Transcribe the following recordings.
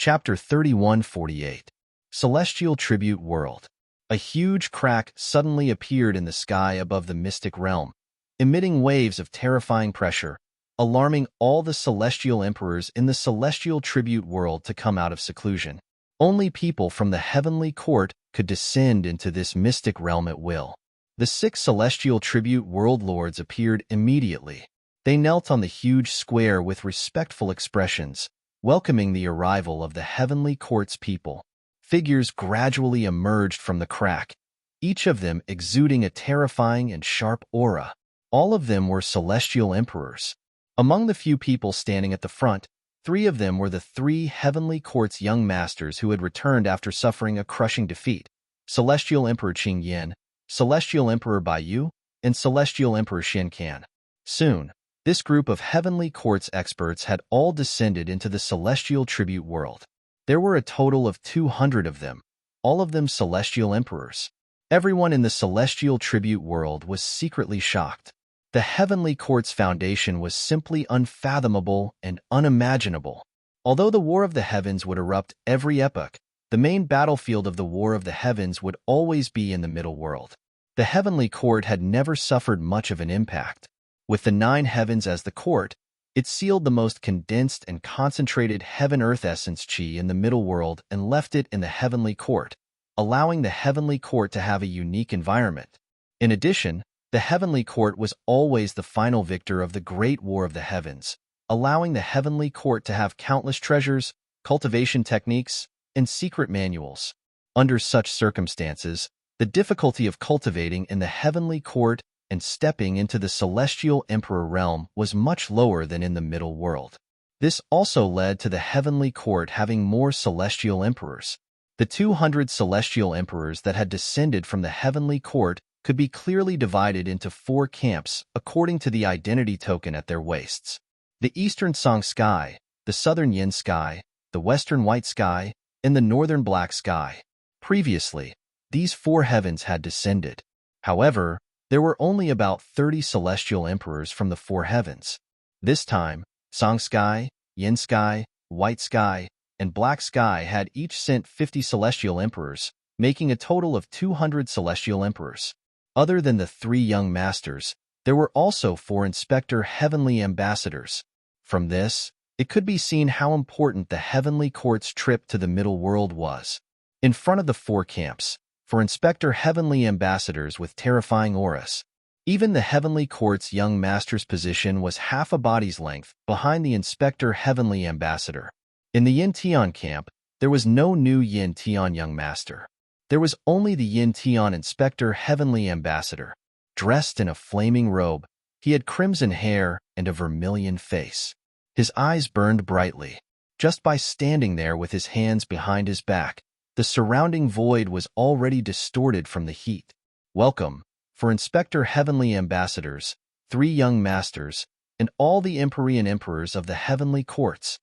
Chapter 3148. Celestial Tribute World. A huge crack suddenly appeared in the sky above the mystic realm, emitting waves of terrifying pressure, alarming all the celestial emperors in the celestial tribute world to come out of seclusion. Only people from the heavenly court could descend into this mystic realm at will. The 6 celestial tribute world lords appeared immediately. They knelt on the huge square with respectful expressions, welcoming the arrival of the heavenly court's people. Figures gradually emerged from the crack, each of them exuding a terrifying and sharp aura. All of them were celestial emperors. Among the few people standing at the front, 3 of them were the 3 heavenly court's young masters who had returned after suffering a crushing defeat: Celestial Emperor Qing Yin, Celestial Emperor Bai Yu, and Celestial Emperor Xin Can. Soon, this group of heavenly court's experts had all descended into the celestial tribute world. There were a total of 200 of them, all of them celestial emperors. Everyone in the celestial tribute world was secretly shocked. The heavenly court's foundation was simply unfathomable and unimaginable. Although the War of the Heavens would erupt every epoch, the main battlefield of the War of the Heavens would always be in the middle world. The heavenly court had never suffered much of an impact. With the 9 heavens as the court, it sealed the most condensed and concentrated heaven-earth essence chi in the middle world and left it in the heavenly court, allowing the heavenly court to have a unique environment. In addition, the heavenly court was always the final victor of the Great War of the Heavens, allowing the heavenly court to have countless treasures, cultivation techniques, and secret manuals. Under such circumstances, the difficulty of cultivating in the heavenly court and stepping into the celestial emperor realm was much lower than in the middle world. This also led to the heavenly court having more celestial emperors. The 200 celestial emperors that had descended from the heavenly court could be clearly divided into 4 camps according to the identity token at their waists: the eastern Song sky, the southern Yin sky, the western White sky, and the northern Black sky. Previously, these 4 heavens had descended. However, there were only about 30 celestial emperors from the 4 heavens. This time, Song sky, Yin sky, White sky, and Black sky had each sent 50 celestial emperors, making a total of 200 celestial emperors. Other than the 3 young masters, there were also 4 inspector heavenly ambassadors. From this, it could be seen how important the heavenly court's trip to the middle world was. In front of the 4 camps, for inspector heavenly ambassadors with terrifying auras, even the heavenly court's young master's position was half a body's length behind the inspector heavenly ambassador. In the Yin Tian camp, there was no new Yin Tian young master. There was only the Yin Tian inspector heavenly ambassador. Dressed in a flaming robe, he had crimson hair and a vermilion face. His eyes burned brightly. Just by standing there with his hands behind his back, the surrounding void was already distorted from the heat. Welcome, for inspector heavenly ambassadors, 3 young masters, and all the Empyrean emperors of the heavenly courts.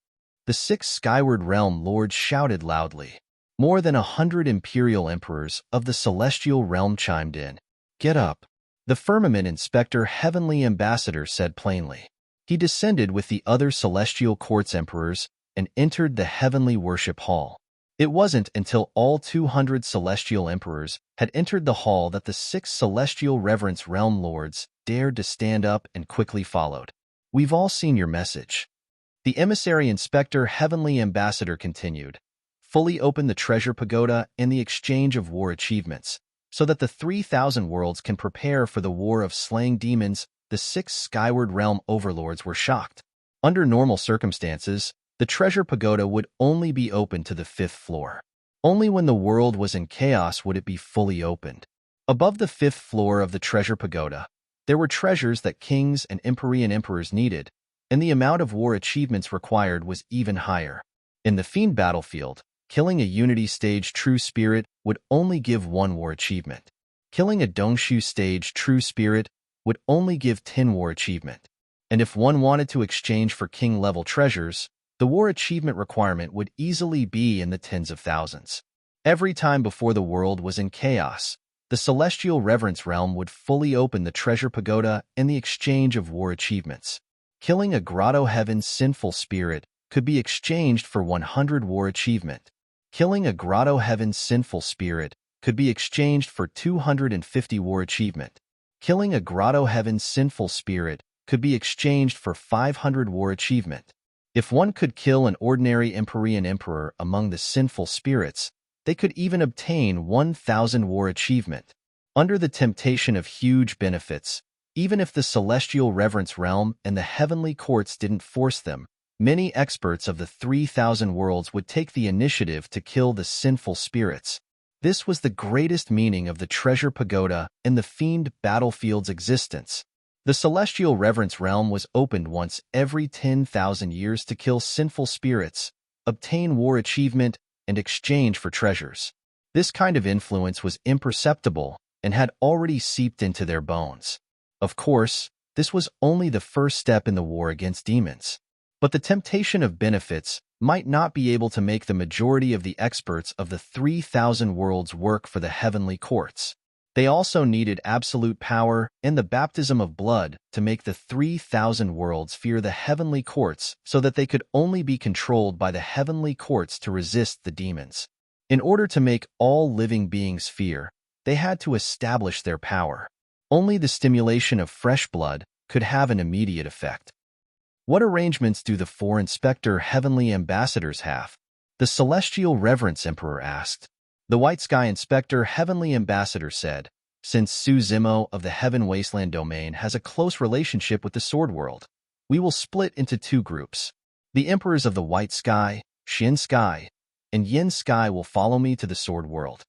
The 6 skyward realm lords shouted loudly. More than 100 imperial emperors of the celestial realm chimed in. Get up. The firmament inspector heavenly ambassador said plainly. He descended with the other celestial courts emperors and entered the heavenly worship hall. It wasn't until all 200 celestial emperors had entered the hall that the 6 celestial reverence realm lords dared to stand up and quickly followed. We've all seen your message. The emissary inspector heavenly ambassador continued. Fully open the treasure pagoda and the exchange of war achievements, so that the 3,000 worlds can prepare for the war of slaying demons. The 6 skyward realm overlords were shocked. Under normal circumstances, the treasure pagoda would only be open to the 5th floor. Only when the world was in chaos would it be fully opened. Above the 5th floor of the treasure pagoda, there were treasures that kings and Empyrean emperors needed, and the amount of war achievements required was even higher. In the Fiend battlefield, killing a Unity stage True Spirit would only give 1 war achievement. Killing a Dongshu stage True Spirit would only give 10 war achievement. And if one wanted to exchange for king-level treasures, the war achievement requirement would easily be in the tens of thousands. Every time before the world was in chaos, the celestial reverence realm would fully open the treasure pagoda and the exchange of war achievements. Killing a grotto heaven's sinful spirit could be exchanged for 100 war achievement. Killing a grotto heaven's sinful spirit could be exchanged for 250 war achievement. Killing a grotto heaven's sinful spirit could be exchanged for 500 war achievement. If one could kill an ordinary Empyrean emperor among the sinful spirits, they could even obtain 1,000 war achievement. Under the temptation of huge benefits, even if the celestial reverence realm and the heavenly courts didn't force them, many experts of the 3,000 worlds would take the initiative to kill the sinful spirits. This was the greatest meaning of the treasure pagoda and the fiend battlefield's existence. The celestial reverence realm was opened once every 10,000 years to kill sinful spirits, obtain war achievement, and exchange for treasures. This kind of influence was imperceptible and had already seeped into their bones. Of course, this was only the first step in the war against demons. But the temptation of benefits might not be able to make the majority of the experts of the 3,000 worlds work for the heavenly courts. They also needed absolute power and the baptism of blood to make the 3,000 worlds fear the heavenly courts so that they could only be controlled by the heavenly courts to resist the demons. In order to make all living beings fear, they had to establish their power. Only the stimulation of fresh blood could have an immediate effect. What arrangements do the 4 Inspector Heavenly Ambassadors have? The Celestial Reverence Emperor asked. The White Sky Inspector Heavenly Ambassador said, "Since Su Zimo of the Heaven Wasteland Domain has a close relationship with the Sword World, we will split into 2 groups. The Emperors of the White Sky, Xin Sky, and Yin Sky will follow me to the Sword World.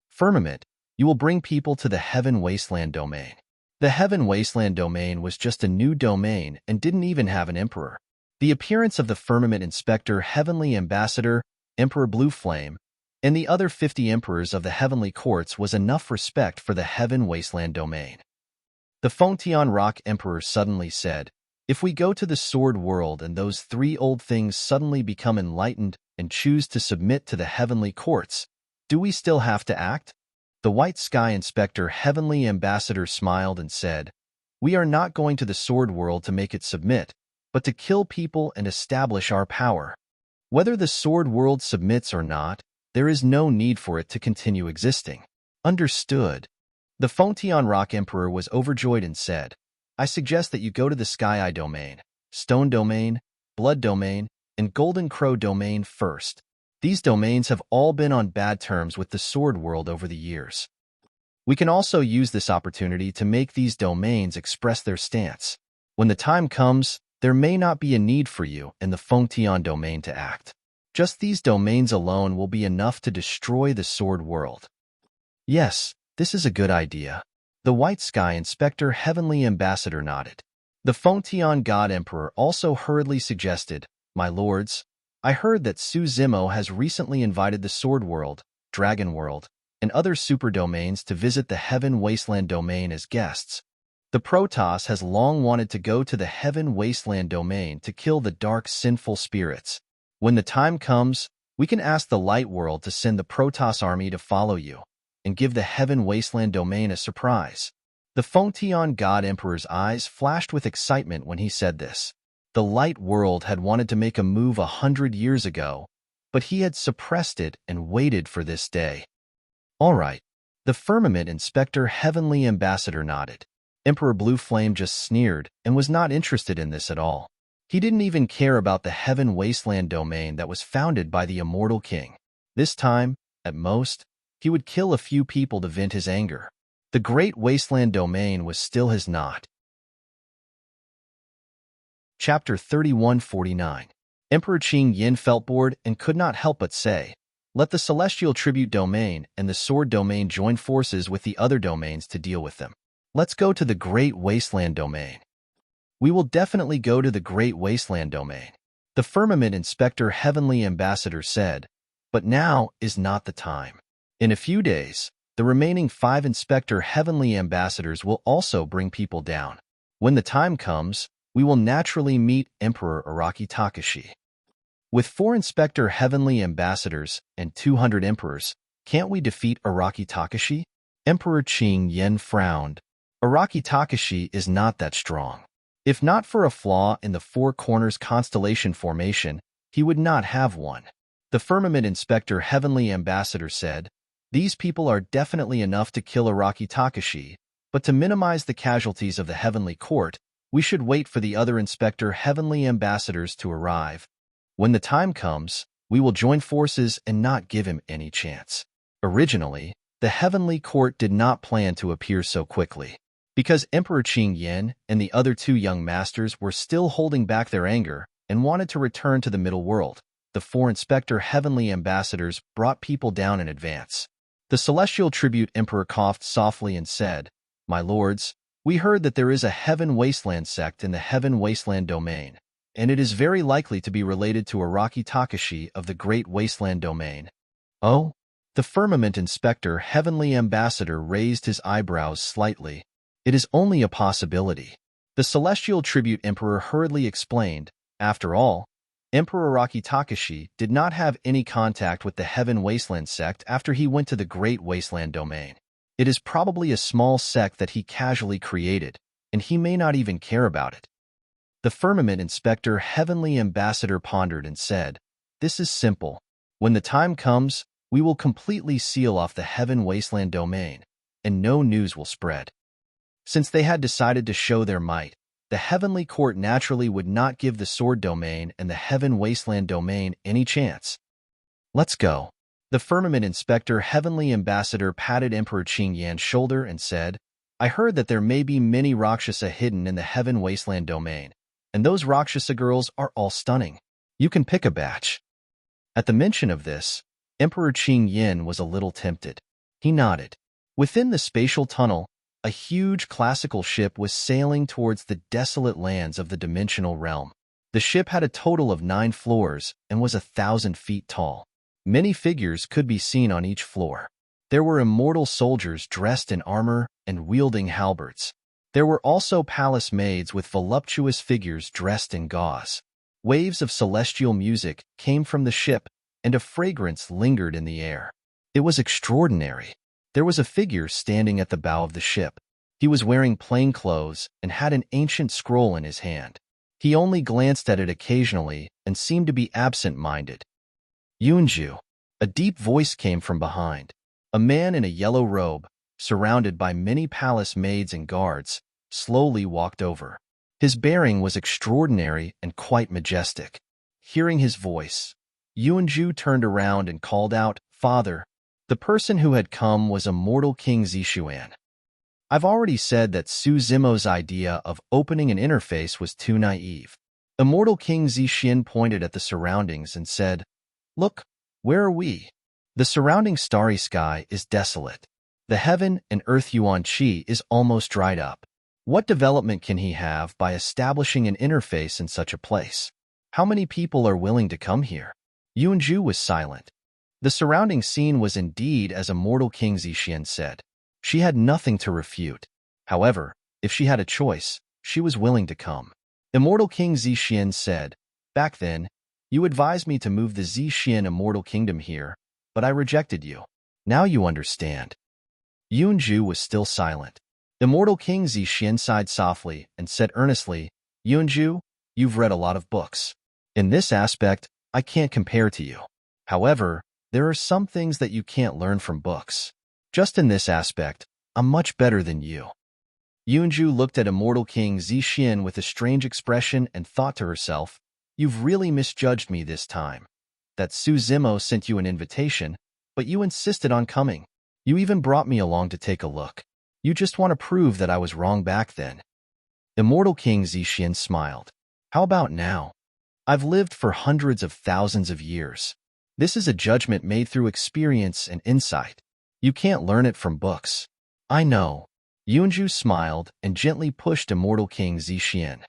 Firmament, you will bring people to the Heaven Wasteland Domain." The Heaven Wasteland Domain was just a new domain and didn't even have an emperor. The appearance of the Firmament Inspector Heavenly Ambassador, Emperor Blue Flame, and the other 50 emperors of the heavenly courts was enough respect for the Heaven Wasteland Domain. The Fontian Rock Emperor suddenly said, "If we go to the Sword World and those 3 old things suddenly become enlightened and choose to submit to the heavenly courts, do we still have to act?" The White Sky Inspector Heavenly Ambassador smiled and said, "We are not going to the Sword World to make it submit, but to kill people and establish our power. Whether the Sword World submits or not, there is no need for it to continue existing." Understood. The Fontian Rock Emperor was overjoyed and said, "I suggest that you go to the Sky Eye Domain, Stone Domain, Blood Domain, and Golden Crow Domain first. These domains have all been on bad terms with the Sword World over the years. We can also use this opportunity to make these domains express their stance. When the time comes, there may not be a need for you in the Fontian Domain to act. Just these domains alone will be enough to destroy the Sword World." "Yes, this is a good idea." The White Sky Inspector Heavenly Ambassador nodded. The Fontian God Emperor also hurriedly suggested, "My lords, I heard that Su Zimo has recently invited the Sword World, Dragon World, and other super domains to visit the Heaven Wasteland Domain as guests. The Protoss has long wanted to go to the Heaven Wasteland Domain to kill the dark sinful spirits. When the time comes, we can ask the Light World to send the Protoss army to follow you, and give the Heaven Wasteland Domain a surprise." The Fontian God Emperor's eyes flashed with excitement when he said this. The Light World had wanted to make a move 100 years ago, but he had suppressed it and waited for this day. "All right." The Firmament Inspector Heavenly Ambassador nodded. Emperor Blue Flame just sneered and was not interested in this at all. He didn't even care about the Heaven Wasteland Domain that was founded by the Immortal King. This time, at most, he would kill a few people to vent his anger. The Great Wasteland Domain was still his knot. Chapter 3149. Emperor Qing Yin felt bored and could not help but say, "Let the Celestial Tribute Domain and the Sword Domain join forces with the other domains to deal with them. Let's go to the Great Wasteland Domain." "We will definitely go to the Great Wasteland Domain," the Firmament Inspector Heavenly Ambassador said, "but now is not the time. In a few days, the remaining 5 Inspector Heavenly Ambassadors will also bring people down. When the time comes, we will naturally meet Emperor Araki Takashi. With 4 Inspector Heavenly Ambassadors and 200 Emperors, can't we defeat Araki Takashi?" Emperor Qing Yen frowned. "Araki Takashi is not that strong. If not for a flaw in the 4 corners constellation formation, He would not have one. The firmament inspector heavenly ambassador said, "These people are definitely enough to kill Araki Takashi, but to minimize the casualties of the heavenly court, we should wait for the other inspector heavenly ambassadors to arrive. When the time comes, we will join forces and not give him any chance." Originally, the heavenly court did not plan to appear so quickly. Because Emperor Qing Yin and the other two young masters were still holding back their anger and wanted to return to the middle world, the four inspector heavenly ambassadors brought people down in advance. The celestial tribute emperor coughed softly and said, "My lords, we heard that there is a Heaven Wasteland sect in the Heaven Wasteland domain, and it is very likely to be related to Araki Takashi of the Great Wasteland domain." "Oh?" The firmament inspector heavenly ambassador raised his eyebrows slightly. "It is only a possibility." The celestial tribute emperor hurriedly explained, "After all, Emperor Araki Takashi did not have any contact with the Heaven Wasteland sect after he went to the Great Wasteland domain. It is probably a small sect that he casually created, and he may not even care about it." The firmament inspector heavenly ambassador pondered and said, "This is simple. When the time comes, we will completely seal off the Heaven Wasteland domain, and no news will spread." Since they had decided to show their might, the heavenly court naturally would not give the sword domain and the Heaven Wasteland domain any chance. "Let's go." The firmament inspector heavenly ambassador patted Emperor Qing Yan's shoulder and said, "I heard that there may be many Rakshasa hidden in the Heaven Wasteland domain, and those Rakshasa girls are all stunning. You can pick a batch." At the mention of this, Emperor Qing Yin was a little tempted. He nodded. Within the spatial tunnel, a huge classical ship was sailing towards the desolate lands of the dimensional realm. The ship had a total of 9 floors and was 1,000 feet tall. Many figures could be seen on each floor. There were immortal soldiers dressed in armor and wielding halberds. There were also palace maids with voluptuous figures dressed in gauze. Waves of celestial music came from the ship, and a fragrance lingered in the air. It was extraordinary. There was a figure standing at the bow of the ship. He was wearing plain clothes and had an ancient scroll in his hand. He only glanced at it occasionally and seemed to be absent-minded. "Yunju." A deep voice came from behind. A man in a yellow robe, surrounded by many palace maids and guards, slowly walked over. His bearing was extraordinary and quite majestic. Hearing his voice, Yunju turned around and called out, "Father." The person who had come was Immortal King Zishuan. I've already said that Su Zimo's idea of opening an interface was too naive. Immortal King Zishin pointed at the surroundings and said, "Look, where are we?" The surrounding starry sky is desolate. The heaven and earth Yuan Qi is almost dried up. What development can he have by establishing an interface in such a place? How many people are willing to come here? Yunju was silent. The surrounding scene was indeed as Immortal King Zishin said. She had nothing to refute. However, if she had a choice, she was willing to come. Immortal King Zishin said, "Back then, you advised me to move the Zishin Immortal Kingdom here, but I rejected you. Now you understand." Yunju was still silent. Immortal King Zishin sighed softly and said earnestly, "Yunju, you've read a lot of books. In this aspect, I can't compare to you. However, there are some things that you can't learn from books. Just in this aspect, I'm much better than you." Yunju looked at Immortal King Zishin with a strange expression and thought to herself, "You've really misjudged me this time. That Su Zimo sent you an invitation, but you insisted on coming. You even brought me along to take a look. You just want to prove that I was wrong back then." Immortal King Zishin smiled. "How about now? I've lived for hundreds of thousands of years. This is a judgment made through experience and insight. You can't learn it from books." "I know." Yunju smiled and gently pushed Immortal King Zishin.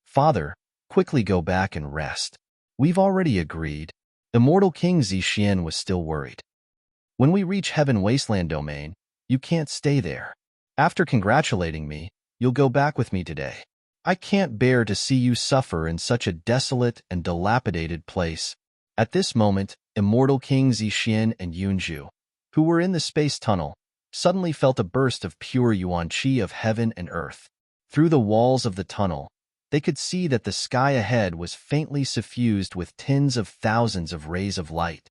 "Father, quickly go back and rest. We've already agreed." Immortal King Zishin was still worried. "When we reach Heaven Wasteland domain, you can't stay there. After congratulating me, you'll go back with me today. I can't bear to see you suffer in such a desolate and dilapidated place." At this moment, Immortal King Zishin and Yunju, who were in the space tunnel, suddenly felt a burst of pure Yuan Qi of heaven and earth. Through the walls of the tunnel, They could see that the sky ahead was faintly suffused with tens of thousands of rays of light.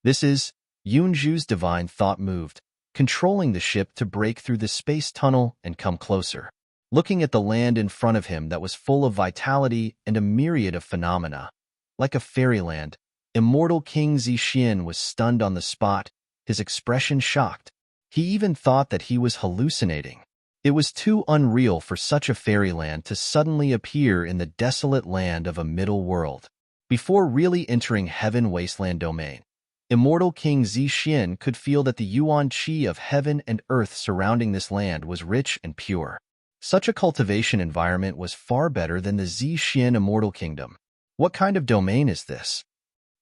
This is, Yunju's divine thought moved, controlling the ship to break through the space tunnel and come closer. Looking at the land in front of him that was full of vitality and a myriad of phenomena. Like a fairyland, immortal King Zixin was stunned on the spot, his expression shocked. He even thought that he was hallucinating. It was too unreal for such a fairyland to suddenly appear in the desolate land of a middle world. Before really entering Heaven Wasteland domain, immortal King Zixin could feel that the yuan qi of heaven and earth surrounding this land was rich and pure. Such a cultivation environment was far better than the Zixin Immortal Kingdom. What kind of domain is this?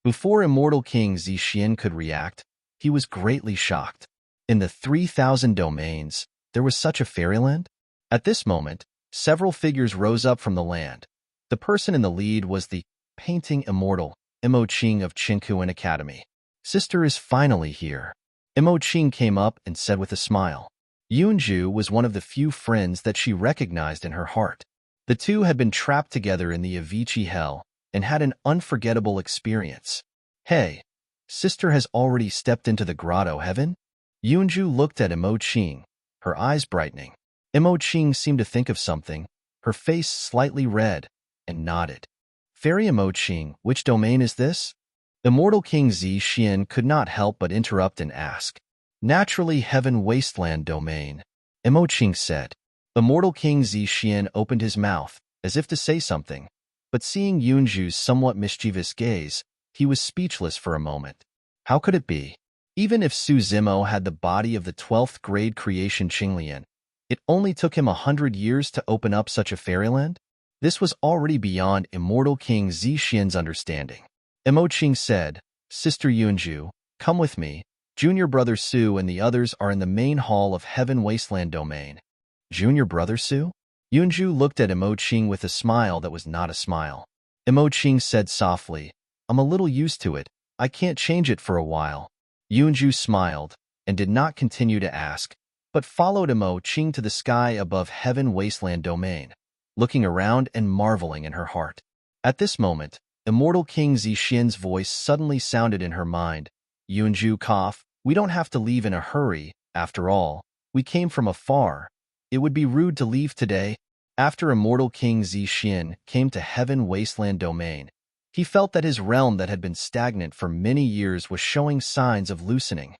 Before immortal King Zixin could react, he was greatly shocked. In the 3,000 domains, there was such a fairyland? At this moment, several figures rose up from the land. The person in the lead was the painting immortal, Imo Qing of Qingkuan Academy. Sister is finally here. Imo Qing came up and said with a smile. Yunju was one of the few friends that she recognized in her heart. The two had been trapped together in the Avicii Hell and had an unforgettable experience. Hey, sister has already stepped into the grotto heaven? Yunju looked at Imo Qing, her eyes brightening. Imo Qing seemed to think of something, her face slightly red, and nodded. Fairy Imo Qing, which domain is this? Immortal King Zixin could not help but interrupt and ask. Naturally, Heaven Wasteland domain, Imo Qing said. Immortal King Zixin opened his mouth, as if to say something, but seeing Yunju's somewhat mischievous gaze, he was speechless for a moment. How could it be? Even if Su Zimo had the body of the 12th grade creation Qinglian, it only took him 100 years to open up such a fairyland? This was already beyond Immortal King Zixin's understanding. Imo Qing said, Sister Yunju, come with me. Junior brother Su and the others are in the main hall of Heaven Wasteland domain. Junior brother Su? Yunju looked at Imo Qing with a smile that was not a smile. Imo Qing said softly, I'm a little used to it. I can't change it for a while. Yunju smiled and did not continue to ask, but followed Imo Qing to the sky above Heaven Wasteland domain, looking around and marveling in her heart. At this moment, Immortal King Zixin's voice suddenly sounded in her mind. Yunju cough, we don't have to leave in a hurry, after all. We came from afar. It would be rude to leave today. After Immortal King Zixin came to Heaven Wasteland domain, he felt that his realm that had been stagnant for many years was showing signs of loosening.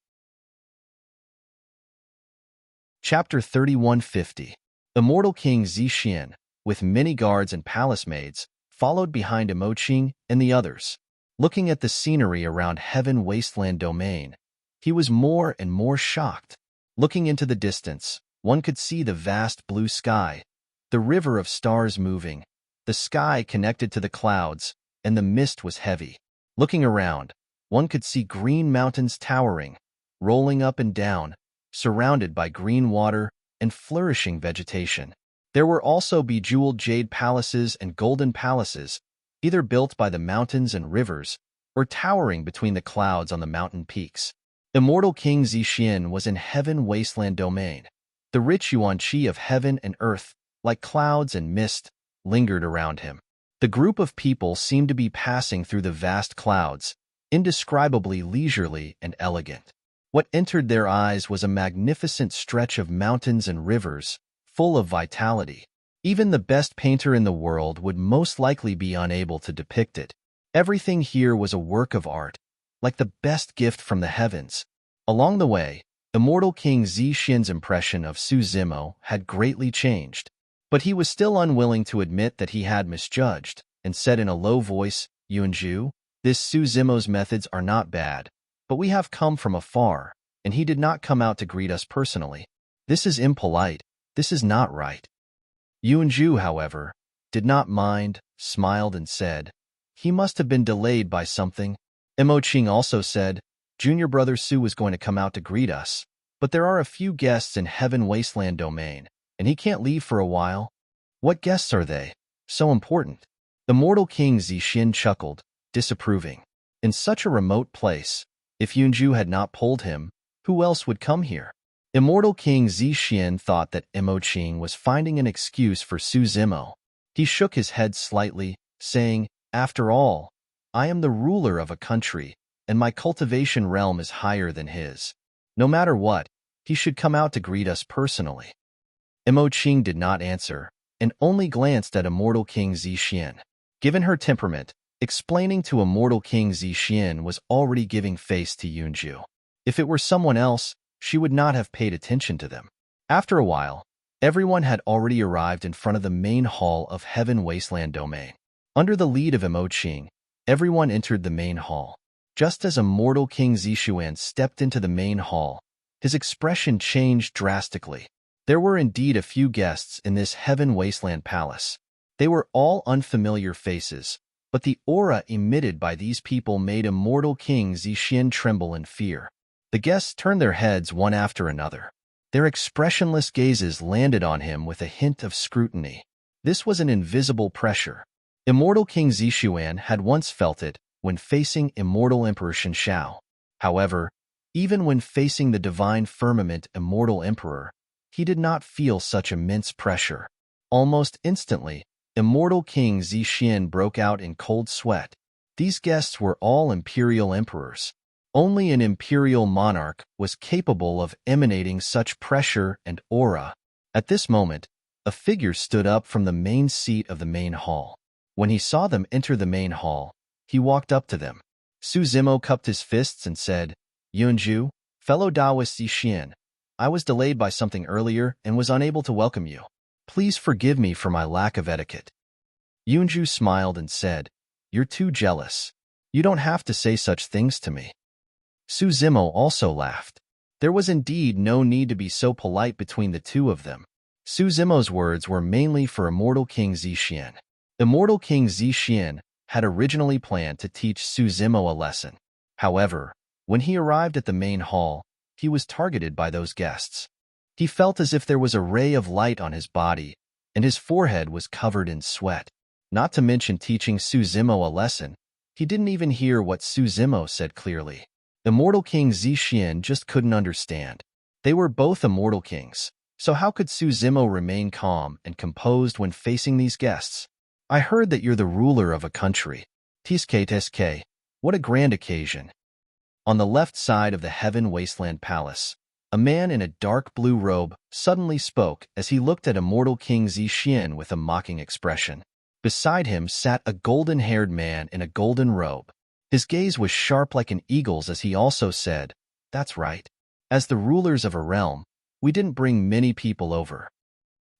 Chapter 3150. Immortal King Zixin, with many guards and palace maids, followed behind Imo Qing and the others. Looking at the scenery around Heaven Wasteland domain, he was more and more shocked. Looking into the distance, one could see the vast blue sky, the river of stars moving, the sky connected to the clouds, and the mist was heavy. Looking around, one could see green mountains towering, rolling up and down, surrounded by green water and flourishing vegetation. There were also bejeweled jade palaces and golden palaces, either built by the mountains and rivers, or towering between the clouds on the mountain peaks. Immortal King Zixin was in Heaven Wasteland domain. The rich yuan qi of heaven and earth, like clouds and mist, lingered around him. The group of people seemed to be passing through the vast clouds, indescribably leisurely and elegant. What entered their eyes was a magnificent stretch of mountains and rivers, full of vitality. Even the best painter in the world would most likely be unable to depict it. Everything here was a work of art, like the best gift from the heavens. Along the way, Immortal King Zixin's impression of Su Zimo had greatly changed, but he was still unwilling to admit that he had misjudged, and said in a low voice, Yunju, this Su Zimo's methods are not bad, but we have come from afar, and he did not come out to greet us personally. This is impolite. This is not right. Yunju, however, did not mind, smiled and said, he must have been delayed by something. Imo Qing also said, Junior brother Su was going to come out to greet us, but there are a few guests in Heaven Wasteland domain, and he can't leave for a while. What guests are they? So important. Immortal King Zixin chuckled, disapproving. In such a remote place, if Yunju had not pulled him, who else would come here? Immortal King Zixin thought that Imo Qing was finding an excuse for Su Zimo. He shook his head slightly, saying, "After all, I am the ruler of a country, and my cultivation realm is higher than his. No matter what, he should come out to greet us personally." Imo-Ching did not answer, and only glanced at immortal King Zixin. Given her temperament, explaining to immortal King Zixin was already giving face to Yunju. If it were someone else, she would not have paid attention to them. After a while, everyone had already arrived in front of the main hall of Heaven Wasteland Domain. Under the lead of Imo-Ching, everyone entered the main hall. Just as immortal King Zixuan stepped into the main hall, his expression changed drastically. There were indeed a few guests in this Heaven Wasteland Palace. They were all unfamiliar faces, but the aura emitted by these people made immortal King Zixin tremble in fear. The guests turned their heads one after another. Their expressionless gazes landed on him with a hint of scrutiny. This was an invisible pressure. Immortal King Zixuan had once felt it when facing immortal Emperor Shenshao. However, even when facing the divine firmament immortal Emperor, he did not feel such immense pressure. Almost instantly, immortal King Zixin broke out in cold sweat. These guests were all imperial emperors. Only an imperial monarch was capable of emanating such pressure and aura. At this moment, a figure stood up from the main seat of the main hall. When he saw them enter the main hall, he walked up to them. Su Zimo cupped his fists and said, "Yunju, fellow Taoist Zixin, I was delayed by something earlier and was unable to welcome you. Please forgive me for my lack of etiquette." Yunju smiled and said, "You're too jealous. You don't have to say such things to me." Su Zimo also laughed. There was indeed no need to be so polite between the two of them. Su Zimo's words were mainly for immortal King Zixin. Immortal King Zixin had originally planned to teach Su Zimo a lesson. However, when he arrived at the main hall, he was targeted by those guests. He felt as if there was a ray of light on his body, and his forehead was covered in sweat. Not to mention teaching Su Zimo a lesson, he didn't even hear what Su Zimo said clearly. Immortal King Zixin just couldn't understand. They were both immortal kings, so how could Su Zimo remain calm and composed when facing these guests? "I heard that you're the ruler of a country. Tsk, what a grand occasion." On the left side of the Heaven Wasteland Palace, a man in a dark blue robe suddenly spoke as he looked at immortal King Zixin with a mocking expression. Beside him sat a golden-haired man in a golden robe. His gaze was sharp like an eagle's as he also said, "That's right. As the rulers of a realm, we didn't bring many people over."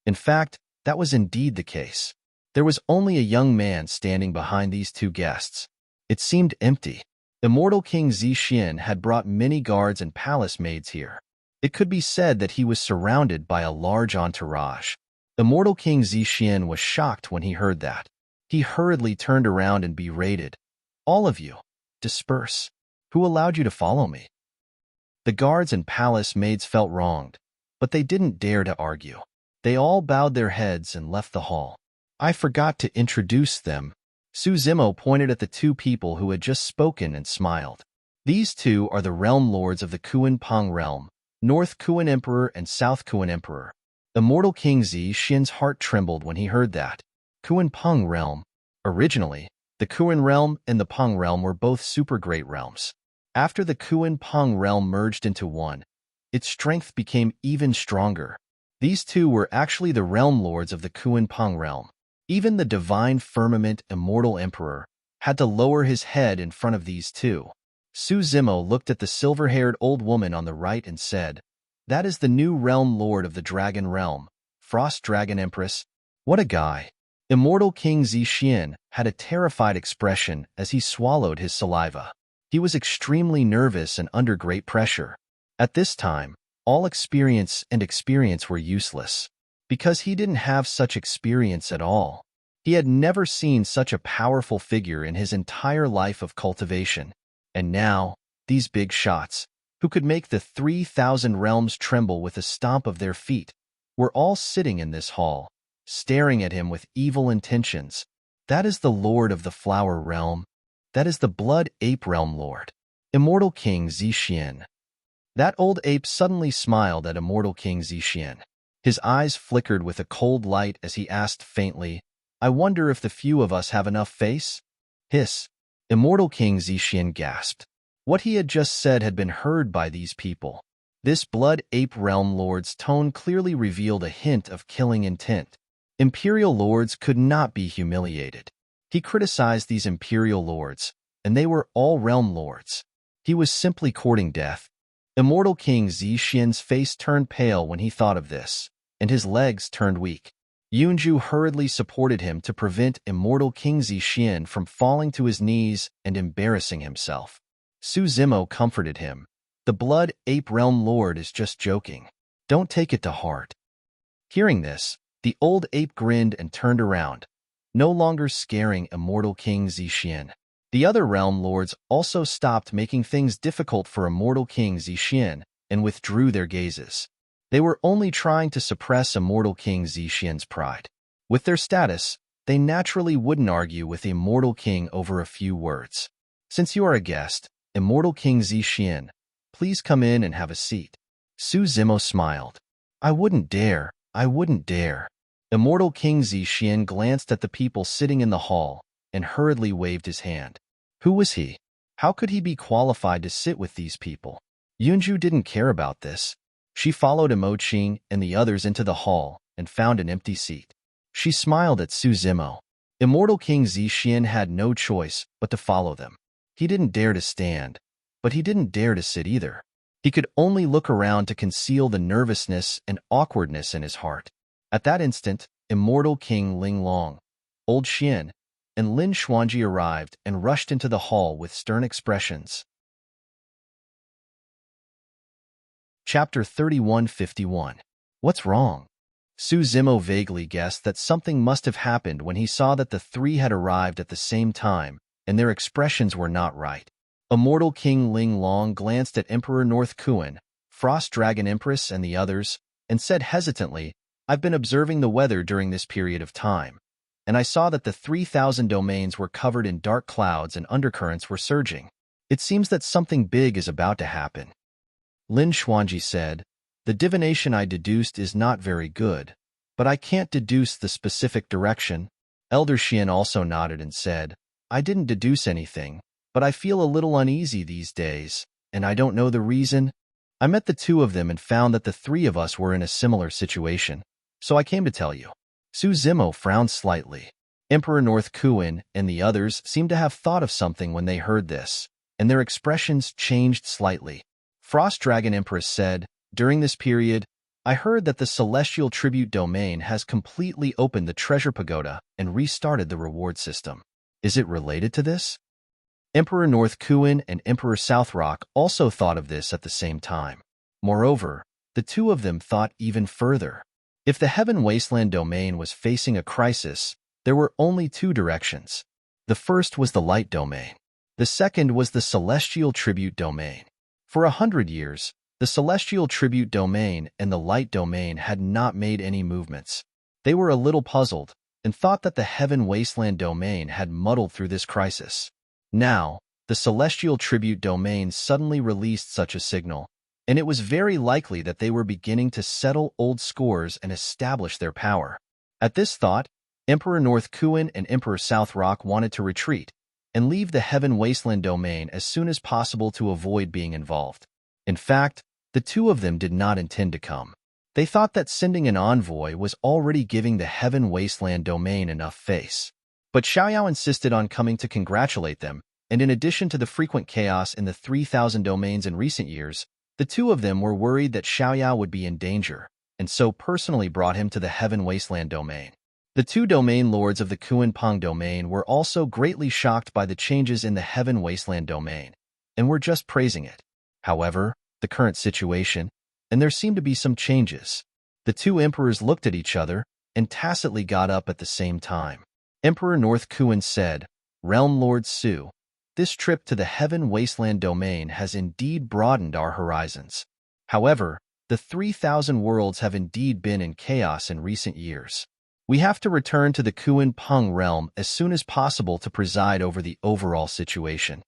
In fact, that was indeed the case. There was only a young man standing behind these two guests. It seemed empty. Immortal King Zixin had brought many guards and palace maids here. It could be said that he was surrounded by a large entourage. Immortal King Zixin was shocked when he heard that. He hurriedly turned around and berated, "All of you, disperse. Who allowed you to follow me?" The guards and palace maids felt wronged, but they didn't dare to argue. They all bowed their heads and left the hall. "I forgot to introduce them." Su Zimo pointed at the two people who had just spoken and smiled. "These two are the realm lords of the Kuan Pong realm, North Kuan Emperor and South Kuan Emperor." Immortal King Zixin's heart trembled when he heard that. Kuan Pong realm. Originally, the Kuan realm and the Pong realm were both super great realms. After the Kuan Pong realm merged into one, its strength became even stronger. These two were actually the realm lords of the Kuan Pong realm. Even the divine firmament immortal emperor had to lower his head in front of these two. Su Zimo looked at the silver-haired old woman on the right and said, "That is the new realm lord of the dragon realm, Frost Dragon Empress." What a guy. Immortal King Zixin had a terrified expression as he swallowed his saliva. He was extremely nervous and under great pressure. At this time, all experience were useless, because he didn't have such experience at all. He had never seen such a powerful figure in his entire life of cultivation. And now, these big shots, who could make the 3,000 realms tremble with a stomp of their feet, were all sitting in this hall, staring at him with evil intentions. That is the Lord of the Flower Realm. That is the Blood Ape Realm Lord, Immortal King Zixin. That old ape suddenly smiled at Immortal King Zixin. His eyes flickered with a cold light as he asked faintly, I wonder if the few of us have enough face? Hiss. Immortal King Zixian gasped. What he had just said had been heard by these people. This Blood Ape Realm Lord's tone clearly revealed a hint of killing intent. Imperial Lords could not be humiliated. He criticized these Imperial Lords, and they were all Realm Lords. He was simply courting death. Immortal King Zixian's face turned pale when he thought of this, and his legs turned weak. Yunju hurriedly supported him to prevent Immortal King Zixian from falling to his knees and embarrassing himself. Su Zimo comforted him. The Blood Ape Realm Lord is just joking. Don't take it to heart. Hearing this, the old ape grinned and turned around, no longer scaring Immortal King Zixian. The other Realm Lords also stopped making things difficult for Immortal King Zixian and withdrew their gazes. They were only trying to suppress Immortal King Zixian's pride. With their status, they naturally wouldn't argue with the Immortal King over a few words. Since you are a guest, Immortal King Zixian, please come in and have a seat. Su Zimo smiled. I wouldn't dare. Immortal King Zixian glanced at the people sitting in the hall and hurriedly waved his hand. Who was he? How could he be qualified to sit with these people? Yunju didn't care about this. She followed Imoqing and the others into the hall and found an empty seat. She smiled at Su Zimo. Immortal King Zixian had no choice but to follow them. He didn't dare to stand, but he didn't dare to sit either. He could only look around to conceal the nervousness and awkwardness in his heart. At that instant, Immortal King Linglong, Old Xian, and Lin Xuanji arrived and rushed into the hall with stern expressions. Chapter 3151. What's wrong? Su Zimo vaguely guessed that something must have happened when he saw that the three had arrived at the same time, and their expressions were not right. Immortal King Linglong glanced at Emperor North Kuan, Frost Dragon Empress, and the others, and said hesitantly, I've been observing the weather during this period of time, and I saw that the 3,000 domains were covered in dark clouds and undercurrents were surging. It seems that something big is about to happen. Lin Xuanji said, the divination I deduced is not very good, but I can't deduce the specific direction. Elder Xian also nodded and said, I didn't deduce anything, but I feel a little uneasy these days, and I don't know the reason. I met the two of them and found that the three of us were in a similar situation, so I came to tell you. Su Zimo frowned slightly. Emperor North Kuan and the others seemed to have thought of something when they heard this, and their expressions changed slightly. Frost Dragon Empress said, during this period, I heard that the Celestial Tribute Domain has completely opened the Treasure Pagoda and restarted the reward system. Is it related to this? Emperor North Kuan and Emperor South Rock also thought of this at the same time. Moreover, the two of them thought even further. If the Heaven Wasteland Domain was facing a crisis, there were only two directions. The first was the Light Domain. The second was the Celestial Tribute Domain. For 100 years, the Celestial Tribute Domain and the Light Domain had not made any movements. They were a little puzzled and thought that the Heaven Wasteland Domain had muddled through this crisis. Now, the Celestial Tribute Domain suddenly released such a signal, and it was very likely that they were beginning to settle old scores and establish their power. At this thought, Emperor North Kuan and Emperor South Rock wanted to retreat and leave the Heaven Wasteland Domain as soon as possible to avoid being involved. In fact, the two of them did not intend to come. They thought that sending an envoy was already giving the Heaven Wasteland Domain enough face. But Xiaoyao insisted on coming to congratulate them, and in addition to the frequent chaos in the 3,000 domains in recent years, the two of them were worried that Xiaoyao would be in danger, and so personally brought him to the Heaven Wasteland Domain. The two domain lords of the Kuan-Peng Domain were also greatly shocked by the changes in the Heaven Wasteland Domain, and were just praising it. However, the current situation, and there seemed to be some changes. The two emperors looked at each other and tacitly got up at the same time. Emperor North Kuan said, Realm Lord Su, this trip to the Heaven Wasteland Domain has indeed broadened our horizons. However, the 3,000 worlds have indeed been in chaos in recent years. We have to return to the Kuan-Peng realm as soon as possible to preside over the overall situation.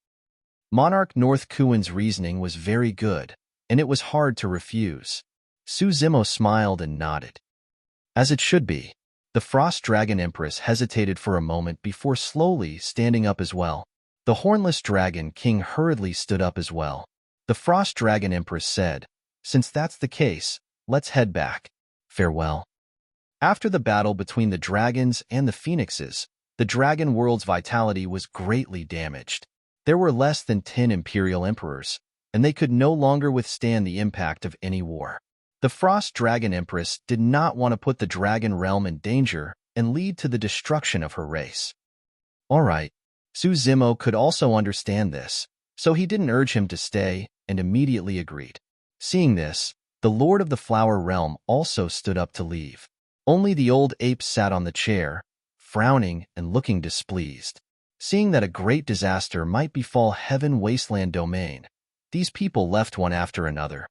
Monarch North Kuan's reasoning was very good, and it was hard to refuse. Su Zimo smiled and nodded. As it should be. The Frost Dragon Empress hesitated for a moment before slowly standing up as well. The Hornless Dragon King hurriedly stood up as well. The Frost Dragon Empress said, "Since that's the case, let's head back. Farewell." After the battle between the dragons and the phoenixes, the dragon world's vitality was greatly damaged. There were less than 10 imperial emperors, and they could no longer withstand the impact of any war. The Frost Dragon Empress did not want to put the dragon realm in danger and lead to the destruction of her race. All right, Zimo could also understand this, so he didn't urge him to stay and immediately agreed. Seeing this, the Lord of the Flower Realm also stood up to leave. Only the old ape sat on the chair, frowning and looking displeased. Seeing that a great disaster might befall Heaven Wasteland Domain, these people left one after another.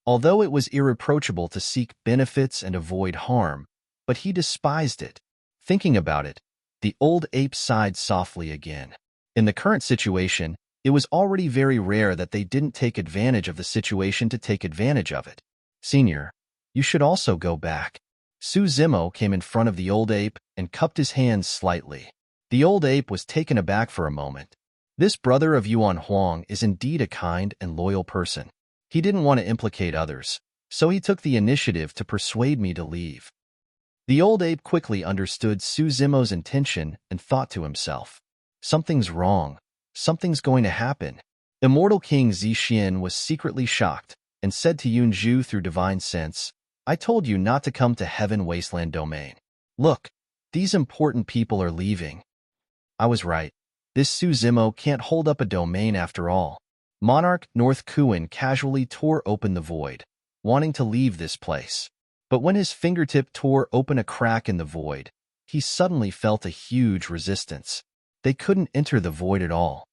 Although it was irreproachable to seek benefits and avoid harm, but he despised it. Thinking about it, the old ape sighed softly again. In the current situation, it was already very rare that they didn't take advantage of the situation to take advantage of it. "Senior, you should also go back." Zimo came in front of the old ape and cupped his hands slightly. The old ape was taken aback for a moment. This brother of Yuan Huang is indeed a kind and loyal person. He didn't want to implicate others, so he took the initiative to persuade me to leave. The old ape quickly understood Zimo's intention and thought to himself, "Something's wrong. Something's going to happen." Immortal King Zixin was secretly shocked and said to Yunju through divine sense, "I told you not to come to Heaven Wasteland Domain. Look, these important people are leaving." I was right. This Zimo can't hold up a domain after all. Monarch North Kuan casually tore open the void, wanting to leave this place. But when his fingertip tore open a crack in the void, he suddenly felt a huge resistance. They couldn't enter the void at all.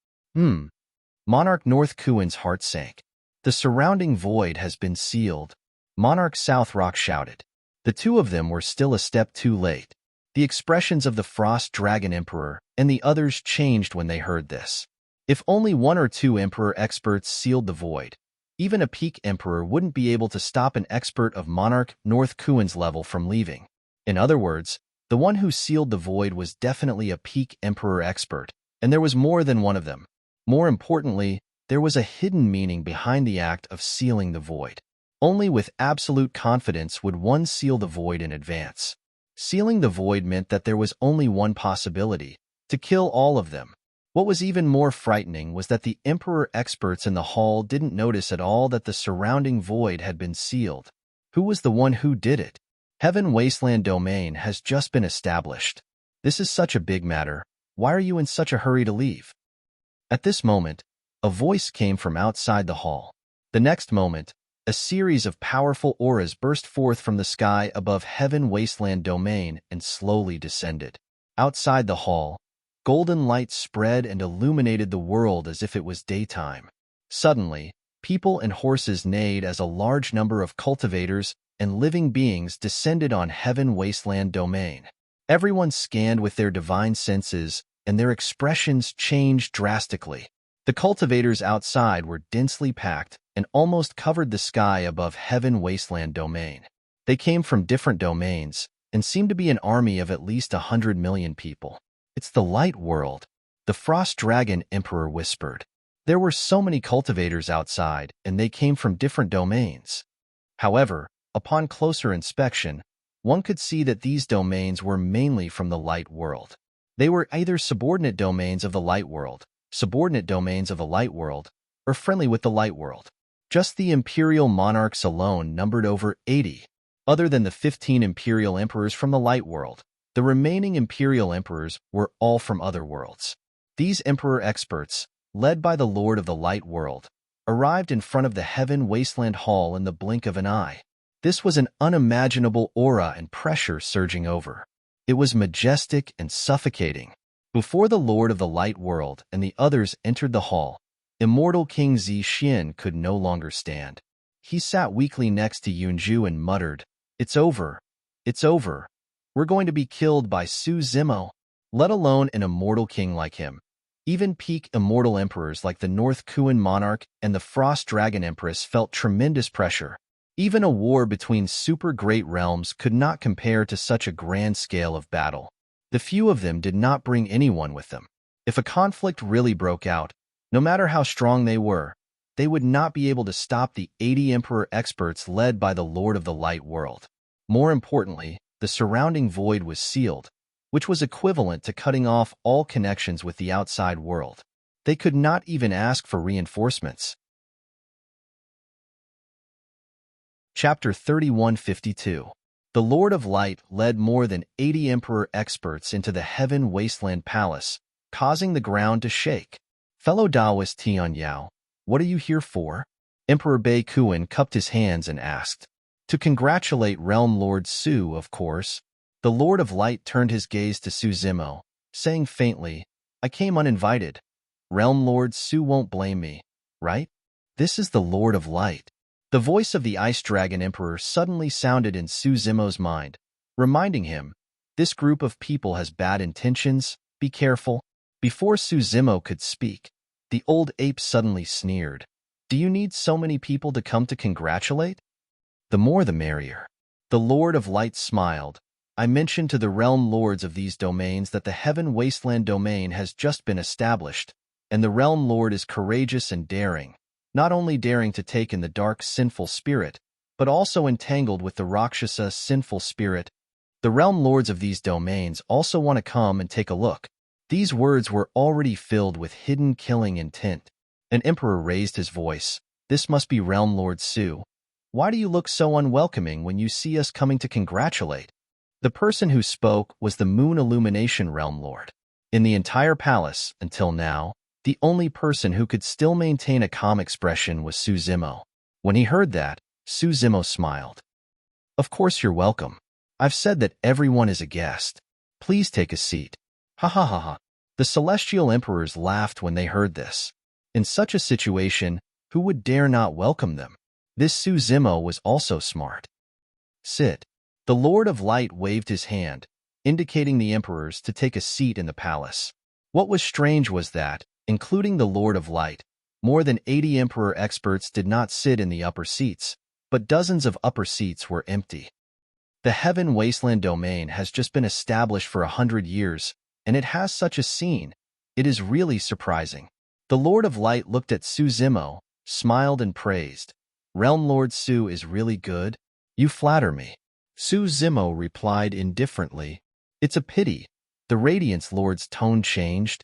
Monarch North Kuan's heart sank. "The surrounding void has been sealed," Monarch South Rock shouted. The two of them were still a step too late. The expressions of the Frost Dragon Emperor and the others changed when they heard this. If only one or two Emperor experts sealed the void, even a peak Emperor wouldn't be able to stop an expert of Monarch North Kuan's level from leaving. In other words, the one who sealed the void was definitely a peak Emperor expert, and there was more than one of them. More importantly, there was a hidden meaning behind the act of sealing the void. Only with absolute confidence would one seal the void in advance. Sealing the void meant that there was only one possibility, to kill all of them. What was even more frightening was that the Emperor experts in the hall didn't notice at all that the surrounding void had been sealed. Who was the one who did it? Heaven Wasteland Domain has just been established. This is such a big matter. Why are you in such a hurry to leave? At this moment, a voice came from outside the hall. The next moment, a series of powerful auras burst forth from the sky above Heaven Wasteland Domain and slowly descended. Outside the hall, golden light spread and illuminated the world as if it was daytime. Suddenly, people and horses neighed as a large number of cultivators and living beings descended on Heaven Wasteland Domain. Everyone scanned with their divine senses, and their expressions changed drastically. The cultivators outside were densely packed and almost covered the sky above Heaven Wasteland Domain. They came from different domains and seemed to be an army of at least 100 million people. "It's the light world," the Frost Dragon Emperor whispered. There were so many cultivators outside, and they came from different domains. However, upon closer inspection, one could see that these domains were mainly from the light world. They were either subordinate domains of the light world, subordinate domains of the light world, or friendly with the light world. Just the imperial monarchs alone numbered over 80. Other than the 15 imperial emperors from the light world, the remaining imperial emperors were all from other worlds. These emperor experts, led by the Lord of the Light World, arrived in front of the Heaven Wasteland Hall in the blink of an eye. This was an unimaginable aura and pressure surging over. It was majestic and suffocating. Before the Lord of the Light World and the others entered the hall, Immortal King Zixin could no longer stand. He sat weakly next to Yunju and muttered, "It's over. It's over. We're going to be killed by Zimo." Let alone an immortal king like him. Even peak immortal emperors like the North Kuan Monarch and the Frost Dragon Empress felt tremendous pressure. Even a war between super great realms could not compare to such a grand scale of battle. The few of them did not bring anyone with them. If a conflict really broke out, no matter how strong they would not be able to stop the 80 Emperor experts led by the Lord of the Light World. More importantly, the surrounding void was sealed, which was equivalent to cutting off all connections with the outside world. They could not even ask for reinforcements. Chapter 3152. The Lord of Light led more than 80 Emperor experts into the Heaven Wasteland Palace, causing the ground to shake. Fellow Taoist Tian Yao, what are you here for? Emperor Bei Kuan cupped his hands and asked. To congratulate Realm Lord Su, of course. The Lord of Light turned his gaze to Su Zimo, saying faintly, I came uninvited. Realm Lord Su won't blame me, right? This is the Lord of Light. The voice of the Ice Dragon Emperor suddenly sounded in Su Zimo's mind, reminding him, this group of people has bad intentions, be careful. Before Su Zimo could speak, the old ape suddenly sneered. Do you need so many people to come to congratulate? The more the merrier. The Lord of Light smiled. I mentioned to the realm lords of these domains that the Heaven Wasteland domain has just been established, and the realm lord is courageous and daring, not only daring to take in the dark sinful spirit, but also entangled with the Rakshasa sinful spirit. The realm lords of these domains also want to come and take a look. These words were already filled with hidden killing intent. An emperor raised his voice. This must be Realm Lord Su. Why do you look so unwelcoming when you see us coming to congratulate? The person who spoke was the Moon Illumination Realm Lord. In the entire palace, until now, the only person who could still maintain a calm expression was Su Zimo. When he heard that, Su Zimo smiled. Of course you're welcome. I've said that everyone is a guest. Please take a seat. Ha ha ha ha. The celestial emperors laughed when they heard this. In such a situation, who would dare not welcome them? This Su Zimo was also smart. Sit. The Lord of Light waved his hand, indicating the emperors to take a seat in the palace. What was strange was that, including the Lord of Light, more than 80 emperor experts did not sit in the upper seats, but dozens of upper seats were empty. The Heaven Wasteland domain has just been established for 100 years, and it has such a scene. It is really surprising. The Lord of Light looked at Su Zimo, smiled and praised. Realm Lord Su is really good. You flatter me. Su Zimo replied indifferently. It's a pity. The Radiance Lord's tone changed.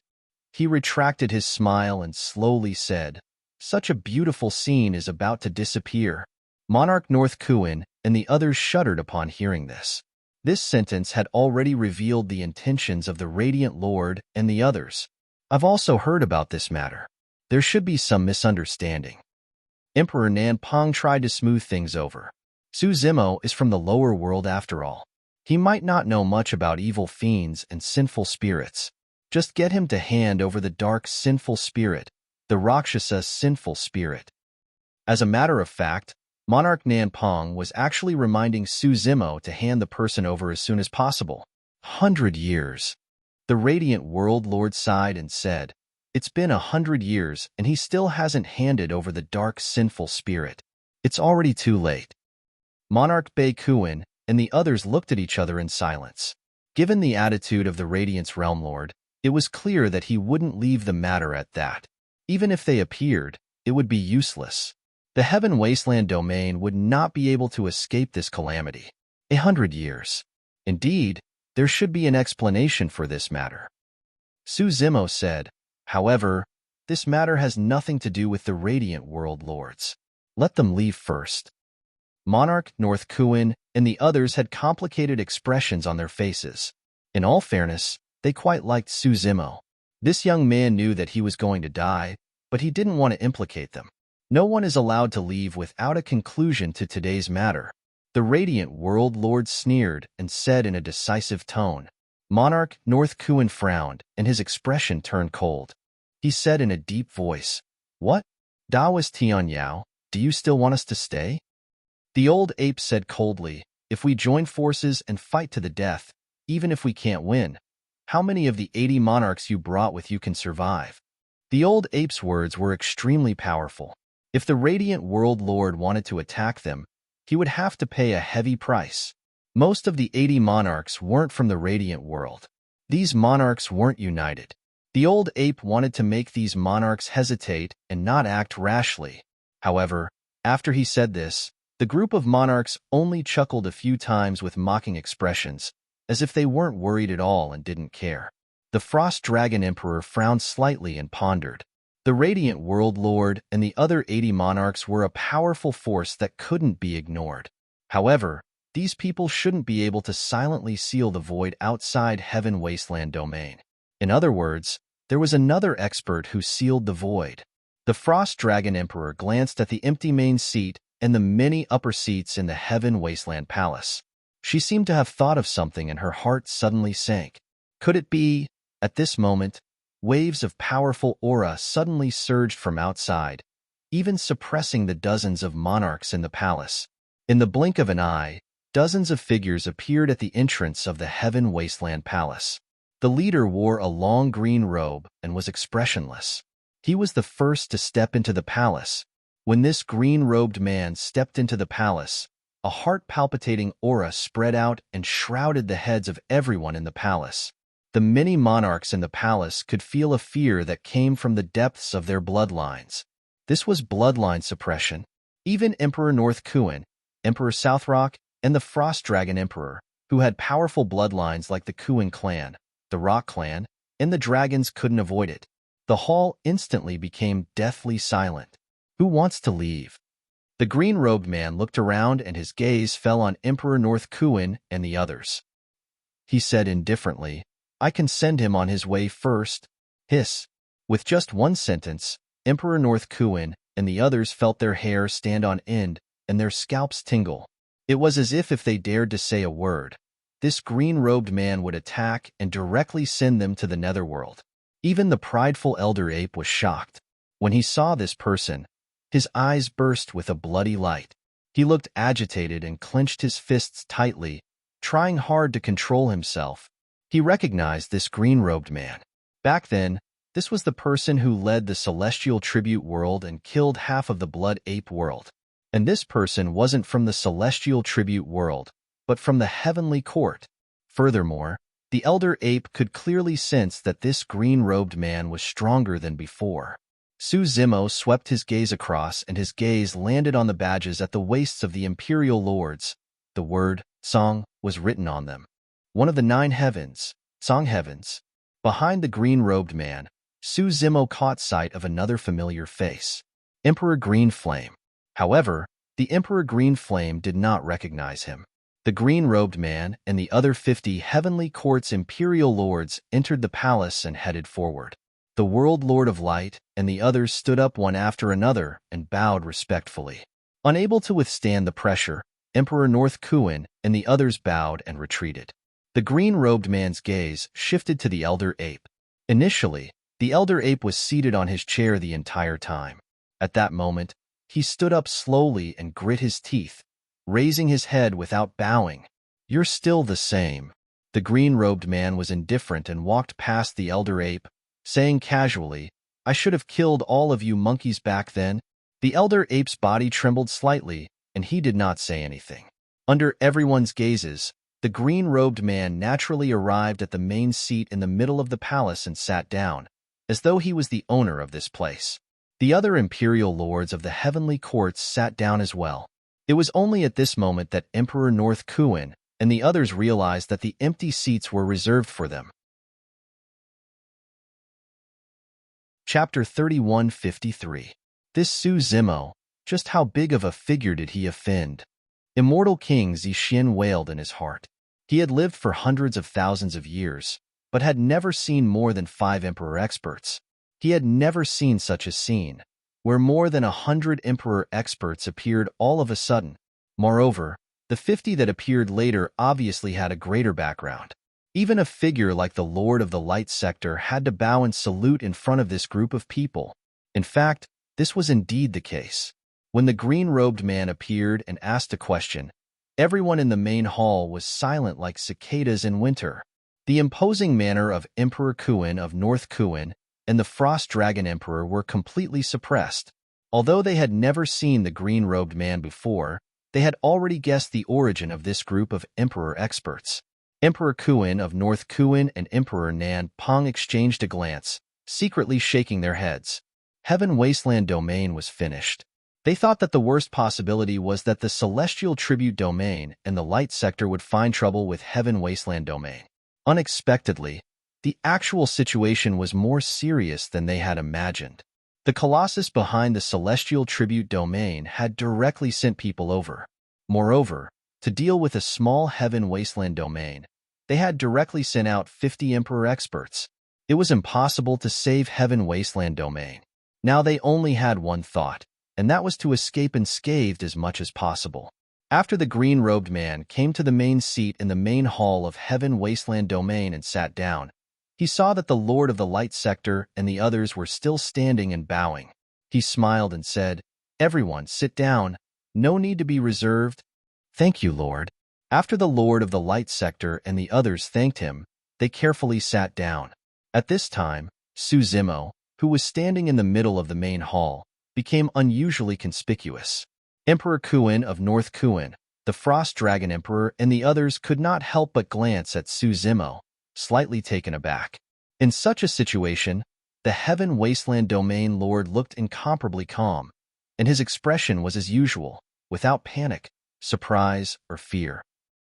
He retracted his smile and slowly said, such a beautiful scene is about to disappear. Monarch North Kuin and the others shuddered upon hearing this. This sentence had already revealed the intentions of the Radiant Lord and the others. I've also heard about this matter. There should be some misunderstanding. Emperor Nanpong tried to smooth things over. Su Zimo is from the lower world after all. He might not know much about evil fiends and sinful spirits. Just get him to hand over the dark sinful spirit, the Rakshasa sinful spirit. As a matter of fact, Monarch Nanpong was actually reminding Su Zimo to hand the person over as soon as possible. 100 years. The Radiant World Lord sighed and said, it's been 100 years and he still hasn't handed over the dark sinful spirit. It's already too late. Monarch Bei Kuan and the others looked at each other in silence. Given the attitude of the Radiance Realm Lord, it was clear that he wouldn't leave the matter at that. Even if they appeared, it would be useless. The Heaven Wasteland domain would not be able to escape this calamity. 100 years. Indeed, there should be an explanation for this matter. Su Zimo said, however, this matter has nothing to do with the Radiant World Lords. Let them leave first. Monarch North Kuin and the others had complicated expressions on their faces. In all fairness, they quite liked Su Zimo. This young man knew that he was going to die, but he didn't want to implicate them. No one is allowed to leave without a conclusion to today's matter. The Radiant World Lord sneered and said in a decisive tone. Monarch North Kuin frowned, and his expression turned cold. He said in a deep voice, what? Taoist Tian Yao, do you still want us to stay? The old ape said coldly, if we join forces and fight to the death, even if we can't win, how many of the 80 monarchs you brought with you can survive? The old ape's words were extremely powerful. If the Radiant World Lord wanted to attack them, he would have to pay a heavy price. Most of the 80 monarchs weren't from the radiant world. These monarchs weren't united. The old ape wanted to make these monarchs hesitate and not act rashly. However, after he said this, the group of monarchs only chuckled a few times with mocking expressions, as if they weren't worried at all and didn't care. The Frost Dragon Emperor frowned slightly and pondered. The Radiant World Lord and the other 80 monarchs were a powerful force that couldn't be ignored. However, these people shouldn't be able to silently seal the void outside Heaven Wasteland domain. In other words, there was another expert who sealed the void. The Frost Dragon Emperor glanced at the empty main seat and the many upper seats in the Heaven Wasteland Palace. She seemed to have thought of something and her heart suddenly sank. Could it be? At this moment, waves of powerful aura suddenly surged from outside, even suppressing the dozens of monarchs in the palace. In the blink of an eye, dozens of figures appeared at the entrance of the Heaven Wasteland Palace. The leader wore a long green robe and was expressionless. He was the first to step into the palace. When this green-robed man stepped into the palace, a heart-palpitating aura spread out and shrouded the heads of everyone in the palace. The many monarchs in the palace could feel a fear that came from the depths of their bloodlines. This was bloodline suppression. Even Emperor North Kuin, Emperor Southrock, and the Frost Dragon Emperor, who had powerful bloodlines like the Kuin clan, the Rock clan, and the dragons couldn't avoid it. The hall instantly became deathly silent. Who wants to leave? The green-robed man looked around and his gaze fell on Emperor North Kuin and the others. He said indifferently, "I can send him on his way first." Hiss. With just one sentence, Emperor North Kuin and the others felt their hair stand on end and their scalps tingle. It was as if they dared to say a word, this green-robed man would attack and directly send them to the netherworld. Even the prideful elder ape was shocked. When he saw this person, his eyes burst with a bloody light. He looked agitated and clenched his fists tightly, trying hard to control himself. He recognized this green-robed man. Back then, this was the person who led the celestial tribute world and killed half of the blood ape world. And this person wasn't from the celestial tribute world, but from the heavenly court. Furthermore, the elder ape could clearly sense that this green-robed man was stronger than before. Su Zimo swept his gaze across and his gaze landed on the badges at the waists of the imperial lords. The word, Song, was written on them. One of the 9 heavens, Song heavens. Behind the green-robed man, Su Zimo caught sight of another familiar face, Emperor Green Flame. However, the Emperor Green Flame did not recognize him. The green-robed man and the other 50 Heavenly Court's imperial lords entered the palace and headed forward. The World Lord of Light and the others stood up one after another and bowed respectfully. Unable to withstand the pressure, Emperor North Kuin and the others bowed and retreated. The green-robed man's gaze shifted to the elder ape. Initially, the elder ape was seated on his chair the entire time. At that moment, he stood up slowly and grit his teeth, raising his head without bowing. "You're still the same." The green-robed man was indifferent and walked past the elder ape, saying casually, "I should have killed all of you monkeys back then." The elder ape's body trembled slightly, and he did not say anything. Under everyone's gazes, the green-robed man naturally arrived at the main seat in the middle of the palace and sat down, as though he was the owner of this place. The other imperial lords of the heavenly courts sat down as well. It was only at this moment that Emperor North Kuin and the others realized that the empty seats were reserved for them. Chapter 3153. This Su Zimo, just how big of a figure did he offend? Immortal King Zixin wailed in his heart. He had lived for hundreds of thousands of years, but had never seen more than 5 emperor experts. He had never seen such a scene, where more than 100 emperor experts appeared all of a sudden. Moreover, the 50 that appeared later obviously had a greater background. Even a figure like the Lord of the Light Sector had to bow and salute in front of this group of people. In fact, this was indeed the case. When the green-robed man appeared and asked a question, everyone in the main hall was silent like cicadas in winter. The imposing manner of Emperor Kuin of North Kuin and the Frost Dragon Emperor were completely suppressed. Although they had never seen the green-robed man before, They had already guessed the origin of this group of Emperor experts. Emperor Kuin of North Kuin and Emperor Nan Pong exchanged a glance, secretly shaking their heads. Heaven Wasteland Domain was finished. They thought that the worst possibility was that the Celestial Tribute Domain and the Light Sector would find trouble with Heaven Wasteland Domain. Unexpectedly, the actual situation was more serious than they had imagined. The Colossus behind the Celestial Tribute Domain had directly sent people over. Moreover, to deal with a small Heaven Wasteland Domain, they had directly sent out 50 Emperor experts. It was impossible to save Heaven Wasteland Domain. Now they only had one thought, and that was to escape unscathed as much as possible. After the green-robed man came to the main seat in the main hall of Heaven Wasteland Domain and sat down, he saw that the Lord of the Light Sector and the others were still standing and bowing. He smiled and said, "Everyone, sit down. No need to be reserved." "Thank you, Lord." After the Lord of the Light Sector and the others thanked him, they carefully sat down. At this time, Suzimo, who was standing in the middle of the main hall, became unusually conspicuous. Emperor Kuin of North Kuin, the Frost Dragon Emperor, and the others could not help but glance at Suzimo, slightly taken aback. In such a situation, the Heaven Wasteland Domain Lord looked incomparably calm, and his expression was as usual, without panic, surprise, or fear.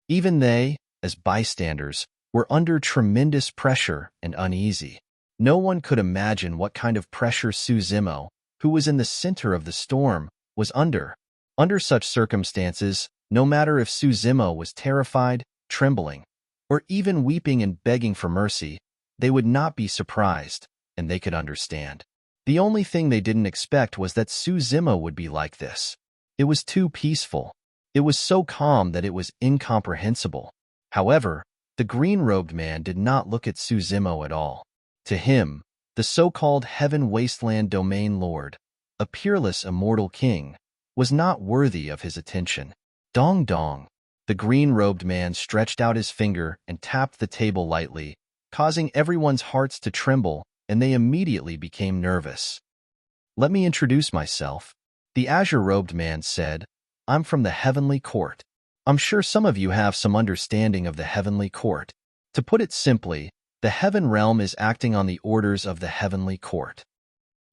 Even they, as bystanders, were under tremendous pressure and uneasy. No one could imagine what kind of pressure Suzimo, who was in the center of the storm, was under. Under such circumstances, no matter if Suzimo was terrified, trembling, or even weeping and begging for mercy, they would not be surprised, and they could understand. The only thing they didn't expect was that Suzimo would be like this. It was too peaceful. It was so calm that it was incomprehensible. However, the green-robed man did not look at Suzimo at all. To him, the so-called Heaven Wasteland Domain Lord, a peerless immortal king, was not worthy of his attention. Dong dong. The green-robed man stretched out his finger and tapped the table lightly, causing everyone's hearts to tremble, and they immediately became nervous. "Let me introduce myself," the azure-robed man said. "I'm from the Heavenly Court. I'm sure some of you have some understanding of the Heavenly Court. To put it simply, the Heaven Realm is acting on the orders of the Heavenly Court."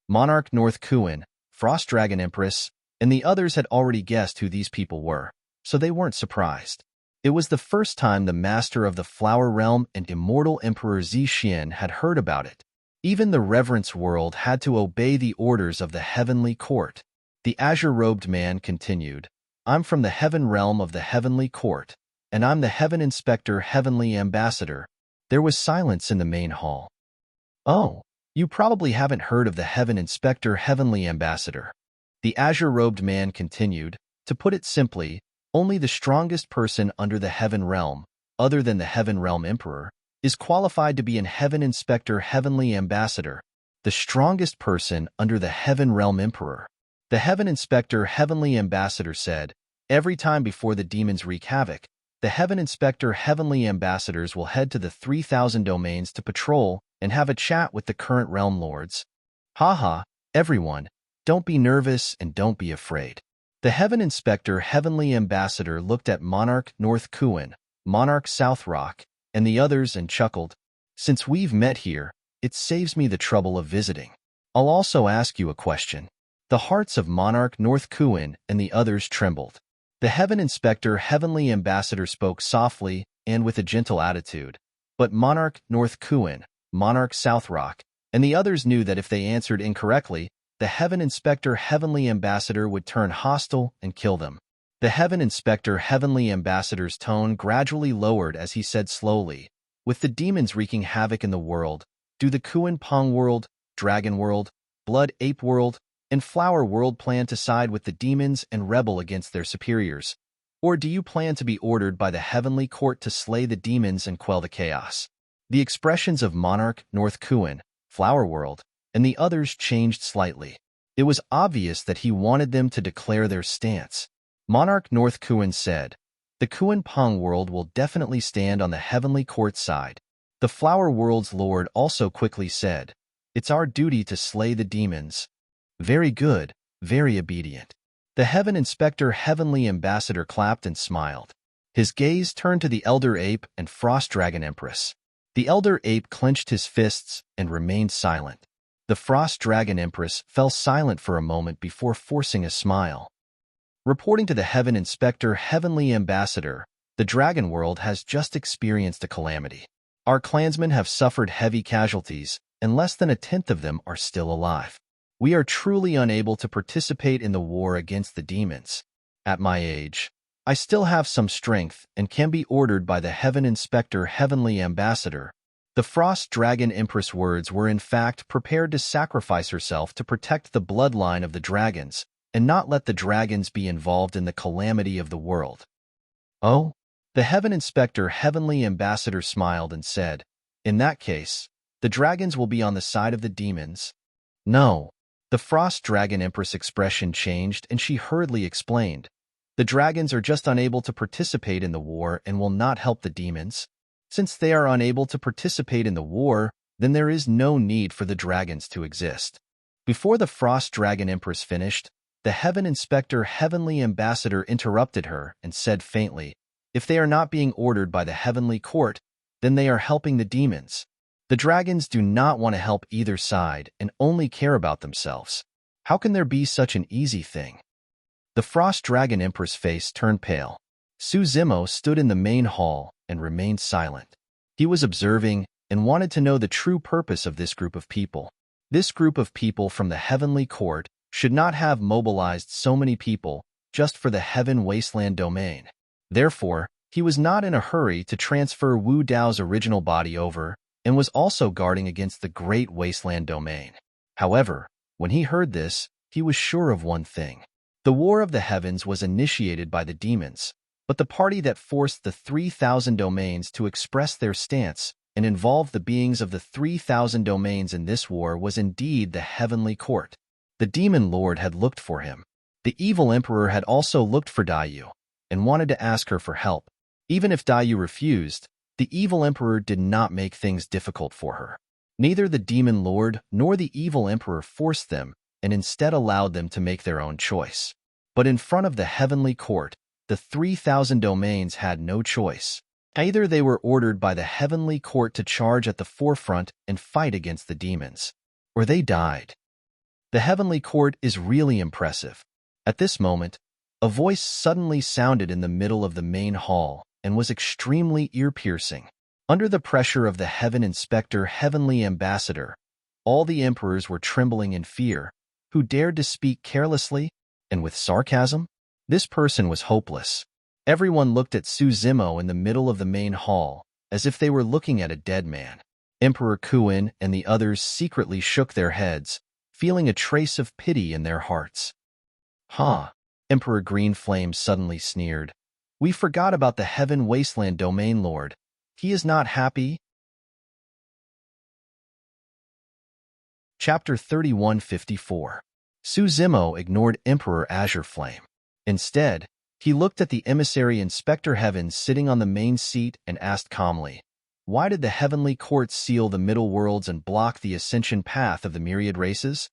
Monarch North Kuin, Frost Dragon Empress, and the others had already guessed who these people were, so they weren't surprised. It was the first time the master of the Flower Realm and immortal Emperor Zixin had heard about it. Even the Reverence World had to obey the orders of the Heavenly Court. The azure-robed man continued, "I'm from the Heaven Realm of the Heavenly Court, and I'm the Heaven Inspector Heavenly Ambassador." There was silence in the main hall. "Oh, you probably haven't heard of the Heaven Inspector Heavenly Ambassador," the azure-robed man continued. "To put it simply, only the strongest person under the Heaven Realm, other than the Heaven Realm Emperor, is qualified to be an Heaven Inspector Heavenly Ambassador. The strongest person under the Heaven Realm Emperor." The Heaven Inspector Heavenly Ambassador said, "Every time before the demons wreak havoc, the Heaven Inspector Heavenly Ambassadors will head to the 3,000 domains to patrol and have a chat with the current realm lords." Haha, everyone, don't be nervous and don't be afraid. The Heaven Inspector Heavenly Ambassador looked at Monarch North Kuin, Monarch South Rock, and the others and chuckled. "Since we've met here, it saves me the trouble of visiting. I'll also ask you a question." The hearts of Monarch North Kuin and the others trembled. The Heaven Inspector Heavenly Ambassador spoke softly and with a gentle attitude, but Monarch North Kuin, Monarch South Rock, and the others knew that if they answered incorrectly, the Heaven Inspector Heavenly Ambassador would turn hostile and kill them. The Heaven Inspector Heavenly Ambassador's tone gradually lowered as he said slowly, "With the demons wreaking havoc in the world, do the Kuin Pong World, Dragon World, Blood Ape World, and Flower World plan to side with the demons and rebel against their superiors? Or do you plan to be ordered by the Heavenly Court to slay the demons and quell the chaos?" The expressions of Monarch North Kuin, Flower World, and the others changed slightly. It was obvious that he wanted them to declare their stance. Monarch North Kuin said, "The Kuin Pong World will definitely stand on the Heavenly Court side." The Flower World's Lord also quickly said, "It's our duty to slay the demons." "Very good, very obedient." The Heaven Inspector Heavenly Ambassador clapped and smiled. His gaze turned to the Elder Ape and Frost Dragon Empress. The Elder Ape clenched his fists and remained silent. The Frost Dragon Empress fell silent for a moment before forcing a smile. Reporting to the Heaven Inspector Heavenly Ambassador, the Dragon World has just experienced a calamity. Our clansmen have suffered heavy casualties, and less than a tenth of them are still alive. We are truly unable to participate in the war against the demons. At my age, I still have some strength and can be ordered by the Heaven Inspector Heavenly Ambassador. The Frost Dragon Empress' words were in fact prepared to sacrifice herself to protect the bloodline of the dragons, and not let the dragons be involved in the calamity of the world. Oh? The Heaven Inspector Heavenly Ambassador smiled and said, "In that case, the dragons will be on the side of the demons?" No. The Frost Dragon Empress' expression changed and she hurriedly explained, "The dragons are just unable to participate in the war and will not help the demons. Since they are unable to participate in the war, then there is no need for the dragons to exist." Before the Frost Dragon Empress finished, the Heaven Inspector Heavenly Ambassador interrupted her and said faintly, "If they are not being ordered by the Heavenly Court, then they are helping the demons. The dragons do not want to help either side and only care about themselves. How can there be such an easy thing?" The Frost Dragon Empress' face turned pale. Suzimo stood in the main hall and remained silent. He was observing and wanted to know the true purpose of this group of people. This group of people from the Heavenly Court should not have mobilized so many people just for the Heaven Wasteland domain. Therefore, he was not in a hurry to transfer Wu Dao's original body over and was also guarding against the Great Wasteland domain. However, when he heard this, he was sure of one thing. The War of the Heavens was initiated by the demons, but the party that forced the 3,000 domains to express their stance and involved the beings of the 3,000 domains in this war was indeed the Heavenly Court. The Demon Lord had looked for him. The Evil Emperor had also looked for Daiyu and wanted to ask her for help. Even if Daiyu refused, the Evil Emperor did not make things difficult for her. Neither the Demon Lord nor the Evil Emperor forced them and instead allowed them to make their own choice. But in front of the Heavenly Court, the 3,000 domains had no choice. Either they were ordered by the Heavenly Court to charge at the forefront and fight against the demons, or they died. The Heavenly Court is really impressive. At this moment, a voice suddenly sounded in the middle of the main hall and was extremely ear-piercing. Under the pressure of the Heaven Inspector Heavenly Ambassador, all the emperors were trembling in fear, who dared to speak carelessly and with sarcasm. This person was hopeless. Everyone looked at Suzimo in the middle of the main hall, as if they were looking at a dead man. Emperor Kuin and the others secretly shook their heads, feeling a trace of pity in their hearts. "Huh," Emperor Green Flame suddenly sneered. "We forgot about the Heaven Wasteland Domain Lord. He is not happy." Chapter 3154. Suzimo ignored Emperor Azure Flame. Instead, he looked at the emissary Inspector Heaven sitting on the main seat and asked calmly, "Why did the Heavenly Court seal the Middle Worlds and block the ascension path of the myriad races?"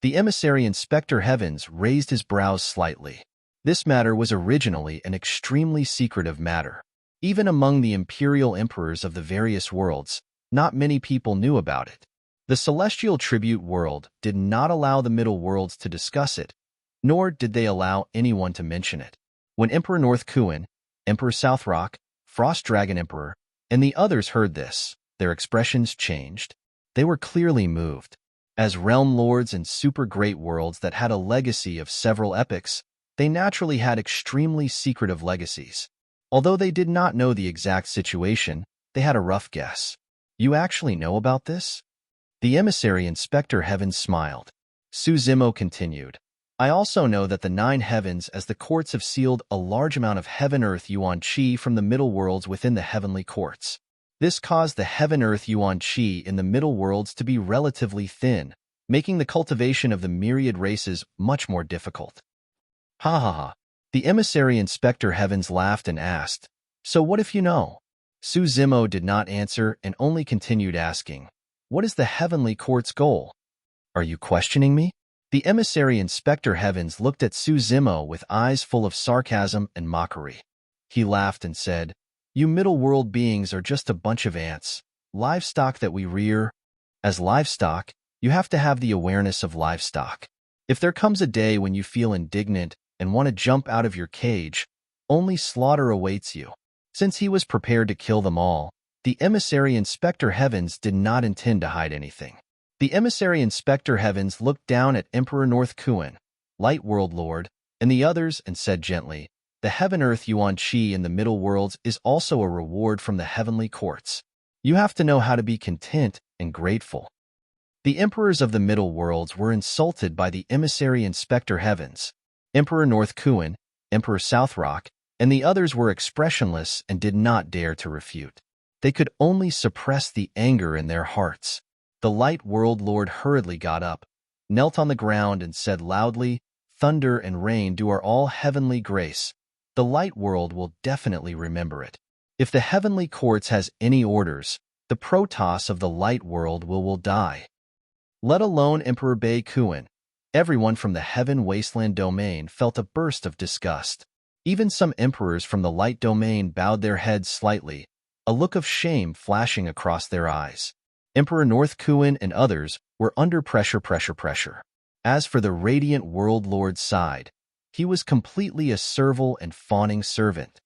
The emissary Inspector Heavens raised his brows slightly. This matter was originally an extremely secretive matter. Even among the imperial emperors of the various worlds, not many people knew about it. The Celestial Tribute World did not allow the Middle Worlds to discuss it, nor did they allow anyone to mention it. When Emperor North Kuin, Emperor South Rock, Frost Dragon Emperor, and the others heard this, their expressions changed. They were clearly moved. As realm lords and super great worlds that had a legacy of several epochs, they naturally had extremely secretive legacies. Although they did not know the exact situation, they had a rough guess. "You actually know about this?" The emissary Inspector Heaven smiled. Suzimo continued, "I also know that the 9 heavens as the courts have sealed a large amount of Heaven-Earth Yuan Qi from the Middle Worlds within the Heavenly Courts. This caused the Heaven-Earth Yuan Qi in the Middle Worlds to be relatively thin, making the cultivation of the myriad races much more difficult." Ha ha ha. The emissary Inspector Heavens laughed and asked, "So what if you know?" Suzimo did not answer and only continued asking, "What is the Heavenly Court's goal?" "Are you questioning me?" The emissary Inspector Heavens looked at Su Zimo with eyes full of sarcasm and mockery. He laughed and said, "You middle-world beings are just a bunch of ants, livestock that we rear. As livestock, you have to have the awareness of livestock. If there comes a day when you feel indignant and want to jump out of your cage, only slaughter awaits you." Since he was prepared to kill them all, the emissary Inspector Heavens did not intend to hide anything. The emissary Inspector Heavens looked down at Emperor North Kuan, Light World Lord, and the others and said gently, "The Heaven-Earth Yuan Qi in the Middle Worlds is also a reward from the heavenly courts. You have to know how to be content and grateful." The emperors of the Middle Worlds were insulted by the emissary Inspector Heavens. Emperor North Kuan, Emperor Southrock, and the others were expressionless and did not dare to refute. They could only suppress the anger in their hearts. The Light World Lord hurriedly got up, knelt on the ground and said loudly, "Thunder and rain do our all heavenly grace. The Light World will definitely remember it. If the heavenly courts has any orders, the Protoss of the Light World will die. Let alone Emperor Bei Kuan." Everyone from the Heaven Wasteland domain felt a burst of disgust. Even some emperors from the Light domain bowed their heads slightly, a look of shame flashing across their eyes. Emperor North Kuan and others were under pressure. As for the Radiant World Lord's side, he was completely a servile and fawning servant.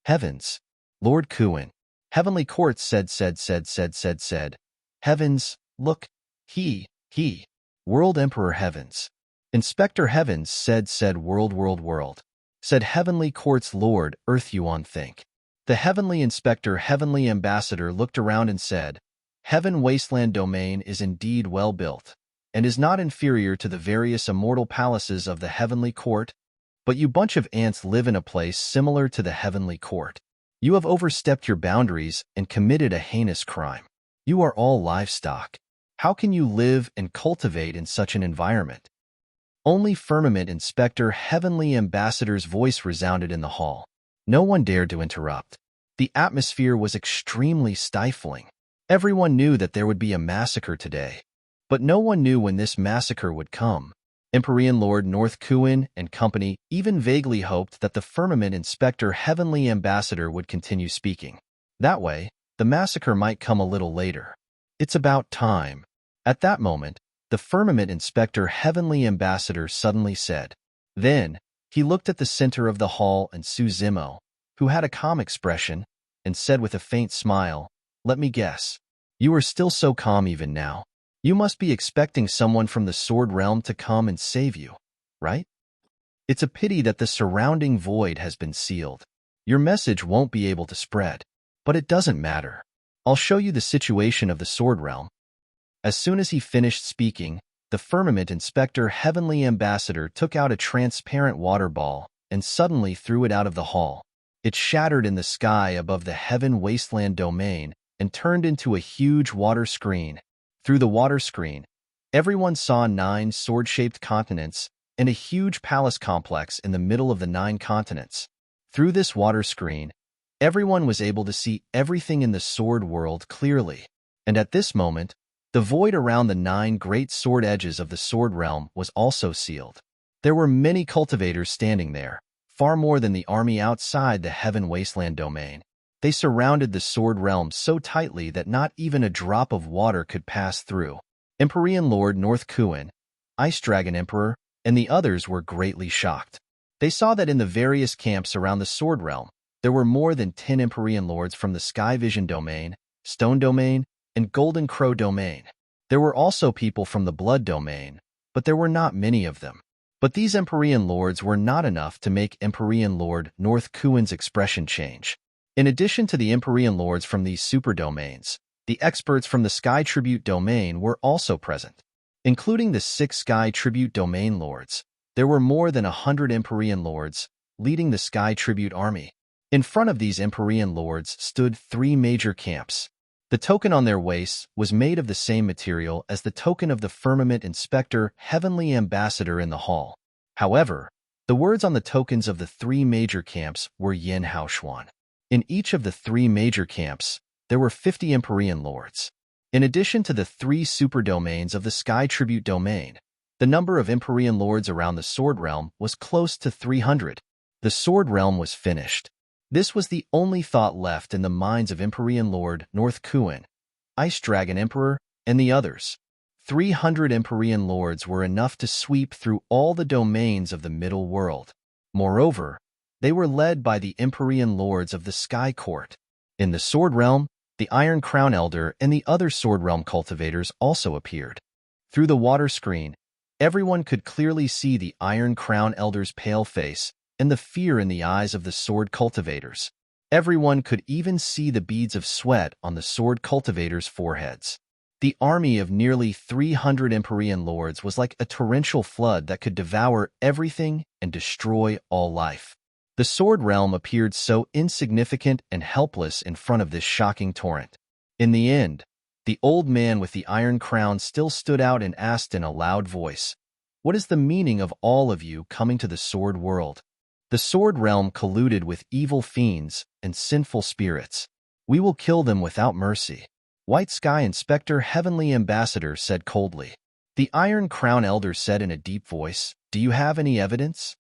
"Heavens, Lord Kuan," Heavenly Court said. "Heavens, look, he, World Emperor Heavens." Inspector Heavens said world. Said Heavenly Court's Lord Earth Yuan think. The Heavenly Inspector Heavenly Ambassador looked around and said, "Heaven Wasteland domain is indeed well built, and is not inferior to the various immortal palaces of the Heavenly Court, but you bunch of ants live in a place similar to the Heavenly Court. You have overstepped your boundaries and committed a heinous crime. You are all livestock. How can you live and cultivate in such an environment?" Only Firmament Inspector Heavenly Ambassador's voice resounded in the hall. No one dared to interrupt. The atmosphere was extremely stifling. Everyone knew that there would be a massacre today, but no one knew when this massacre would come. Empyrean Lord North Kuan and company even vaguely hoped that the Firmament Inspector Heavenly Ambassador would continue speaking. That way, the massacre might come a little later. "It's about time." At that moment, the Firmament Inspector Heavenly Ambassador suddenly said. Then, he looked at the center of the hall and Su Zimo, who had a calm expression, and said with a faint smile, "Let me guess. You are still so calm even now. You must be expecting someone from the Sword Realm to come and save you, right? It's a pity that the surrounding void has been sealed. Your message won't be able to spread. But it doesn't matter. I'll show you the situation of the Sword Realm." As soon as he finished speaking, the Firmament Inspector Heavenly Ambassador took out a transparent water ball and suddenly threw it out of the hall. It shattered in the sky above the Heaven Wasteland domain and turned into a huge water screen. Through the water screen, everyone saw 9 sword-shaped continents and a huge palace complex in the middle of the 9 continents. Through this water screen, everyone was able to see everything in the sword world clearly. And at this moment, the void around the 9 great sword edges of the Sword Realm was also sealed. There were many cultivators standing there, far more than the army outside the Heaven Wasteland domain. They surrounded the Sword Realm so tightly that not even a drop of water could pass through. Empyrean Lord North Kuan, Ice Dragon Emperor, and the others were greatly shocked. They saw that in the various camps around the Sword Realm, there were more than 10 Empyrean Lords from the Sky Vision domain, Stone domain, and Golden Crow domain. There were also people from the Blood domain, but there were not many of them. But these Empyrean Lords were not enough to make Empyrean Lord North Kuan's expression change. In addition to the Empyrean Lords from these super domains, the experts from the Sky Tribute domain were also present. Including the 6 Sky Tribute domain lords, there were more than 100 Empyrean Lords leading the Sky Tribute army. In front of these Empyrean Lords stood 3 major camps. The token on their waists was made of the same material as the token of the Firmament Inspector Heavenly Ambassador in the hall. However, the words on the tokens of the 3 major camps were Yin Hao Xuan. In each of the 3 major camps, there were 50 Empyrean Lords. In addition to the 3 super domains of the Sky Tribute domain, The number of Empyrean lords around the Sword Realm was close to 300. The Sword Realm was finished. This was the only thought left in the minds of Empyrean Lord North Kuin, Ice Dragon Emperor, and the others. 300 Empyrean lords were enough to sweep through all the domains of the middle world. Moreover, they were led by the Empyrean lords of the Sky Court. In the Sword Realm, the Iron Crown Elder and the other Sword Realm cultivators also appeared. Through the water screen, everyone could clearly see the Iron Crown Elder's pale face and the fear in the eyes of the sword cultivators. Everyone could even see the beads of sweat on the sword cultivators' foreheads. The army of nearly 300 Empyrean lords was like a torrential flood that could devour everything and destroy all life. The Sword Realm appeared so insignificant and helpless in front of this shocking torrent. In the end, the old man with the iron crown still stood out and asked in a loud voice, "What is the meaning of all of you coming to the Sword World? The Sword Realm colluded with evil fiends and sinful spirits. We will kill them without mercy." White Sky Inspector Heavenly Ambassador said coldly. The Iron Crown Elder said in a deep voice, "Do you have any evidence?"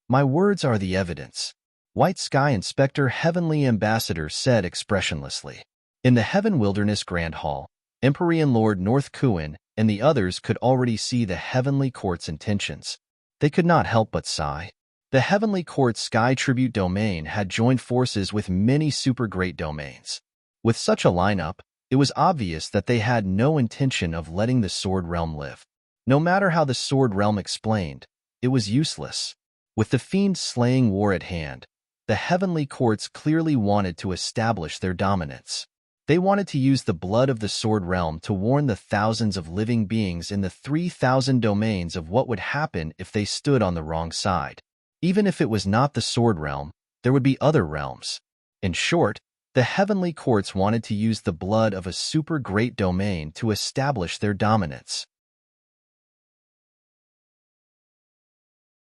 "My words are the evidence," White Sky Inspector Heavenly Ambassador said expressionlessly. In the Heaven Wilderness Grand Hall, Empyrean Lord North Kuin and the others could already see the Heavenly Court's intentions. They could not help but sigh. The Heavenly Court's Sky Tribute Domain had joined forces with many super great domains. With such a lineup, it was obvious that they had no intention of letting the Sword Realm live. No matter how the Sword Realm explained, it was useless. With the fiend-slaying war at hand, the Heavenly Courts clearly wanted to establish their dominance. They wanted to use the blood of the Sword Realm to warn the thousands of living beings in the 3,000 domains of what would happen if they stood on the wrong side. Even if it was not the Sword Realm, there would be other realms. In short, the Heavenly Courts wanted to use the blood of a super great domain to establish their dominance.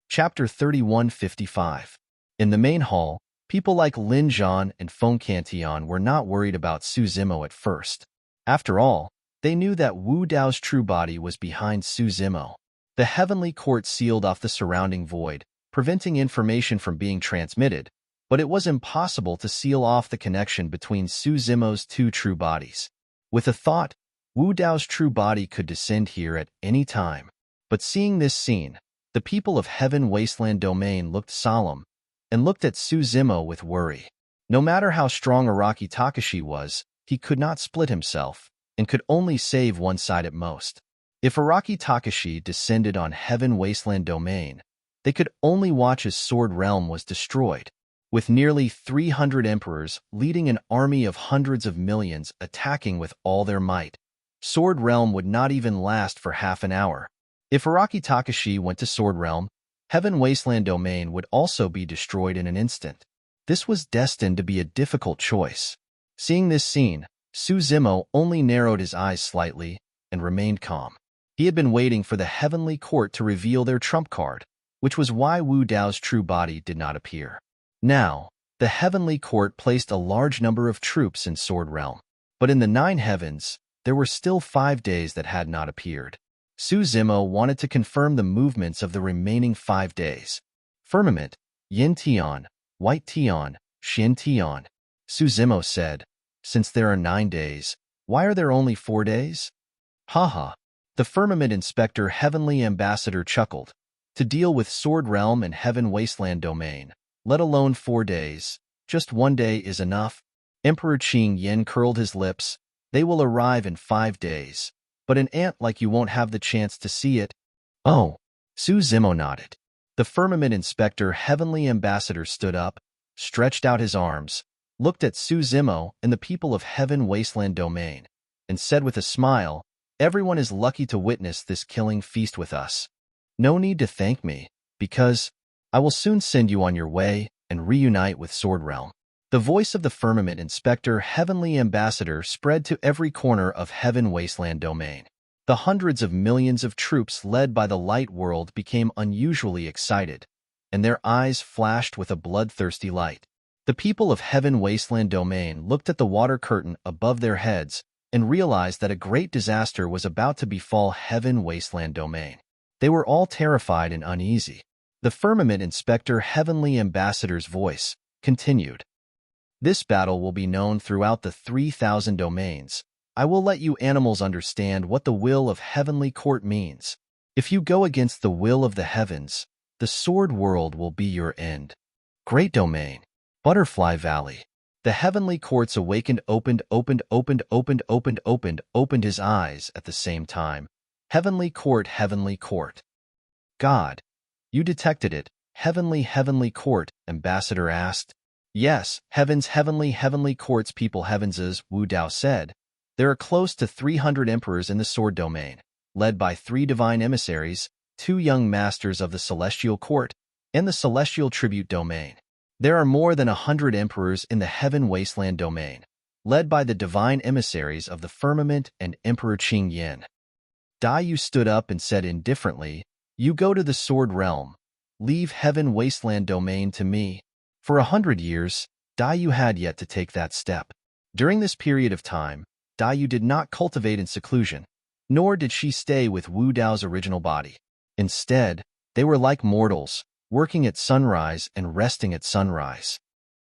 Chapter 3155. In the main hall, people like Lin Zhan and Feng Cantion were not worried about Su Zimo at first. After all, they knew that Wu Dao's true body was behind Su Zimo. The Heavenly Court sealed off the surrounding void, preventing information from being transmitted, but it was impossible to seal off the connection between Su Zimo's two true bodies. With a thought, Wu Dao's true body could descend here at any time. But seeing this scene, the people of Heaven Wasteland Domain looked solemn, and looked at Su Zimo with worry. No matter how strong Araki Takashi was, he could not split himself, and could only save one side at most. If Araki Takashi descended on Heaven Wasteland Domain, they could only watch as Sword Realm was destroyed. With nearly 300 emperors leading an army of hundreds of millions attacking with all their might, Sword Realm would not even last for half an hour. If Araki Takashi went to Sword Realm, Heaven Wasteland Domain would also be destroyed in an instant. This was destined to be a difficult choice. Seeing this scene, Su Zimo only narrowed his eyes slightly and remained calm. He had been waiting for the Heavenly Court to reveal their trump card, which was why Wu Dao's true body did not appear. Now, the Heavenly Court placed a large number of troops in Sword Realm. But in the 9 heavens, there were still 5 days that had not appeared. Su Zimo wanted to confirm the movements of the remaining 5 days. Firmament, Yin Tian, White Tian, Xin Tian. Su Zimo said, "Since there are 9 days, why are there only 4 days?" Haha. The Firmament Inspector Heavenly Ambassador chuckled. To deal with Sword Realm and Heaven Wasteland Domain, let alone 4 days, just 1 day is enough. Emperor Qing Yin curled his lips. They will arrive in 5 days. But an ant like you won't have the chance to see it. Oh, Su Zimo nodded. The Firmament Inspector Heavenly Ambassador stood up, stretched out his arms, looked at Su Zimo and the people of Heaven Wasteland Domain, and said with a smile, "Everyone is lucky to witness this killing feast with us. No need to thank me, because I will soon send you on your way and reunite with Sword Realm." The voice of the Firmament Inspector Heavenly Ambassador spread to every corner of Heaven Wasteland Domain. The hundreds of millions of troops led by the Light World became unusually excited, and their eyes flashed with a bloodthirsty light. The people of Heaven Wasteland Domain looked at the water curtain above their heads and realized that a great disaster was about to befall Heaven Wasteland Domain. They were all terrified and uneasy. The firmament inspector, heavenly ambassador's voice, continued. This battle will be known throughout the 3,000 domains. I will let you animals understand what the will of heavenly court means. If you go against the will of the heavens, the sword world will be your end. Great domain. Butterfly Valley. The heavenly courts awakened, opened his eyes at the same time. Heavenly court, heavenly court. God, you detected it. Heavenly court, ambassador asked. Yes, heavenly courts, people heavenses, Wu Dao said. There are close to 300 emperors in the sword domain, led by 3 divine emissaries, 2 young masters of the celestial court, and the celestial tribute domain. There are more than 100 emperors in the heaven wasteland domain, led by the divine emissaries of the firmament and Emperor Qing Yin. Dai Yu stood up and said indifferently, You go to the sword realm. Leave heaven wasteland domain to me. For 100 years, Dai Yu had yet to take that step. During this period of time, Dai Yu did not cultivate in seclusion, nor did she stay with Wu Dao's original body. Instead, they were like mortals, working at sunrise and resting at sunrise,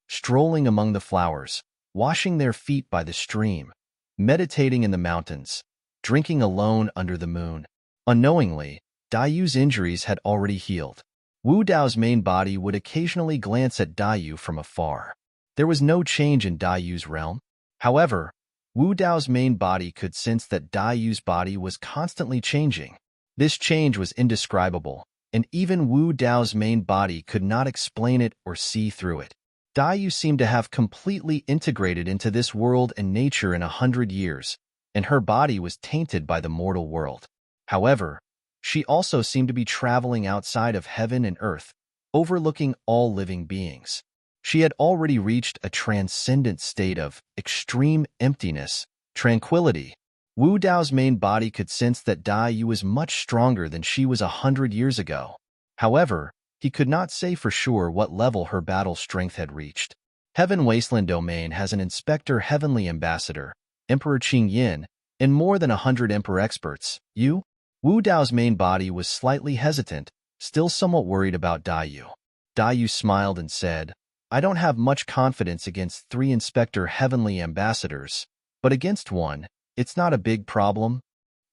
strolling among the flowers, washing their feet by the stream, meditating in the mountains, drinking alone under the moon. Unknowingly, Dai Yu's injuries had already healed. Wu Dao's main body would occasionally glance at Dai Yu from afar. There was no change in Dai Yu's realm. However, Wu Dao's main body could sense that Dai Yu's body was constantly changing. This change was indescribable, and even Wu Dao's main body could not explain it or see through it. Dai Yu seemed to have completely integrated into this world and nature in 100 years, and her body was tainted by the mortal world. However, she also seemed to be traveling outside of heaven and earth, overlooking all living beings. She had already reached a transcendent state of extreme emptiness, tranquility. Wu Dao's main body could sense that Dai Yu was much stronger than she was 100 years ago. However, he could not say for sure what level her battle strength had reached. Heaven Wasteland Domain has an inspector, heavenly ambassador, Emperor Qing Yin, and more than 100 emperor experts. You? Wu Dao's main body was slightly hesitant, still somewhat worried about Dai Yu. Dai Yu smiled and said, I don't have much confidence against 3 inspector heavenly ambassadors, but against 1, it's not a big problem.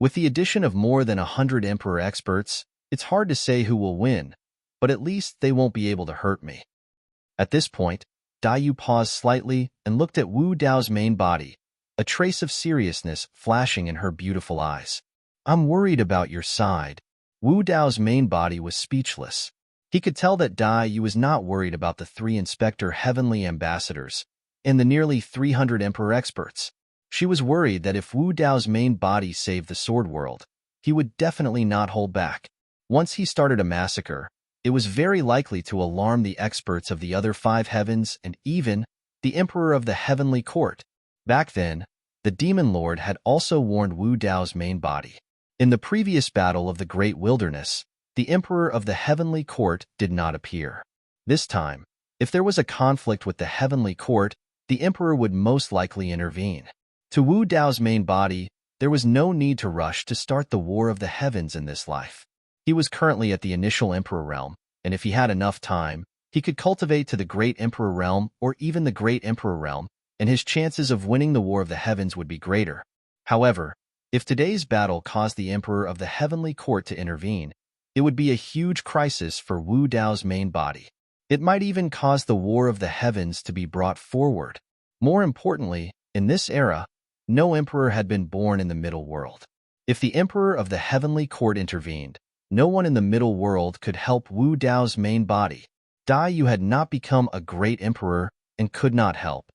With the addition of more than 100 emperor experts, it's hard to say who will win, but at least they won't be able to hurt me. At this point, Dai Yu paused slightly and looked at Wu Dao's main body, a trace of seriousness flashing in her beautiful eyes. I'm worried about your side. Wu Dao's main body was speechless. He could tell that Dai Yu was not worried about the 3 inspector heavenly ambassadors and the nearly 300 emperor experts. She was worried that if Wu Dao's main body saved the sword world, he would definitely not hold back. Once he started a massacre, it was very likely to alarm the experts of the other 5 heavens and even the emperor of the heavenly court. Back then, the demon lord had also warned Wu Dao's main body. In the previous battle of the Great Wilderness, the emperor of the heavenly court did not appear. This time, if there was a conflict with the heavenly court, the emperor would most likely intervene. To Wu Dao's main body, there was no need to rush to start the war of the heavens in this life. He was currently at the initial emperor realm, and if he had enough time, he could cultivate to the great emperor realm or even the great emperor realm, and his chances of winning the war of the heavens would be greater. However, if today's battle caused the emperor of the heavenly court to intervene, it would be a huge crisis for Wu Dao's main body. It might even cause the war of the heavens to be brought forward. More importantly, in this era, no emperor had been born in the middle world. If the emperor of the heavenly court intervened, no one in the middle world could help Wu Dao's main body. Dai Yu had not become a great emperor and could not help.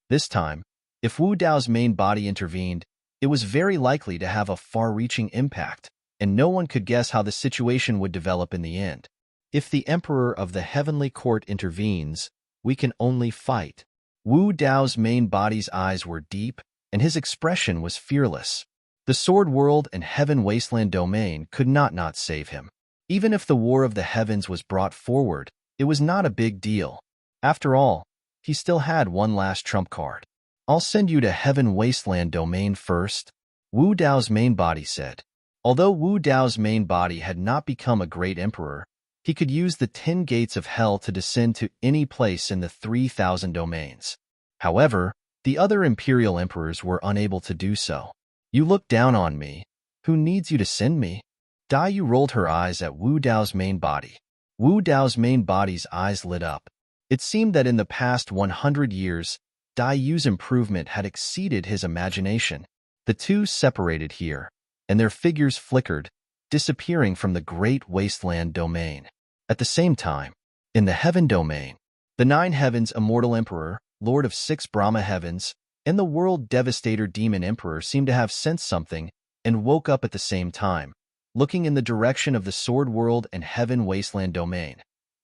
This time, if Wu Dao's main body intervened, it was very likely to have a far-reaching impact, and no one could guess how the situation would develop in the end. If the emperor of the heavenly court intervenes, we can only fight. Wu Dao's main body's eyes were deep, and his expression was fearless. The sword world and heaven wasteland domain could not save him. Even if the war of the heavens was brought forward, it was not a big deal. After all, he still had one last trump card. I'll send you to heaven wasteland domain first, Wu Dao's main body said. Although Wu Dao's main body had not become a great emperor, he could use the 10 gates of hell to descend to any place in the 3,000 domains. However, the other imperial emperors were unable to do so. You look down on me. Who needs you to send me? Dai Yu rolled her eyes at Wu Dao's main body. Wu Dao's main body's eyes lit up. It seemed that in the past 100 years, Dai Yu's improvement had exceeded his imagination. The two separated here, and their figures flickered, disappearing from the great wasteland domain. At the same time, in the heaven domain, the 9 heavens immortal emperor, lord of 6 Brahma heavens, and the world devastator demon emperor seemed to have sensed something and woke up at the same time, looking in the direction of the sword world and heaven wasteland domain,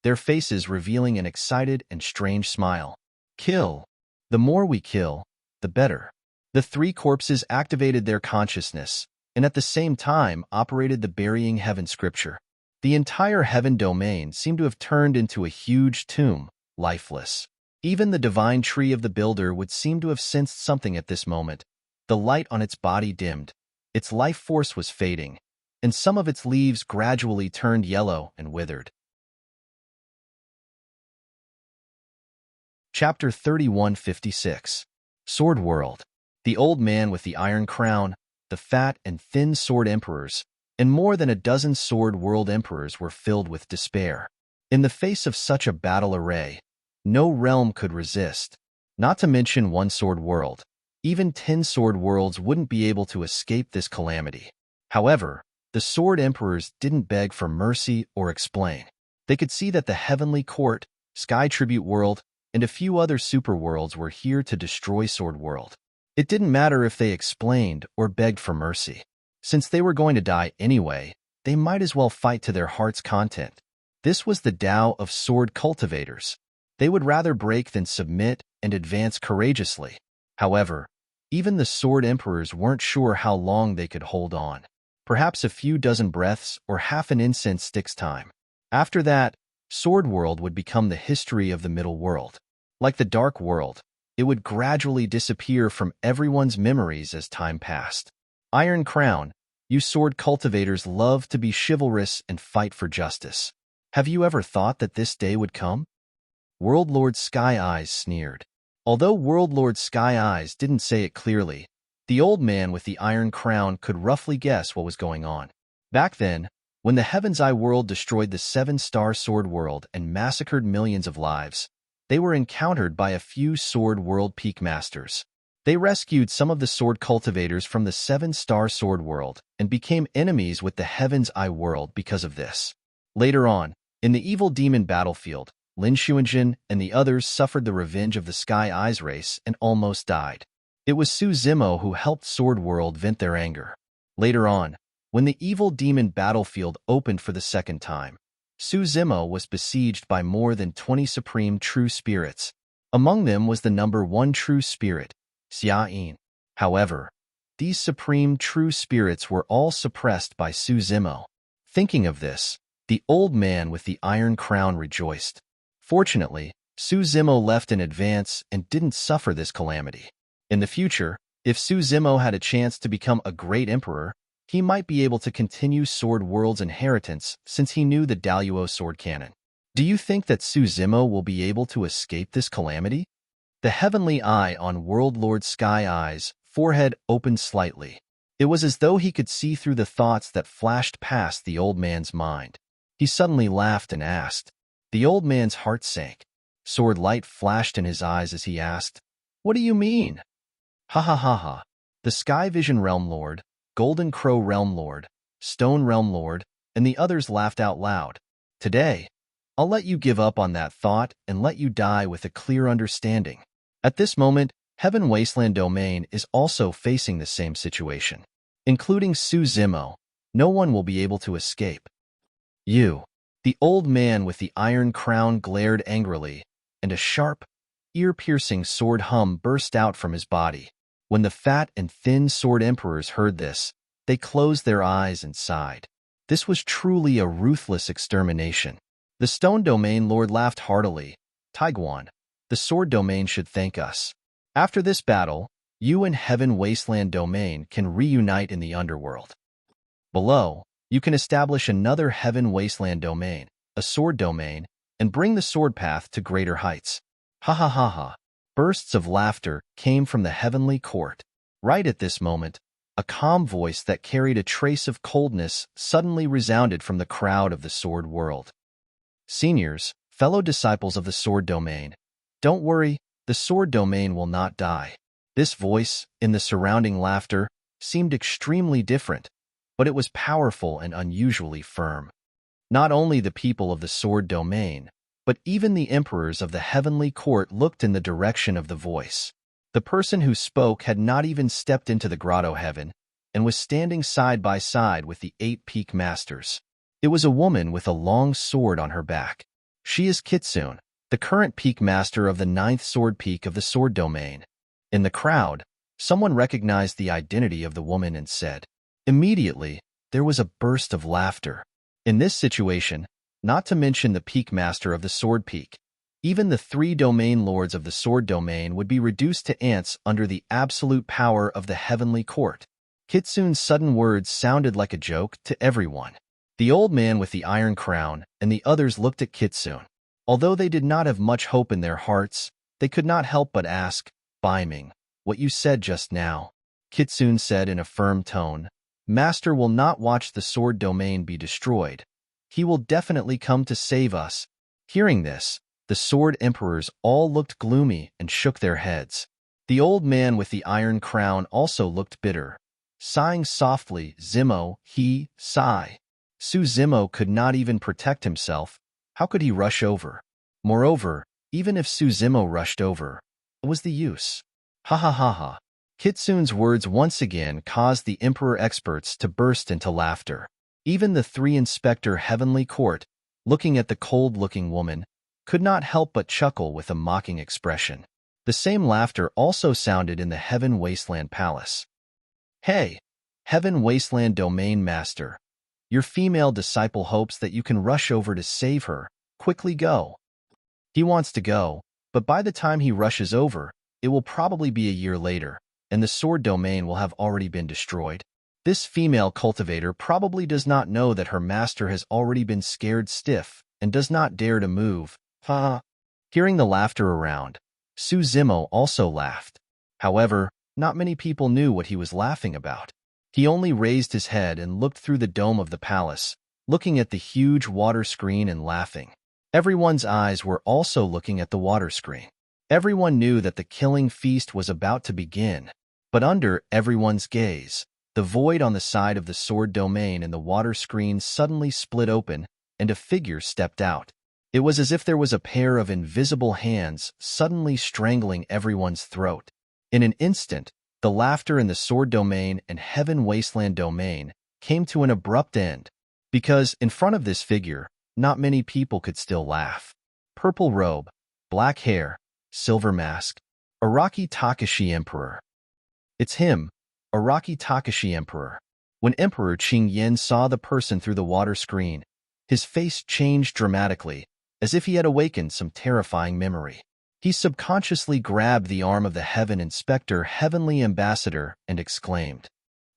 their faces revealing an excited and strange smile. Kill. The more we kill, the better. The 3 corpses activated their consciousness, and at the same time operated the burying heaven scripture. The entire heaven domain seemed to have turned into a huge tomb, lifeless. Even the divine tree of the builder would seem to have sensed something at this moment. The light on its body dimmed, its life force was fading, and some of its leaves gradually turned yellow and withered. Chapter 3156. Sword World. The old man with the iron crown, the fat and thin sword emperors, and more than a dozen sword world emperors were filled with despair. In the face of such a battle array, no realm could resist, not to mention one sword world. Even 10 sword worlds wouldn't be able to escape this calamity. However, the sword emperors didn't beg for mercy or explain. They could see that the heavenly court, sky tribute world, and a few other superworlds were here to destroy Sword World. It didn't matter if they explained or begged for mercy. Since they were going to die anyway, they might as well fight to their heart's content. This was the Tao of sword cultivators. They would rather break than submit and advance courageously. However, even the sword emperors weren't sure how long they could hold on. Perhaps a few dozen breaths or half an incense stick's time. After that, Sword World would become the history of the Middle World. Like the Dark World, it would gradually disappear from everyone's memories as time passed. Iron Crown, you sword cultivators love to be chivalrous and fight for justice. Have you ever thought that this day would come? World Lord Sky Eyes sneered. Although World Lord Sky Eyes didn't say it clearly, the old man with the iron crown could roughly guess what was going on. Back then, when the Heaven's Eye world destroyed the 7-star Sword World and massacred millions of lives, they were encountered by a few Sword World Peak Masters. They rescued some of the sword cultivators from the 7-star Sword World and became enemies with the Heaven's Eye world because of this. Later on, in the evil demon battlefield, Lin Xuanjin and the others suffered the revenge of the Sky Eyes race and almost died. It was Su Zimo who helped Sword World vent their anger. Later on, when the evil demon battlefield opened for the second time, Su Zimo was besieged by more than 20 supreme true spirits. Among them was the number 1 true spirit, Xia Yin. However, these supreme true spirits were all suppressed by Su Zimo. Thinking of this, the old man with the iron crown rejoiced. Fortunately, Su Zimo left in advance and didn't suffer this calamity. In the future, if Su Zimo had a chance to become a great emperor, he might be able to continue Sword World's inheritance since he knew the Daluo sword canon. Do you think that Su Zimo will be able to escape this calamity? The heavenly eye on World Lord Sky Eyes' forehead opened slightly. It was as though he could see through the thoughts that flashed past the old man's mind. He suddenly laughed and asked. The old man's heart sank. Sword light flashed in his eyes as he asked, "What do you mean?" Ha ha ha ha. The Sky Vision Realm Lord, Golden Crow Realm Lord, Stone Realm Lord, and the others laughed out loud. Today, I'll let you give up on that thought and let you die with a clear understanding. At this moment, Heaven Wasteland Domain is also facing the same situation. Including Su Zimo, no one will be able to escape. You. The old man with the iron crown glared angrily, and a sharp, ear-piercing sword hum burst out from his body. When the fat and thin sword emperors heard this, they closed their eyes and sighed. This was truly a ruthless extermination. The Stone Domain Lord laughed heartily. Taiguan, the Sword Domain should thank us. After this battle, you and Heaven Wasteland Domain can reunite in the underworld. Below, you can establish another heaven wasteland domain, a sword domain, and bring the sword path to greater heights. Ha ha ha ha. Bursts of laughter came from the heavenly court. Right at this moment, a calm voice that carried a trace of coldness suddenly resounded from the crowd of the sword world. Seniors, fellow disciples of the sword domain, don't worry, the sword domain will not die. This voice, in the surrounding laughter, seemed extremely different, but it was powerful and unusually firm. Not only the people of the sword domain, but even the emperors of the heavenly court looked in the direction of the voice. The person who spoke had not even stepped into the grotto heaven and was standing side by side with the 8 peak masters. It was a woman with a long sword on her back. She is Kitsune, the current peak master of the 9th sword peak of the sword domain. In the crowd, someone recognized the identity of the woman and said. Immediately, there was a burst of laughter. In this situation, not to mention the peak master of the sword peak, even the 3 domain lords of the sword domain would be reduced to ants under the absolute power of the heavenly court. Kitsune's sudden words sounded like a joke to everyone. The old man with the iron crown and the others looked at Kitsune. Although they did not have much hope in their hearts, they could not help but ask, Baiming, what you said just now. Kitsune said in a firm tone, Master will not watch the sword domain be destroyed. He will definitely come to save us. Hearing this, the sword emperors all looked gloomy and shook their heads. The old man with the iron crown also looked bitter. Sighing softly, Zimo, he, sigh. Zimo could not even protect himself. How could he rush over? Moreover, even if Zimo rushed over, what was the use? Ha ha ha ha. Kitsune's words once again caused the emperor experts to burst into laughter. Even the 3 inspector heavenly court, looking at the cold-looking woman, could not help but chuckle with a mocking expression. The same laughter also sounded in the Heaven Wasteland Palace. Hey, Heaven Wasteland Domain Master, your female disciple hopes that you can rush over to save her. Quickly go. He wants to go, but by the time he rushes over, it will probably be a year later, and the sword domain will have already been destroyed. This female cultivator probably does not know that her master has already been scared stiff and does not dare to move. Ha! Hearing the laughter around, Zimo also laughed. However, not many people knew what he was laughing about. He only raised his head and looked through the dome of the palace, looking at the huge water screen and laughing. Everyone's eyes were also looking at the water screen. Everyone knew that the killing feast was about to begin, but under everyone's gaze, the void on the side of the sword domain and the water screen suddenly split open, and a figure stepped out. It was as if there was a pair of invisible hands suddenly strangling everyone's throat. In an instant, the laughter in the sword domain and heaven wasteland domain came to an abrupt end, because in front of this figure, not many people could still laugh. Purple robe, black hair, silver mask, Araki Takashi Emperor. It's him, Araki Takashi Emperor. When Emperor Qing Yen saw the person through the water screen, his face changed dramatically, as if he had awakened some terrifying memory. He subconsciously grabbed the arm of the Heaven Inspector Heavenly Ambassador and exclaimed.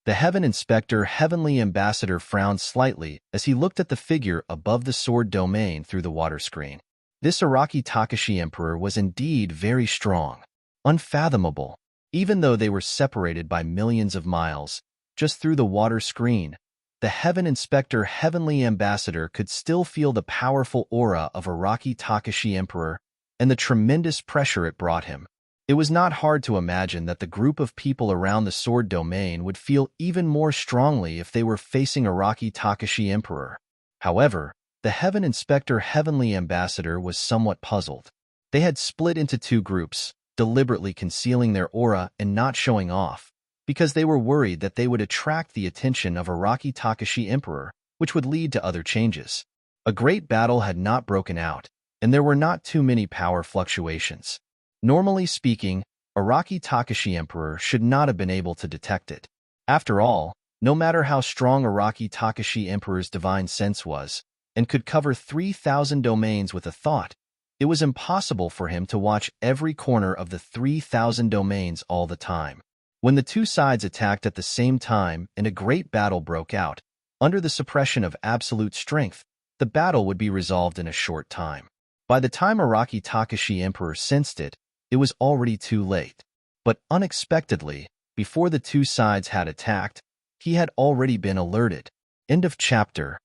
The Heaven Inspector Heavenly Ambassador frowned slightly as he looked at the figure above the sword domain through the water screen. This Araki Takashi Emperor was indeed very strong, unfathomable. Even though they were separated by millions of miles, just through the water screen, the Heaven Inspector Heavenly Ambassador could still feel the powerful aura of Araki Takashi Emperor and the tremendous pressure it brought him. It was not hard to imagine that the group of people around the sword domain would feel even more strongly if they were facing Araki Takashi Emperor. However, the Heaven Inspector Heavenly Ambassador was somewhat puzzled. They had split into 2 groups, deliberately concealing their aura and not showing off, because they were worried that they would attract the attention of Araki Takashi Emperor, which would lead to other changes. A great battle had not broken out, and there were not too many power fluctuations. Normally speaking, Araki Takashi Emperor should not have been able to detect it. After all, no matter how strong Araki Takashi Emperor's divine sense was, and could cover 3,000 domains with a thought, it was impossible for him to watch every corner of the 3,000 domains all the time. When the 2 sides attacked at the same time and a great battle broke out, Under the suppression of absolute strength, the battle would be resolved in a short time. By the time Araki Takashi Emperor sensed it, it was already too late. But unexpectedly, before the two sides had attacked, he had already been alerted. End of chapter.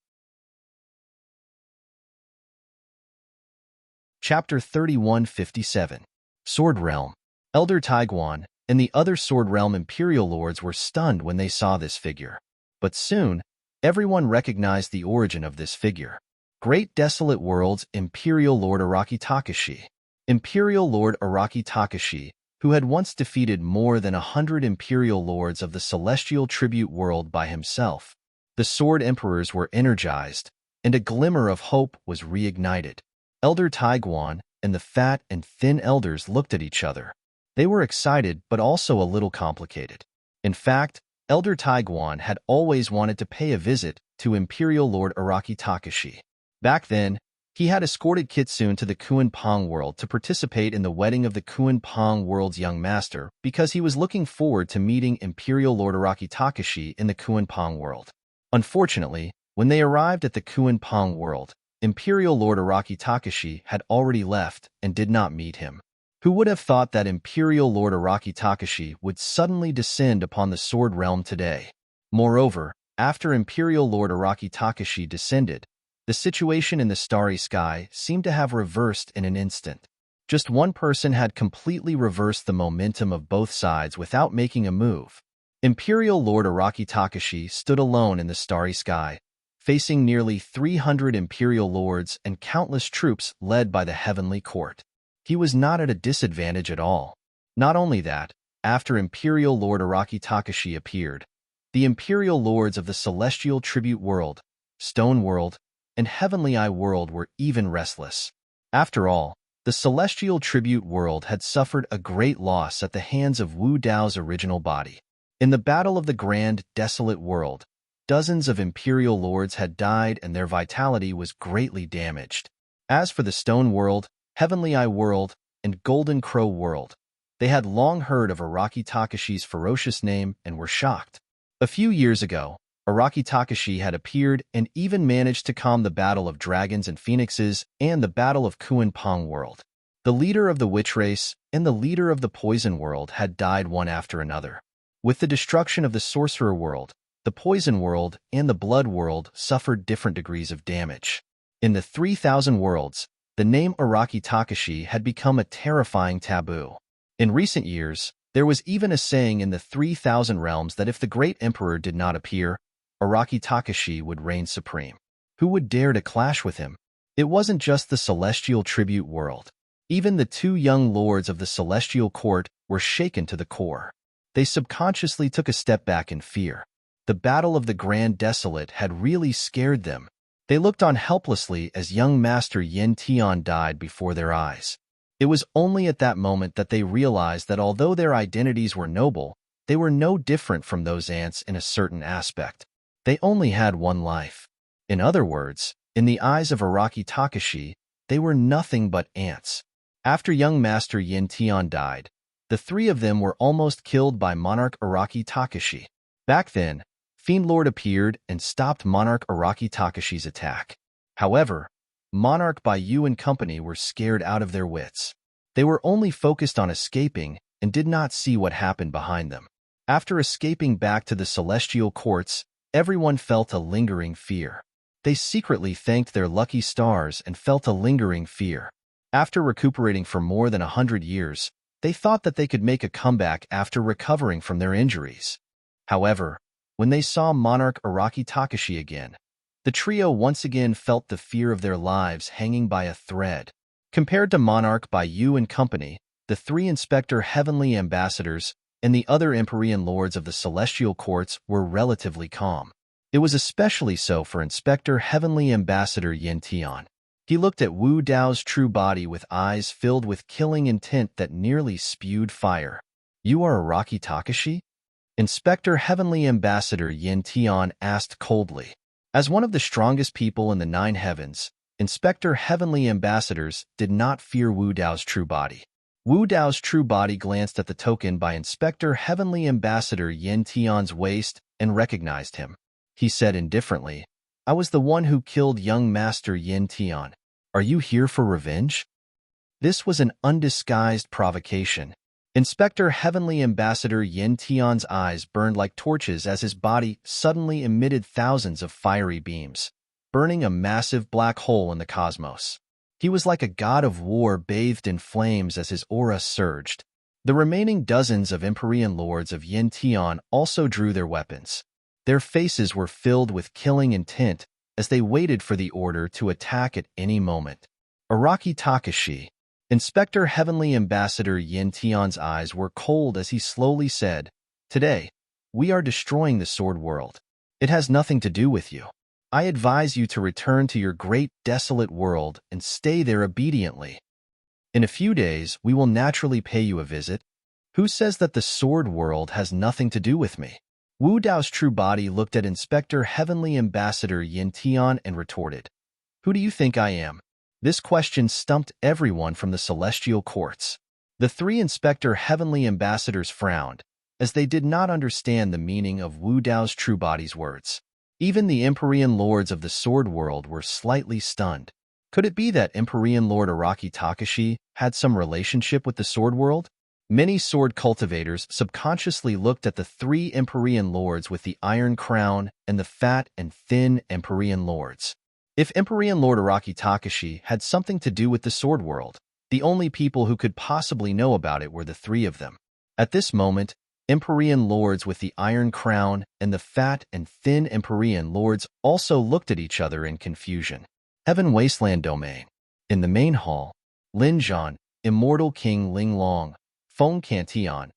Chapter 3157. Sword Realm. Elder Taiguan and the other Sword Realm Imperial Lords were stunned when they saw this figure. But soon, everyone recognized the origin of this figure. Great Desolate World's Imperial Lord Araki Takashi. Imperial Lord Araki Takashi, who had once defeated more than 100 Imperial Lords of the Celestial Tribute World by himself. The Sword Emperors were energized, and a glimmer of hope was reignited. Elder Taiguan and the fat and thin elders looked at each other. They were excited but also a little complicated. In fact, Elder Taiguan had always wanted to pay a visit to Imperial Lord Araki Takashi. Back then, he had escorted Kitsune to the Kuan Pong world to participate in the wedding of the Kuan Pong world's young master because he was looking forward to meeting Imperial Lord Araki Takashi in the Kuan Pong world. Unfortunately, when they arrived at the Kuan Pong world, Imperial Lord Araki Takashi had already left and did not meet him. Who would have thought that Imperial Lord Araki Takashi would suddenly descend upon the Sword Realm today? Moreover, after Imperial Lord Araki Takashi descended, the situation in the starry sky seemed to have reversed in an instant. Just one person had completely reversed the momentum of both sides without making a move. Imperial Lord Araki Takashi stood alone in the starry sky, facing nearly 300 Imperial Lords and countless troops led by the Heavenly Court. He was not at a disadvantage at all. Not only that, after Imperial Lord Araki Takashi appeared, the Imperial Lords of the Celestial Tribute World, Stone World, and Heavenly Eye World were even restless. After all, the Celestial Tribute World had suffered a great loss at the hands of Wu Dao's original body. In the Battle of the Grand Desolate World, dozens of Imperial Lords had died and their vitality was greatly damaged. As for the Stone World, Heavenly Eye World, and Golden Crow World, they had long heard of Araki Takashi's ferocious name and were shocked. A few years ago, Araki Takashi had appeared and even managed to calm the Battle of Dragons and Phoenixes and the Battle of Kuan Pong World. The leader of the Witch Race and the leader of the Poison World had died one after another. With the destruction of the Sorcerer World, the Poison World and the Blood World suffered different degrees of damage. In the 3,000 worlds, the name Araki Takashi had become a terrifying taboo. In recent years, there was even a saying in the 3,000 realms that if the Great Emperor did not appear, Araki Takashi would reign supreme. Who would dare to clash with him? It wasn't just the Celestial Tribute World. Even the two young lords of the Celestial Court were shaken to the core. They subconsciously took a step back in fear. The Battle of the Grand Desolate had really scared them. They looked on helplessly as young Master Yin Tian died before their eyes. It was only at that moment that they realized that although their identities were noble, they were no different from those ants in a certain aspect. They only had one life. In other words, in the eyes of Araki Takashi, they were nothing but ants. After young Master Yin Tian died, the three of them were almost killed by Monarch Araki Takashi. Back then, Fiend Lord appeared and stopped Monarch Araki Takashi's attack. However, Monarch Baiyu and company were scared out of their wits. They were only focused on escaping and did not see what happened behind them. After escaping back to the Celestial Courts, everyone felt a lingering fear. They secretly thanked their lucky stars and felt a lingering fear. After recuperating for more than 100 years, they thought that they could make a comeback after recovering from their injuries. However, when they saw Monarch Araki Takashi again, the trio once again felt the fear of their lives hanging by a thread. Compared to Monarch Baiyu and company, the three Inspector Heavenly Ambassadors and the other Empyrean Lords of the Celestial Courts were relatively calm. It was especially so for Inspector Heavenly Ambassador Yin Tian. He looked at Wu Dao's true body with eyes filled with killing intent that nearly spewed fire. "You are Araki Takashi?" Inspector Heavenly Ambassador Yin Tian asked coldly. As one of the strongest people in the 9 heavens, Inspector Heavenly Ambassadors did not fear Wu Dao's true body. Wu Dao's true body glanced at the token by Inspector Heavenly Ambassador Yin Tian's waist and recognized him. he said indifferently. "I was the one who killed young Master Yin Tian. Are you here for revenge?" This was an undisguised provocation. Inspector Heavenly Ambassador Yin Tian's eyes burned like torches as his body suddenly emitted thousands of fiery beams, burning a massive black hole in the cosmos. He was like a god of war bathed in flames as his aura surged. The remaining dozens of Empyrean lords of Yin Tian also drew their weapons. Their faces were filled with killing intent as they waited for the order to attack at any moment. Araki Takashi, Inspector Heavenly Ambassador Yin Tian's eyes were cold as he slowly said, "Today, we are destroying the Sword World. It has nothing to do with you. I advise you to return to your great desolate world and stay there obediently. In a few days, we will naturally pay you a visit. Who says that the Sword World has nothing to do with me?" Wu Dao's true body looked at Inspector Heavenly Ambassador Yin Tian and retorted, "Who do you think I am?" This question stumped everyone from the celestial courts. The three Inspector Heavenly Ambassadors frowned, as they did not understand the meaning of Wu Dao's true body's words. Even the Empyrean lords of the Sword World were slightly stunned. Could it be that Empyrean Lord Araki Takashi had some relationship with the Sword World? Many sword cultivators subconsciously looked at the three Empyrean lords with the iron crown and the fat and thin Empyrean lords. If Empyrean Lord Araki Takashi had something to do with the Sword World, the only people who could possibly know about it were the three of them. At this moment, Empyrean lords with the iron crown and the fat and thin Empyrean lords also looked at each other in confusion. Heaven Wasteland Domain. In the main hall, Lin Zhan, Immortal King Ling Long, Feng Cantian,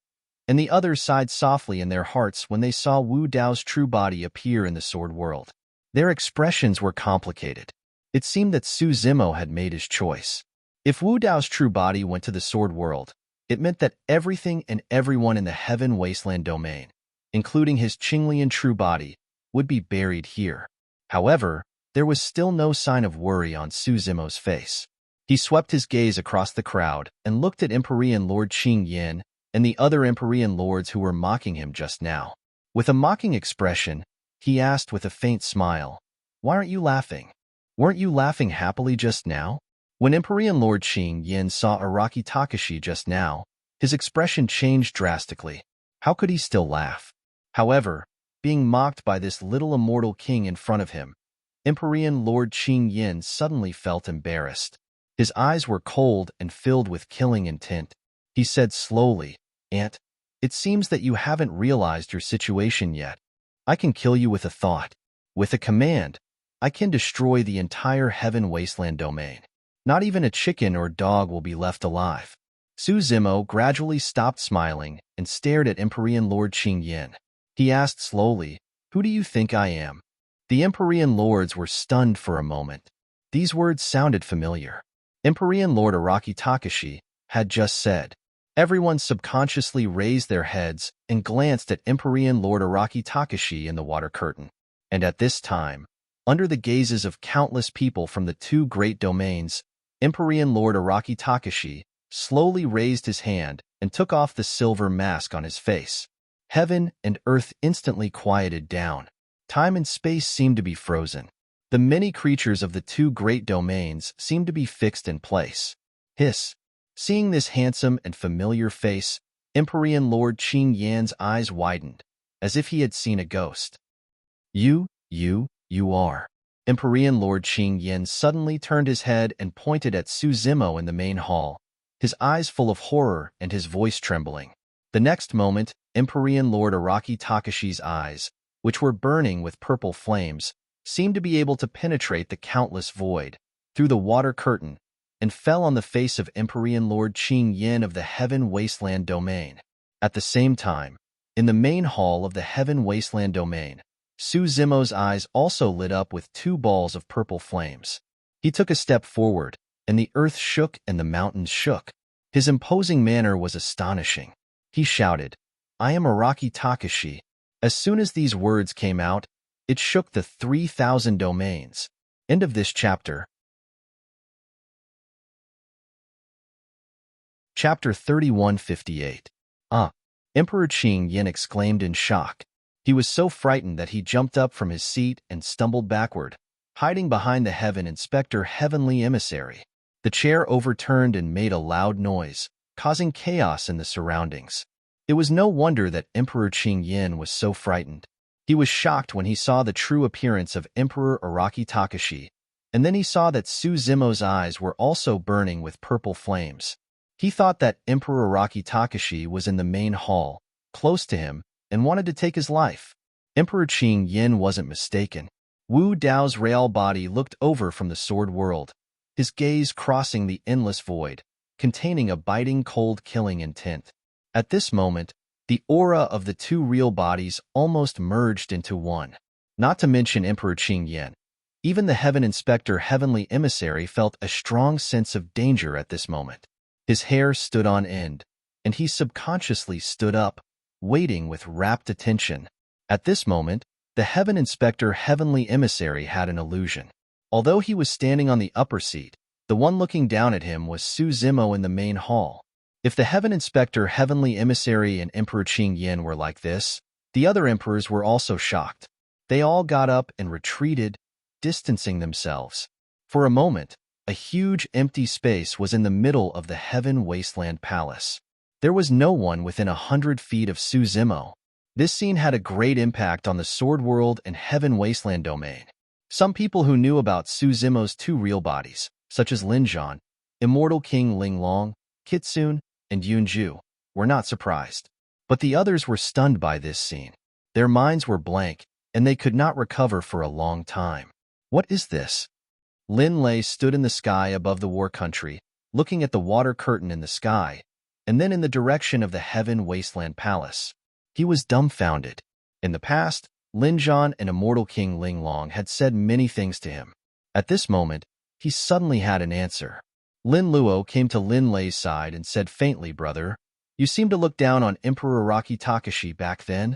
and the others sighed softly in their hearts when they saw Wu Dao's true body appear in the Sword World. Their expressions were complicated. It seemed that Su Zimo had made his choice. If Wu Dao's true body went to the Sword World, it meant that everything and everyone in the Heaven Wasteland Domain, including his Qinglian true body, would be buried here. However, there was still no sign of worry on Su Zimo's face. He swept his gaze across the crowd and looked at Empyrean Lord Qing Yin and the other Empyrean lords who were mocking him just now. With a mocking expression, he asked with a faint smile, "Why aren't you laughing? Weren't you laughing happily just now?" When Empyrean Lord Qing Yin saw Araki Takashi just now, his expression changed drastically. How could he still laugh? However, being mocked by this little immortal king in front of him, Empyrean Lord Qing Yin suddenly felt embarrassed. His eyes were cold and filled with killing intent. He said slowly, "Aunt, it seems that you haven't realized your situation yet. I can kill you with a thought. With a command, I can destroy the entire Heaven Wasteland Domain. Not even a chicken or dog will be left alive." Su Zimo gradually stopped smiling and stared at Empyrean Lord Qing Yin. He asked slowly, "Who do you think I am?" The Empyrean lords were stunned for a moment. These words sounded familiar. Empyrean Lord Araki Takashi had just said. Everyone subconsciously raised their heads and glanced at Empyrean Lord Araki Takashi in the water curtain. And at this time, under the gazes of countless people from the two great domains, Empyrean Lord Araki Takashi slowly raised his hand and took off the silver mask on his face. Heaven and earth instantly quieted down. Time and space seemed to be frozen. The many creatures of the two great domains seemed to be fixed in place. Hiss. Seeing this handsome and familiar face, Empyrean Lord Qing Yan's eyes widened, as if he had seen a ghost. You are. Empyrean Lord Qing Yan suddenly turned his head and pointed at Su Zimo in the main hall, his eyes full of horror and his voice trembling. The next moment, Empyrean Lord Araki Takashi's eyes, which were burning with purple flames, seemed to be able to penetrate the countless void through the water curtain and fell on the face of Empyrean Lord Qing Yin of the Heaven Wasteland Domain. At the same time, in the main hall of the Heaven Wasteland Domain, Su Zimo's eyes also lit up with two balls of purple flames. He took a step forward, and the earth shook and the mountains shook. His imposing manner was astonishing. He shouted, "I am Araki Takashi." As soon as these words came out, it shook the 3,000 domains. End of this chapter. Chapter 3158. Emperor Qing Yin exclaimed in shock. He was so frightened that he jumped up from his seat and stumbled backward, hiding behind the Heaven Inspector Heavenly Emissary. The chair overturned and made a loud noise, causing chaos in the surroundings. It was no wonder that Emperor Qing Yin was so frightened. He was shocked when he saw the true appearance of Emperor Araki Takashi, and then he saw that Su Zimo's eyes were also burning with purple flames. He thought that Emperor Araki Takashi was in the main hall, close to him, and wanted to take his life. Emperor Qing Yin wasn't mistaken. Wu Dao's real body looked over from the sword world, his gaze crossing the endless void, containing a biting cold killing intent. At this moment, the aura of the two real bodies almost merged into one. Not to mention Emperor Qing Yin. Even the Heaven Inspector Heavenly Emissary felt a strong sense of danger at this moment. His hair stood on end, and he subconsciously stood up, waiting with rapt attention. At this moment, the Heaven Inspector Heavenly Emissary had an illusion. Although he was standing on the upper seat, the one looking down at him was Su Zimo in the main hall. If the Heaven Inspector Heavenly Emissary and Emperor Qing Yin were like this, the other emperors were also shocked. They all got up and retreated, distancing themselves. For a moment, a huge empty space was in the middle of the Heaven Wasteland Palace. There was no one within 100 feet of Su Zimo. This scene had a great impact on the Sword World and Heaven Wasteland domain. Some people who knew about Su Zimo's two real bodies, such as Lin Zhan, Immortal King Ling Long, Kitsune, and Yun Ju, were not surprised. But the others were stunned by this scene. Their minds were blank, and they could not recover for a long time. What is this? Lin Lei stood in the sky above the war country, looking at the water curtain in the sky, and then in the direction of the Heaven Wasteland Palace. He was dumbfounded. In the past, Lin Zhan and Immortal King Ling Long had said many things to him. At this moment, he suddenly had an answer. Lin Luo came to Lin Lei's side and said faintly, "Brother, you seemed to look down on Emperor Araki Takashi back then?"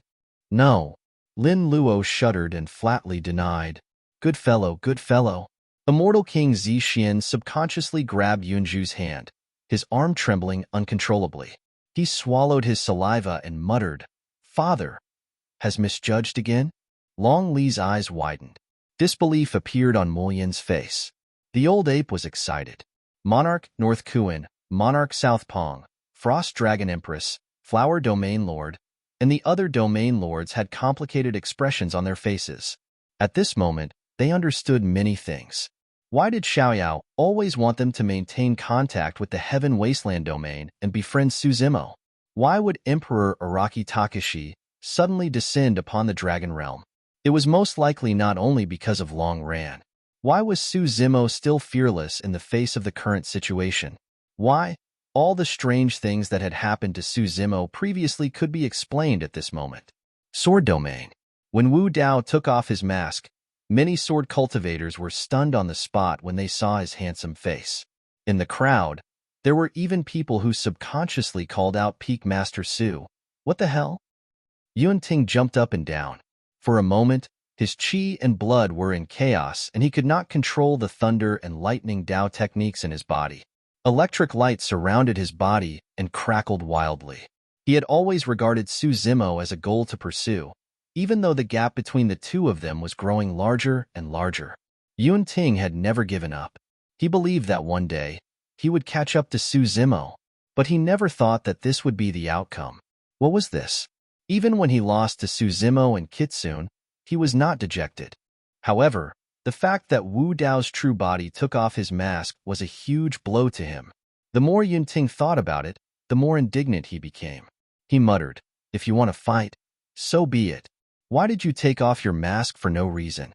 "No." Lin Luo shuddered and flatly denied. Good fellow, good fellow." Immortal King Zixin subconsciously grabbed Yunju's hand, his arm trembling uncontrollably. He swallowed his saliva and muttered, "Father, has misjudged again?" Long Li's eyes widened. Disbelief appeared on Mo Yin's face. The old ape was excited. Monarch North Kuan, Monarch South Pong, Frost Dragon Empress, Flower Domain Lord, and the other domain lords had complicated expressions on their faces. At this moment, they understood many things. Why did Xiaoyao always want them to maintain contact with the Heaven Wasteland domain and befriend Su Zimo? Why would Emperor Araki Takashi suddenly descend upon the Dragon Realm? It was most likely not only because of Long Ran. Why was Su Zimo still fearless in the face of the current situation? Why? All the strange things that had happened to Su Zimo previously could be explained at this moment. Sword Domain. When Wu Dao took off his mask, many sword cultivators were stunned on the spot when they saw his handsome face. In the crowd, there were even people who subconsciously called out Peak Master Su. What the hell? Yun Ting jumped up and down. For a moment, his qi and blood were in chaos and he could not control the thunder and lightning Dao techniques in his body. Electric light surrounded his body and crackled wildly. He had always regarded Su Zimo as a goal to pursue, even though the gap between the two of them was growing larger and larger. Yun Ting had never given up. He believed that one day, he would catch up to Su Zimo, but he never thought that this would be the outcome. What was this? Even when he lost to Su Zimo and Kitsune, he was not dejected. However, the fact that Wu Dao's true body took off his mask was a huge blow to him. The more Yun Ting thought about it, the more indignant he became. He muttered, "If you want to fight, so be it. Why did you take off your mask for no reason?"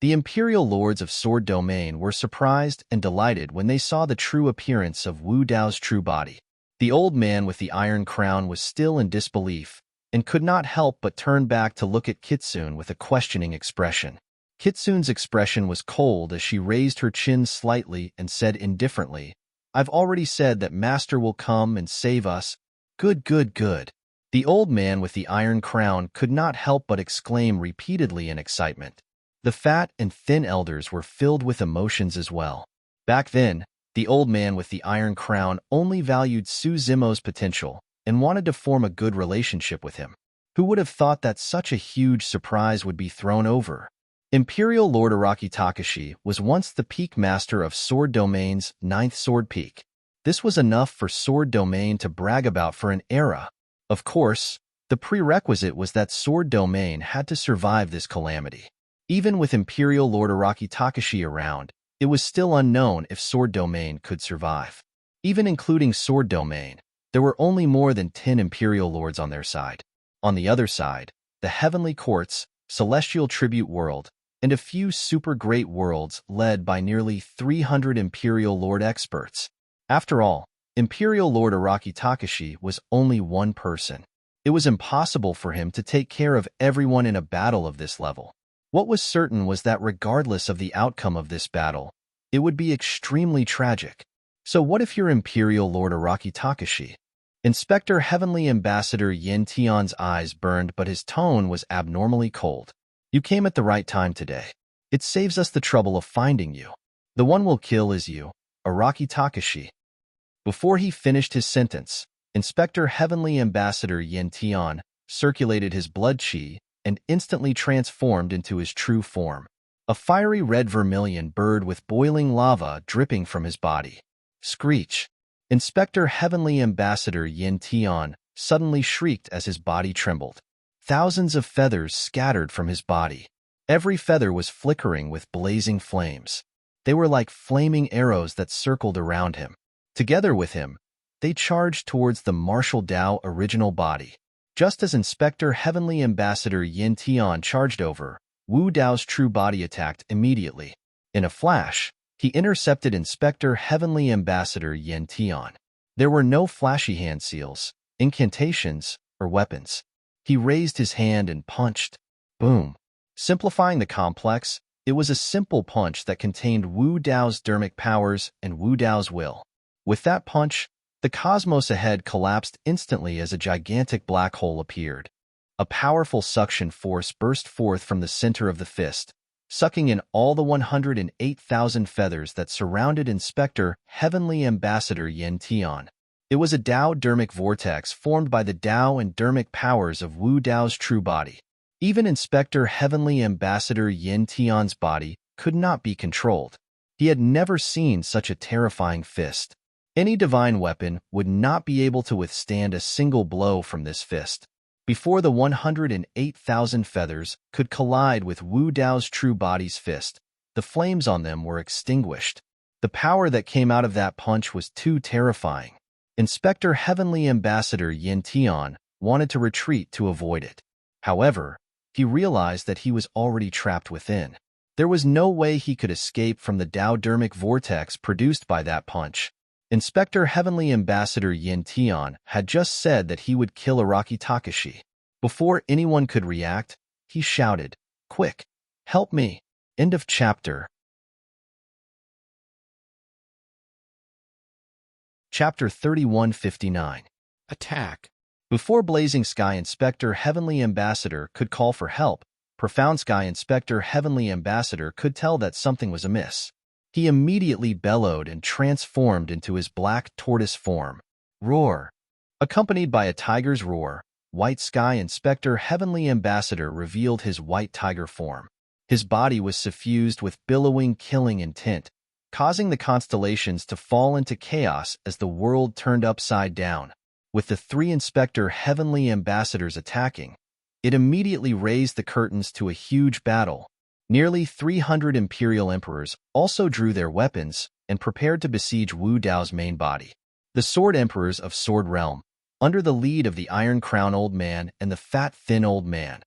The Imperial Lords of Sword Domain were surprised and delighted when they saw the true appearance of Wu Dao's true body. The old man with the iron crown was still in disbelief and could not help but turn back to look at Kitsune with a questioning expression. Kitsune's expression was cold as she raised her chin slightly and said indifferently, "I've already said that Master will come and save us. Good, good, good." The old man with the iron crown could not help but exclaim repeatedly in excitement. The fat and thin elders were filled with emotions as well. Back then, the old man with the iron crown only valued Su Zimo's potential and wanted to form a good relationship with him. Who would have thought that such a huge surprise would be thrown over? Imperial Lord Araki Takashi was once the peak master of Sword Domain's 9th Sword Peak. This was enough for Sword Domain to brag about for an era. Of course, the prerequisite was that Sword Domain had to survive this calamity. Even with Imperial Lord Araki Takashi around, it was still unknown if Sword Domain could survive. Even including Sword Domain, there were only more than 10 Imperial Lords on their side. On the other side, the Heavenly Courts, Celestial Tribute World, and a few super great worlds led by nearly 300 Imperial Lord experts. After all, Imperial Lord Araki Takashi was only one person. It was impossible for him to take care of everyone in a battle of this level. What was certain was that regardless of the outcome of this battle, it would be extremely tragic. So what if you're Imperial Lord Araki Takashi? Inspector Heavenly Ambassador Yin Tian's eyes burned, but his tone was abnormally cold. You came at the right time today. It saves us the trouble of finding you. The one we'll kill is you, Araki Takashi. Before he finished his sentence, Inspector Heavenly Ambassador Yin Tian circulated his blood chi and instantly transformed into his true form. A fiery red vermilion bird with boiling lava dripping from his body. Screech! Inspector Heavenly Ambassador Yin Tian suddenly shrieked as his body trembled. Thousands of feathers scattered from his body. Every feather was flickering with blazing flames. They were like flaming arrows that circled around him. Together with him, they charged towards the martial Dao original body. Just as Inspector Heavenly Ambassador Yin Tian charged over, Wu Dao's true body attacked immediately. In a flash, he intercepted Inspector Heavenly Ambassador Yin Tian. There were no flashy hand seals, incantations, or weapons. He raised his hand and punched. Boom. Simplifying the complex, it was a simple punch that contained Wu Dao's dermic powers and Wu Dao's will. With that punch, the cosmos ahead collapsed instantly as a gigantic black hole appeared. A powerful suction force burst forth from the center of the fist, sucking in all the 108,000 feathers that surrounded Inspector Heavenly Ambassador Yin Tian. It was a Dao dermic vortex formed by the Dao and dermic powers of Wu Dao's true body. Even Inspector Heavenly Ambassador Yin Tian's body could not be controlled. He had never seen such a terrifying fist. Any divine weapon would not be able to withstand a single blow from this fist. Before the 108,000 feathers could collide with Wu Dao's true body's fist, the flames on them were extinguished. The power that came out of that punch was too terrifying. Inspector Heavenly Ambassador Yin Tian wanted to retreat to avoid it. However, he realized that he was already trapped within. There was no way he could escape from the Dao dermic vortex produced by that punch. Inspector Heavenly Ambassador Yin Tian had just said that he would kill Araki Takashi. Before anyone could react, he shouted, "Quick! Help me!" End of chapter. Chapter 3159. Attack. Before Blazing Sky Inspector Heavenly Ambassador could call for help, Profound Sky Inspector Heavenly Ambassador could tell that something was amiss. He immediately bellowed and transformed into his black tortoise form. Roar! Accompanied by a tiger's roar, White Sky Inspector Heavenly Ambassador revealed his white tiger form. His body was suffused with billowing, killing intent, causing the constellations to fall into chaos as the world turned upside down. With the 3 Inspector Heavenly Ambassadors attacking, it immediately raised the curtains to a huge battle. Nearly 300 Imperial Emperors also drew their weapons and prepared to besiege Wu Dao's main body. The Sword Emperors of Sword Realm, under the lead of the Iron Crown Old Man and the Fat Thin Old Man,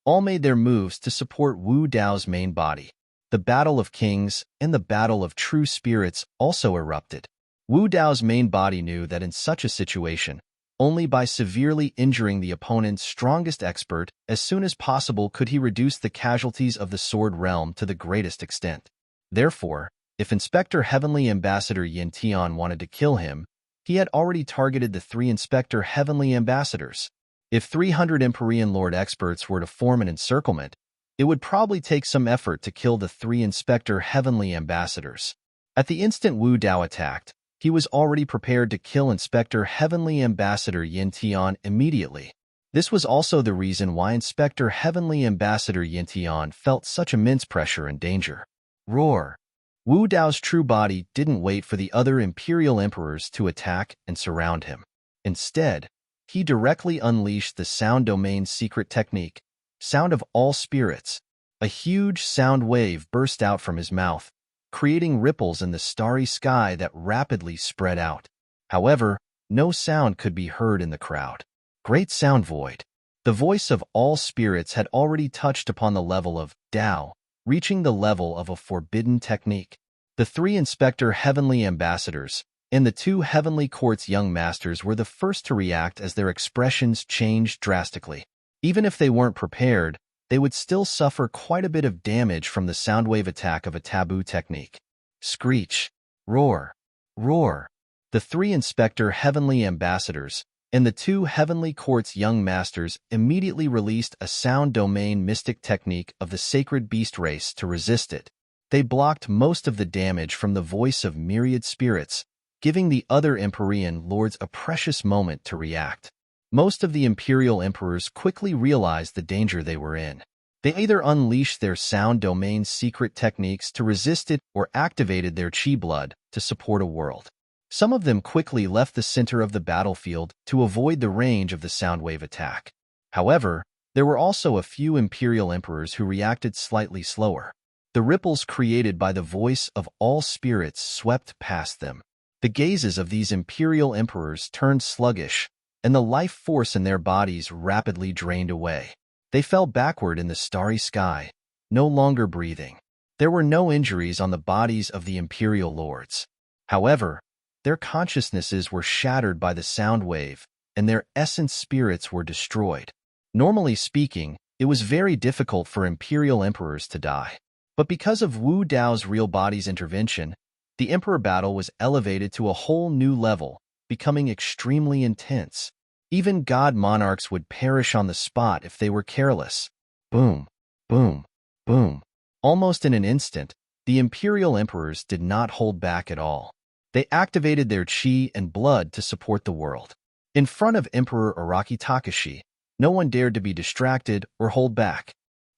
all made their moves to support Wu Dao's main body. The Battle of Kings and the Battle of True Spirits also erupted. Wu Dao's main body knew that in such a situation, only by severely injuring the opponent's strongest expert as soon as possible could he reduce the casualties of the Sword Realm to the greatest extent. Therefore, if Inspector Heavenly Ambassador Yin Tian wanted to kill him, he had already targeted the 3 Inspector Heavenly Ambassadors. If 300 Empyrean Lord experts were to form an encirclement, it would probably take some effort to kill the 3 Inspector Heavenly Ambassadors. At the instant Wu Dao attacked, he was already prepared to kill Inspector Heavenly Ambassador Yin Tian immediately. This was also the reason why Inspector Heavenly Ambassador Yin Tian felt such immense pressure and danger. Roar! Wu Dao's true body didn't wait for the other Imperial Emperors to attack and surround him. Instead, he directly unleashed the Sound Domain's secret technique, Sound of All Spirits. A huge sound wave burst out from his mouth, creating ripples in the starry sky that rapidly spread out. However, no sound could be heard in the crowd. Great sound void. The voice of all spirits had already touched upon the level of Dao, reaching the level of a forbidden technique. The three Inspector Heavenly Ambassadors and the two Heavenly Court's young masters were the first to react as their expressions changed drastically. Even if they weren't prepared, they would still suffer quite a bit of damage from the soundwave attack of a taboo technique. Screech! Roar! Roar! The three Inspector Heavenly Ambassadors and the two Heavenly Court's young masters immediately released a sound domain mystic technique of the sacred beast race to resist it. They blocked most of the damage from the voice of myriad spirits, giving the other Empyrean lords a precious moment to react. Most of the Imperial Emperors quickly realized the danger they were in. They either unleashed their sound domain's secret techniques to resist it or activated their chi blood to support a world. Some of them quickly left the center of the battlefield to avoid the range of the soundwave attack. However, there were also a few Imperial Emperors who reacted slightly slower. The ripples created by the voice of all spirits swept past them. The gazes of these Imperial Emperors turned sluggish, and the life force in their bodies rapidly drained away. They fell backward in the starry sky, no longer breathing. There were no injuries on the bodies of the Imperial Lords. However, their consciousnesses were shattered by the sound wave, and their essence spirits were destroyed. Normally speaking, it was very difficult for Imperial Emperors to die. But because of Wu Dao's real body's intervention, the Emperor battle was elevated to a whole new level, becoming extremely intense. Even god monarchs would perish on the spot if they were careless. Boom, boom, boom. Almost in an instant, the Imperial Emperors did not hold back at all. They activated their chi and blood to support the world. In front of Emperor Araki Takashi, no one dared to be distracted or hold back.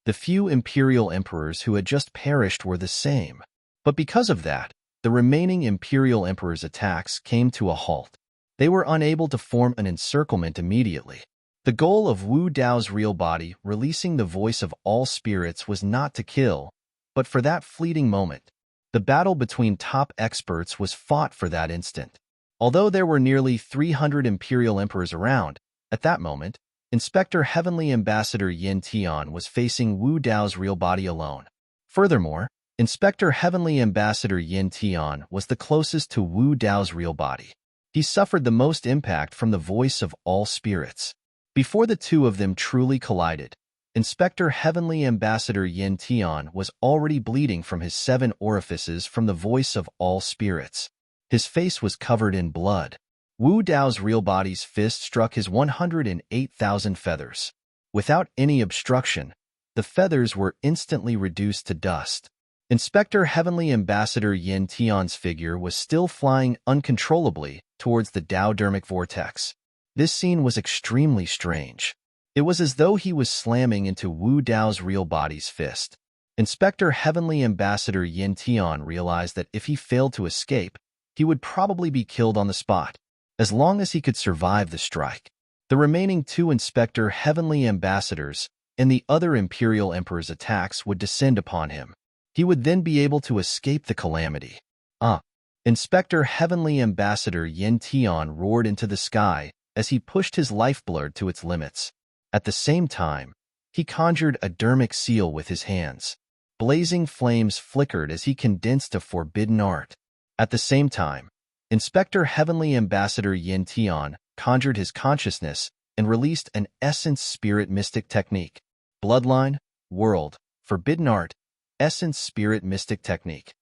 The few Imperial Emperors who had just perished were the same. But because of that, the remaining Imperial Emperors' attacks came to a halt. They were unable to form an encirclement immediately. The goal of Wu Dao's real body, releasing the voice of all spirits, was not to kill, but for that fleeting moment. The battle between top experts was fought for that instant. Although there were nearly 300 Imperial Emperors around, at that moment, Inspector Heavenly Ambassador Yin Tian was facing Wu Dao's real body alone. Furthermore, Inspector Heavenly Ambassador Yin Tian was the closest to Wu Dao's real body. He suffered the most impact from the voice of all spirits. Before the two of them truly collided, Inspector Heavenly Ambassador Yin Tian was already bleeding from his 7 orifices from the voice of all spirits. His face was covered in blood. Wu Dao's real body's fist struck his 108,000 feathers. Without any obstruction, the feathers were instantly reduced to dust. Inspector Heavenly Ambassador Yin Tian's figure was still flying uncontrollably towards the Dao-dermic vortex. This scene was extremely strange. It was as though he was slamming into Wu Dao's real body's fist. Inspector Heavenly Ambassador Yin Tian realized that if he failed to escape, he would probably be killed on the spot, as long as he could survive the strike. The remaining 2 Inspector Heavenly Ambassadors and the other Imperial Emperor's attacks would descend upon him. He would then be able to escape the calamity. Inspector Heavenly Ambassador Yin Tian roared into the sky as he pushed his lifeblood to its limits. At the same time, he conjured a dermic seal with his hands. Blazing flames flickered as he condensed a forbidden art. At the same time, Inspector Heavenly Ambassador Yin Tian conjured his consciousness and released an essence spirit mystic technique. Bloodline, world, forbidden art, essence spirit mystic technique.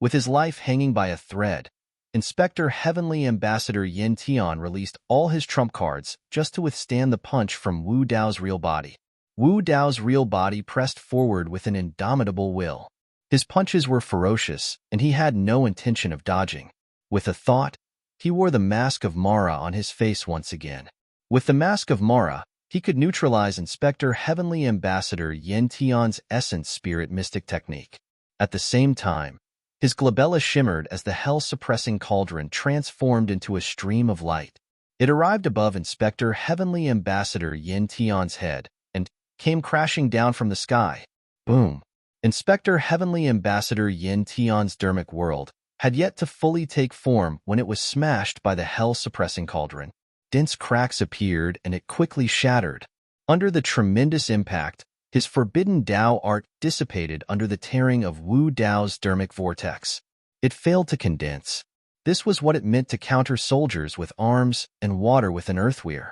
With his life hanging by a thread, Inspector Heavenly Ambassador Yin Tian released all his trump cards just to withstand the punch from Wu Dao's real body. Wu Dao's real body pressed forward with an indomitable will. His punches were ferocious, and he had no intention of dodging. With a thought, he wore the mask of Mara on his face once again. With the mask of Mara, He could neutralize Inspector Heavenly Ambassador Yen Tian's essence spirit mystic technique. At the same time, his glabella shimmered as the hell-suppressing cauldron transformed into a stream of light. It arrived above Inspector Heavenly Ambassador Yen Tian's head and came crashing down from the sky. Boom! Inspector Heavenly Ambassador Yen Tian's dermic world had yet to fully take form when it was smashed by the hell-suppressing cauldron. Dense cracks appeared and it quickly shattered. Under the tremendous impact, his forbidden Dao art dissipated under the tearing of Wu Dao's dermic vortex. It failed to condense. This was what it meant to counter soldiers with arms and water with an earthweir.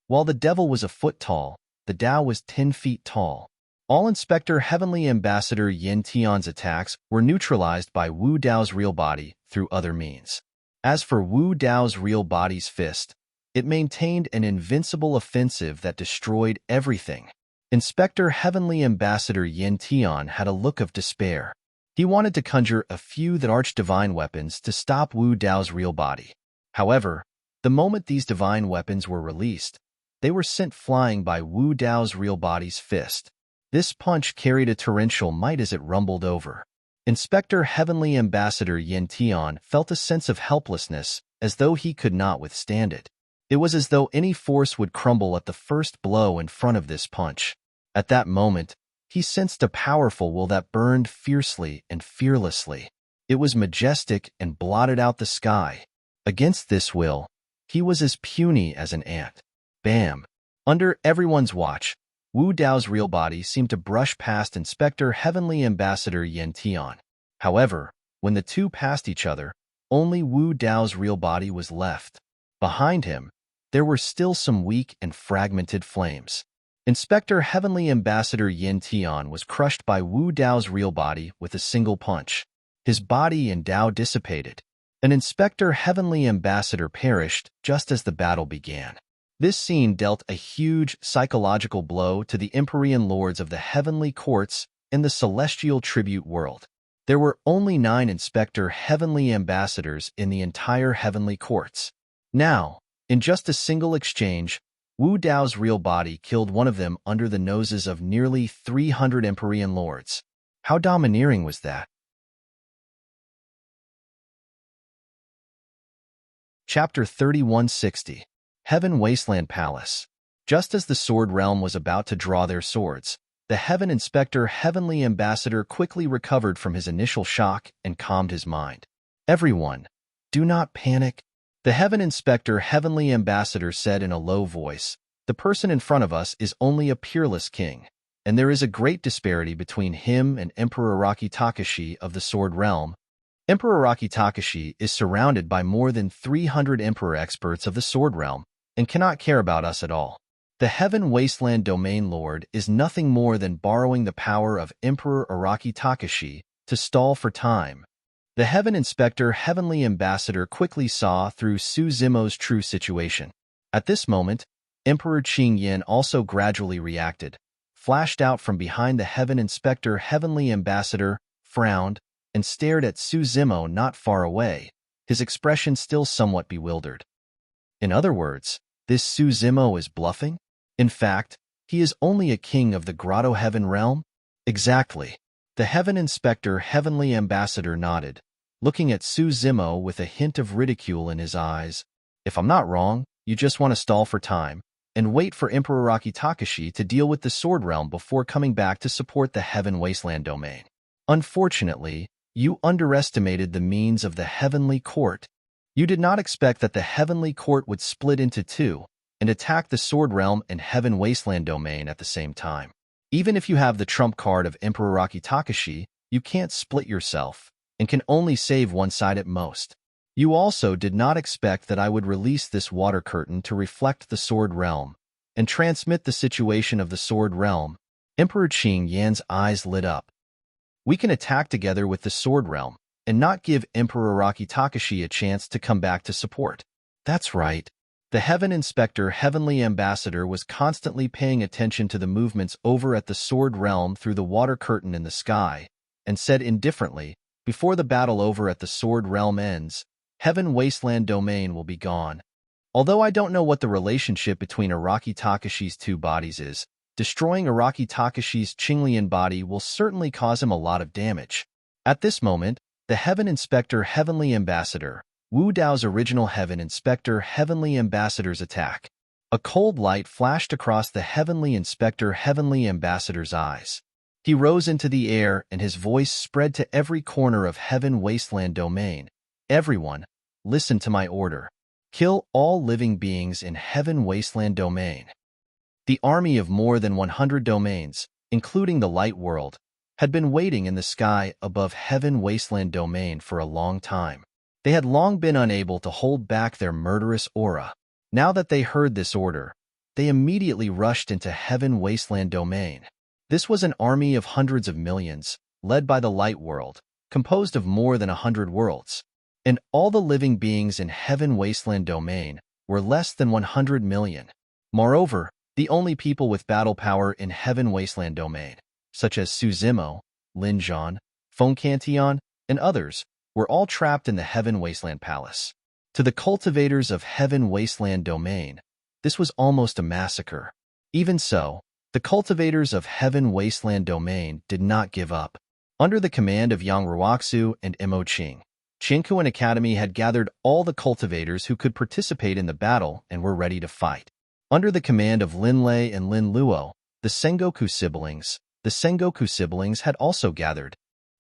While the devil was a foot tall, the Dao was 10 feet tall. All Inspector Heavenly Ambassador Yen Tian's attacks were neutralized by Wu Dao's real body through other means. As for Wu Dao's real body's fist, it maintained an invincible offensive that destroyed everything. Inspector Heavenly Ambassador Yen Tian had a look of despair. He wanted to conjure a few that arch-divine weapons to stop Wu Dao's real body. However, the moment these divine weapons were released, they were sent flying by Wu Dao's real body's fist. This punch carried a torrential might as it rumbled over. Inspector Heavenly Ambassador Yen Tian felt a sense of helplessness as though he could not withstand it. It was as though any force would crumble at the first blow in front of this punch. At that moment, he sensed a powerful will that burned fiercely and fearlessly. It was majestic and blotted out the sky. Against this will, he was as puny as an ant. Bam! Under everyone's watch, Wu Dao's real body seemed to brush past Inspector Heavenly Ambassador Yen Tian. However, when the two passed each other, only Wu Dao's real body was left. Behind him, there were still some weak and fragmented flames. Inspector Heavenly Ambassador Yen Tian was crushed by Wu Dao's real body with a single punch. His body and Dao dissipated. An Inspector Heavenly Ambassador perished just as the battle began. This scene dealt a huge psychological blow to the Empyrean lords of the heavenly courts in the celestial tribute world. There were only 9 Inspector Heavenly Ambassadors in the entire heavenly courts. Now, in just a single exchange, Wu Dao's real body killed one of them under the noses of nearly 300 Empyrean lords. How domineering was that? Chapter 3160. Heaven Wasteland Palace. Just as the Sword Realm was about to draw their swords, the Heaven Inspector Heavenly Ambassador quickly recovered from his initial shock and calmed his mind. Everyone, do not panic. The Heaven Inspector Heavenly Ambassador said in a low voice, the person in front of us is only a peerless king, and there is a great disparity between him and Emperor Araki Takashi of the Sword Realm. Emperor Araki Takashi is surrounded by more than 300 Emperor experts of the Sword Realm, and cannot care about us at all. The Heaven Wasteland Domain Lord is nothing more than borrowing the power of Emperor Araki Takashi to stall for time. The Heaven Inspector Heavenly Ambassador quickly saw through Su Zimo's true situation. At this moment, Emperor Qing Yin also gradually reacted, flashed out from behind the Heaven Inspector Heavenly Ambassador, frowned, and stared at Su Zimo not far away, his expression still somewhat bewildered. In other words, this Su Zimo is bluffing? In fact, he is only a king of the Grotto Heaven realm? Exactly. The Heaven Inspector Heavenly Ambassador nodded, looking at Su Zimo with a hint of ridicule in his eyes. If I'm not wrong, you just want to stall for time and wait for Emperor Araki Takashi to deal with the Sword Realm before coming back to support the Heaven Wasteland domain. Unfortunately, you underestimated the means of the Heavenly Court. You did not expect that the Heavenly Court would split into two and attack the Sword Realm and Heaven Wasteland domain at the same time. Even if you have the trump card of Emperor Araki Takashi, you can't split yourself and can only save one side at most. You also did not expect that I would release this water curtain to reflect the Sword Realm and transmit the situation of the Sword Realm. Emperor Qing Yan's eyes lit up. We can attack together with the Sword Realm and not give Emperor Araki Takashi a chance to come back to support. That's right. The Heaven Inspector Heavenly Ambassador was constantly paying attention to the movements over at the Sword Realm through the water curtain in the sky, and said indifferently, before the battle over at the Sword Realm ends, Heaven Wasteland domain will be gone. Although I don't know what the relationship between Araki Takashi's two bodies is, destroying Araki Takashi's Qinglian body will certainly cause him a lot of damage. At this moment, the Heaven Inspector Heavenly Ambassador, Wu Dao's original Heaven Inspector Heavenly Ambassador's attack. A cold light flashed across the Heavenly Inspector Heavenly Ambassador's eyes. He rose into the air and his voice spread to every corner of Heaven Wasteland Domain. Everyone, listen to my order. Kill all living beings in Heaven Wasteland Domain. The army of more than 100 domains, including the Light World, had been waiting in the sky above Heaven Wasteland Domain for a long time. They had long been unable to hold back their murderous aura. Now that they heard this order, they immediately rushed into Heaven Wasteland Domain. This was an army of hundreds of millions, led by the Light World, composed of more than 100 worlds. And all the living beings in Heaven Wasteland Domain were less than 100 million. Moreover, the only people with battle power in Heaven Wasteland Domain, such as Suzimo, Linjan, Foncantion, and others, were all trapped in the Heaven Wasteland Palace. To the cultivators of Heaven Wasteland Domain, this was almost a massacre. Even so, the cultivators of Heaven Wasteland Domain did not give up. Under the command of Yang Ruoxu and Imo Qing, Qingkuan Academy had gathered all the cultivators who could participate in the battle and were ready to fight. Under the command of Lin Lei and Lin Luo, the Sengoku siblings had also gathered.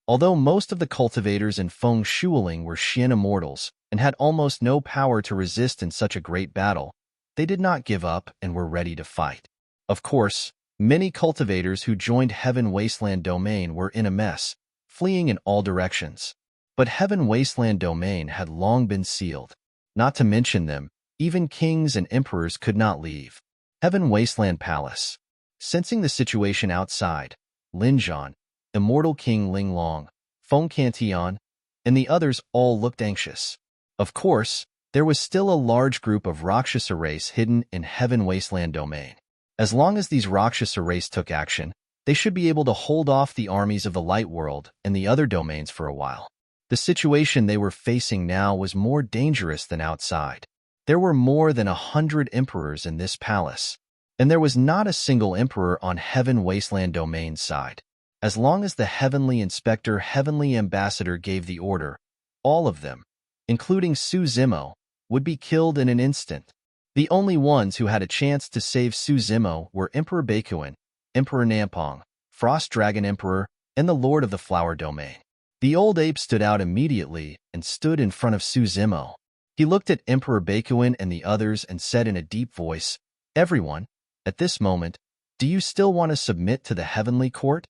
Although most of the cultivators in Feng Shuiling were Xian immortals and had almost no power to resist in such a great battle, they did not give up and were ready to fight. Of course, many cultivators who joined Heaven Wasteland Domain were in a mess, fleeing in all directions. But Heaven Wasteland Domain had long been sealed. Not to mention them, even kings and emperors could not leave. Heaven Wasteland Palace. Sensing the situation outside, Linjan, Immortal King Linglong, Foncantion, and the others all looked anxious. Of course, there was still a large group of Rakshasa race hidden in Heaven Wasteland Domain. As long as these Rakshasa race took action, they should be able to hold off the armies of the Light World and the other domains for a while. The situation they were facing now was more dangerous than outside. There were more than 100 emperors in this palace, and there was not a single emperor on Heaven Wasteland Domain's side. As long as the Heavenly Inspector Heavenly Ambassador gave the order, all of them, including Suzimo, would be killed in an instant. The only ones who had a chance to save Suzimo were Emperor Bakuin, Emperor Nampong, Frost Dragon Emperor, and the Lord of the Flower Domain. The old ape stood out immediately and stood in front of Suzimo. He looked at Emperor Bakuin and the others and said in a deep voice, "Everyone, at this moment, do you still want to submit to the Heavenly Court?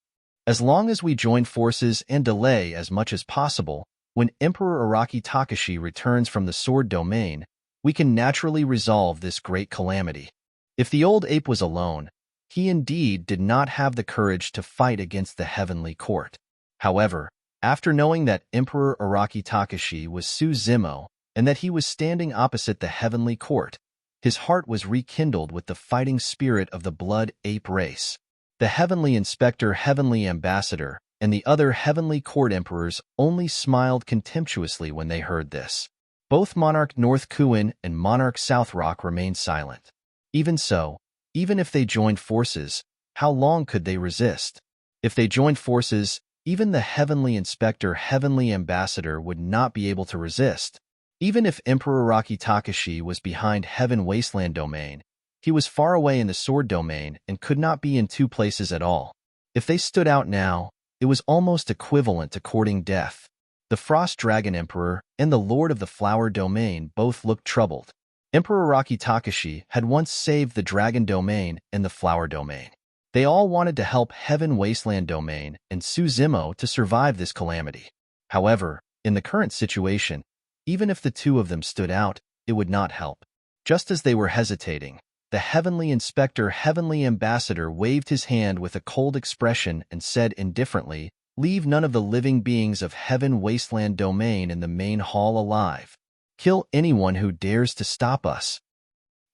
As long as we join forces and delay as much as possible, when Emperor Araki Takashi returns from the Sword Domain, we can naturally resolve this great calamity." If the old ape was alone, he indeed did not have the courage to fight against the Heavenly Court. However, after knowing that Emperor Araki Takashi was Suzimo and that he was standing opposite the Heavenly Court, his heart was rekindled with the fighting spirit of the blood ape race. The Heavenly Inspector Heavenly Ambassador and the other Heavenly Court Emperors only smiled contemptuously when they heard this. Both Monarch North Kuin and Monarch South Rock remained silent. Even so, even if they joined forces, how long could they resist? If they joined forces, even the Heavenly Inspector Heavenly Ambassador would not be able to resist. Even if Emperor Araki Takashi was behind Heaven Wasteland Domain, he was far away in the Sword Domain and could not be in two places at all. If they stood out now, it was almost equivalent to courting death. The Frost Dragon Emperor and the Lord of the Flower Domain both looked troubled. Emperor Araki Takashi had once saved the Dragon Domain and the Flower Domain. They all wanted to help Heaven Wasteland Domain and Suzimo to survive this calamity. However, in the current situation, even if the two of them stood out, it would not help. Just as they were hesitating, the Heavenly Inspector Heavenly Ambassador waved his hand with a cold expression and said indifferently, "Leave none of the living beings of Heaven Wasteland Domain in the main hall alive. Kill anyone who dares to stop us."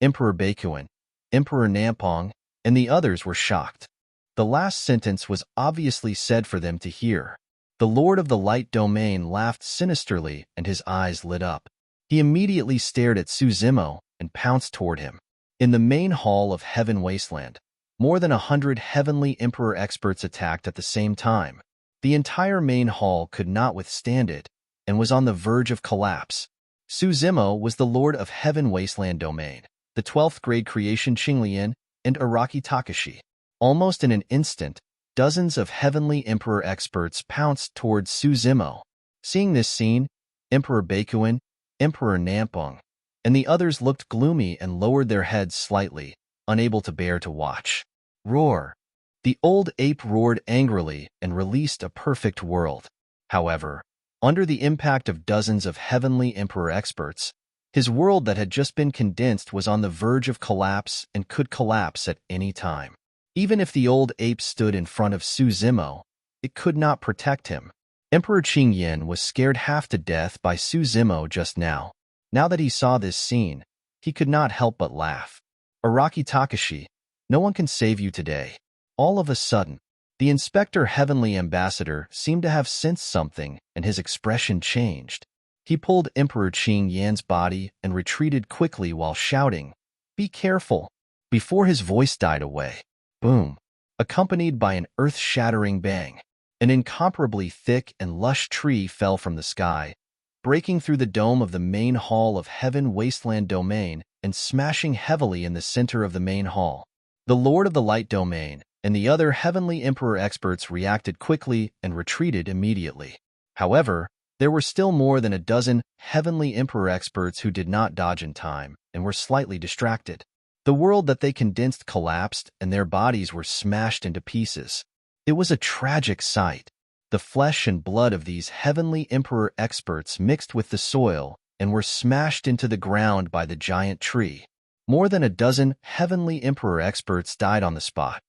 Emperor Bakuin, Emperor Nampong, and the others were shocked. The last sentence was obviously said for them to hear. The Lord of the Light Domain laughed sinisterly and his eyes lit up. He immediately stared at Suzimo and pounced toward him. In the main hall of Heaven Wasteland, more than 100 heavenly Emperor experts attacked at the same time. The entire main hall could not withstand it and was on the verge of collapse. Suzimo was the lord of Heaven Wasteland domain, the 12th grade creation Qinglian and Araki Takashi. Almost in an instant, dozens of heavenly Emperor experts pounced towards Suzimo. Seeing this scene, Emperor Bakuin, Emperor Nampung, and the others looked gloomy and lowered their heads slightly, unable to bear to watch. Roar! The old ape roared angrily and released a perfect world. However, under the impact of dozens of heavenly Emperor experts, his world that had just been condensed was on the verge of collapse and could collapse at any time. Even if the old ape stood in front of Suzimo, it could not protect him. Emperor Qingyan was scared half to death by Suzimo just now. Now that he saw this scene, he could not help but laugh. Araki Takashi, no one can save you today. All of a sudden, the Inspector Heavenly Ambassador seemed to have sensed something, and his expression changed. He pulled Emperor Qing Yan's body and retreated quickly while shouting, "Be careful!" Before his voice died away. Boom! Accompanied by an earth-shattering bang, an incomparably thick and lush tree fell from the sky, breaking through the dome of the main hall of Heaven Wasteland domain and smashing heavily in the center of the main hall. The Lord of the Light domain and the other Heavenly Emperor experts reacted quickly and retreated immediately. However, there were still more than a dozen Heavenly Emperor experts who did not dodge in time and were slightly distracted. The world that they condensed collapsed and their bodies were smashed into pieces. It was a tragic sight. The flesh and blood of these Heavenly Emperor experts mixed with the soil and were smashed into the ground by the giant tree. More than a dozen Heavenly Emperor experts died on the spot.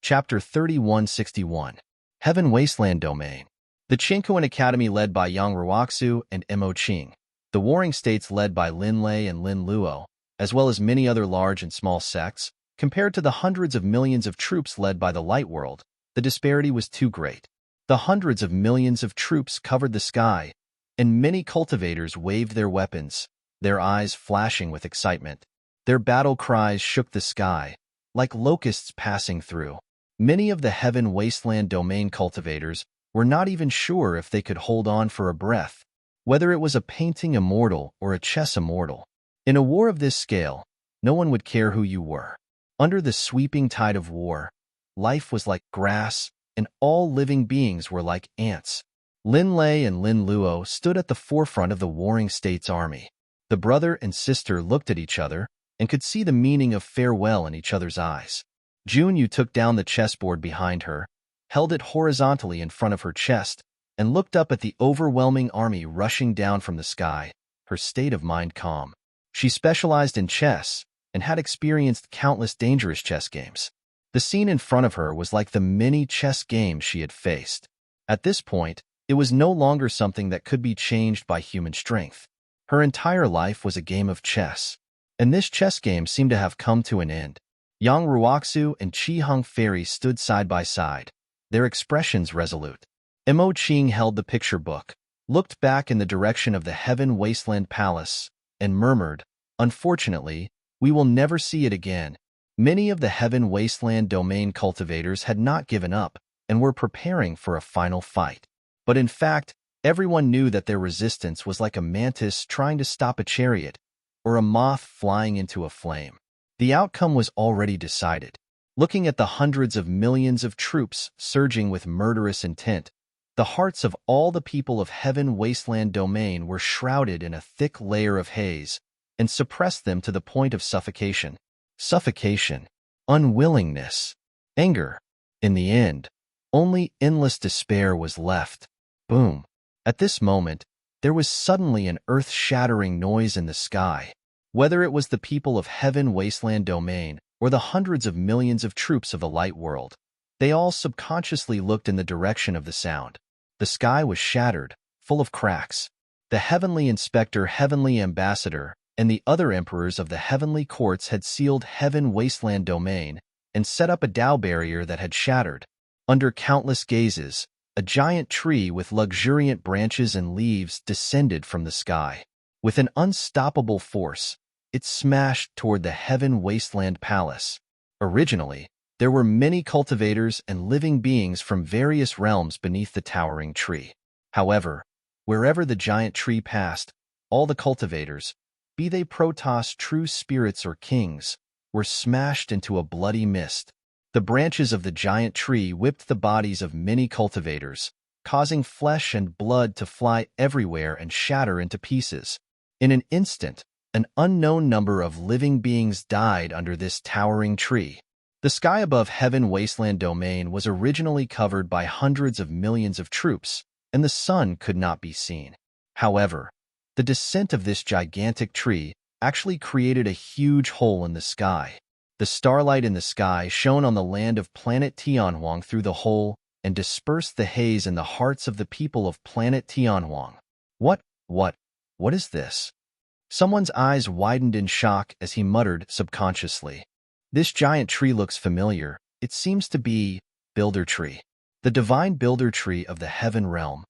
Chapter 3161. Heaven Wasteland Domain. The Qingkuan Academy led by Yang Ruoxu and Mo Qing. The Warring States led by Lin Lei and Lin Luo, as well as many other large and small sects. Compared to the hundreds of millions of troops led by the Light World, the disparity was too great. The hundreds of millions of troops covered the sky, and many cultivators waved their weapons, their eyes flashing with excitement. Their battle cries shook the sky, like locusts passing through. Many of the Heaven Wasteland domain cultivators were not even sure if they could hold on for a breath, whether it was a painting immortal or a chess immortal. In a war of this scale, no one would care who you were. Under the sweeping tide of war, life was like grass, and all living beings were like ants. Lin Lei and Lin Luo stood at the forefront of the Warring States army. The brother and sister looked at each other and could see the meaning of farewell in each other's eyes. Jun Yu took down the chessboard behind her, held it horizontally in front of her chest, and looked up at the overwhelming army rushing down from the sky, her state of mind calm. She specialized in chess and had experienced countless dangerous chess games. The scene in front of her was like the many chess games she had faced. At this point, it was no longer something that could be changed by human strength. Her entire life was a game of chess, and this chess game seemed to have come to an end. Yang Ruoxu and Qi Hung Fairy stood side by side, their expressions resolute. Mo Qing held the picture book, looked back in the direction of the Heaven Wasteland Palace, and murmured, "Unfortunately, we will never see it again." Many of the Heaven Wasteland domain cultivators had not given up and were preparing for a final fight. But in fact, everyone knew that their resistance was like a mantis trying to stop a chariot, or a moth flying into a flame. The outcome was already decided. Looking at the hundreds of millions of troops surging with murderous intent, the hearts of all the people of Heaven Wasteland domain were shrouded in a thick layer of haze and suppressed them to the point of suffocation. Suffocation, unwillingness, anger. In the end, only endless despair was left. Boom. At this moment, there was suddenly an earth-shattering noise in the sky. Whether it was the people of Heaven Wasteland domain or the hundreds of millions of troops of the Light World, they all subconsciously looked in the direction of the sound. The sky was shattered, full of cracks. The Heavenly Inspector, Heavenly Ambassador, and the other emperors of the heavenly courts had sealed Heaven Wasteland domain and set up a Tao barrier that had shattered. Under countless gazes, a giant tree with luxuriant branches and leaves descended from the sky. With an unstoppable force, it smashed toward the Heaven Wasteland Palace. Originally, there were many cultivators and living beings from various realms beneath the towering tree. However, wherever the giant tree passed, all the cultivators, be they Protoss true spirits or kings, were smashed into a bloody mist. The branches of the giant tree whipped the bodies of many cultivators, causing flesh and blood to fly everywhere and shatter into pieces. In an instant, an unknown number of living beings died under this towering tree. The sky above Heaven Wasteland Domain was originally covered by hundreds of millions of troops, and the sun could not be seen. However, the descent of this gigantic tree actually created a huge hole in the sky. The starlight in the sky shone on the land of planet Tianhuang through the hole and dispersed the haze in the hearts of the people of planet Tianhuang. What is this? Someone's eyes widened in shock as he muttered subconsciously. This giant tree looks familiar. It seems to be Builder Tree, the divine builder tree of the Heaven Realm.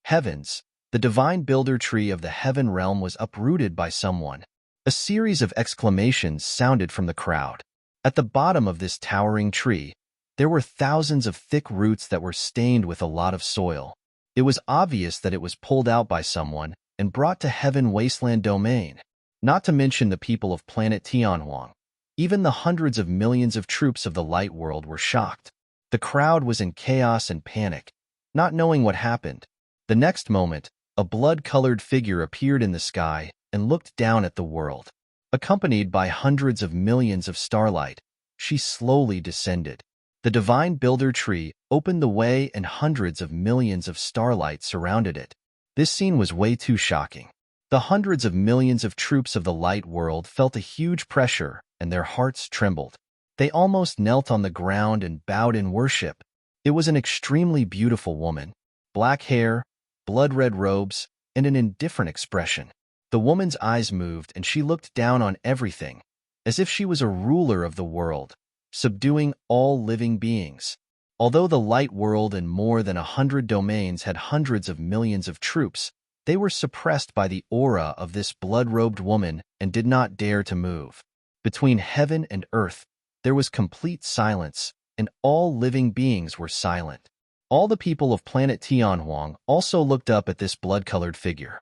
Heavens, the divine builder tree of the Heaven Realm was uprooted by someone. A series of exclamations sounded from the crowd. At the bottom of this towering tree, there were thousands of thick roots that were stained with a lot of soil. It was obvious that it was pulled out by someone and brought to Heaven Wasteland Domain. Not to mention the people of planet Tianhuang. Even the hundreds of millions of troops of the light world were shocked. The crowd was in chaos and panic, not knowing what happened. The next moment, a blood-colored figure appeared in the sky and looked down at the world. Accompanied by hundreds of millions of starlight, she slowly descended. The divine builder tree opened the way and hundreds of millions of starlight surrounded it. This scene was way too shocking. The hundreds of millions of troops of the light world felt a huge pressure and their hearts trembled. They almost knelt on the ground and bowed in worship. It was an extremely beautiful woman. Black hair, blood-red robes, and an indifferent expression. The woman's eyes moved and she looked down on everything, as if she was a ruler of the world, subduing all living beings. Although the light world and more than 100 domains had hundreds of millions of troops, they were suppressed by the aura of this blood-robed woman and did not dare to move. Between heaven and earth, there was complete silence, and all living beings were silent. All the people of planet Tianhuang also looked up at this blood-colored figure.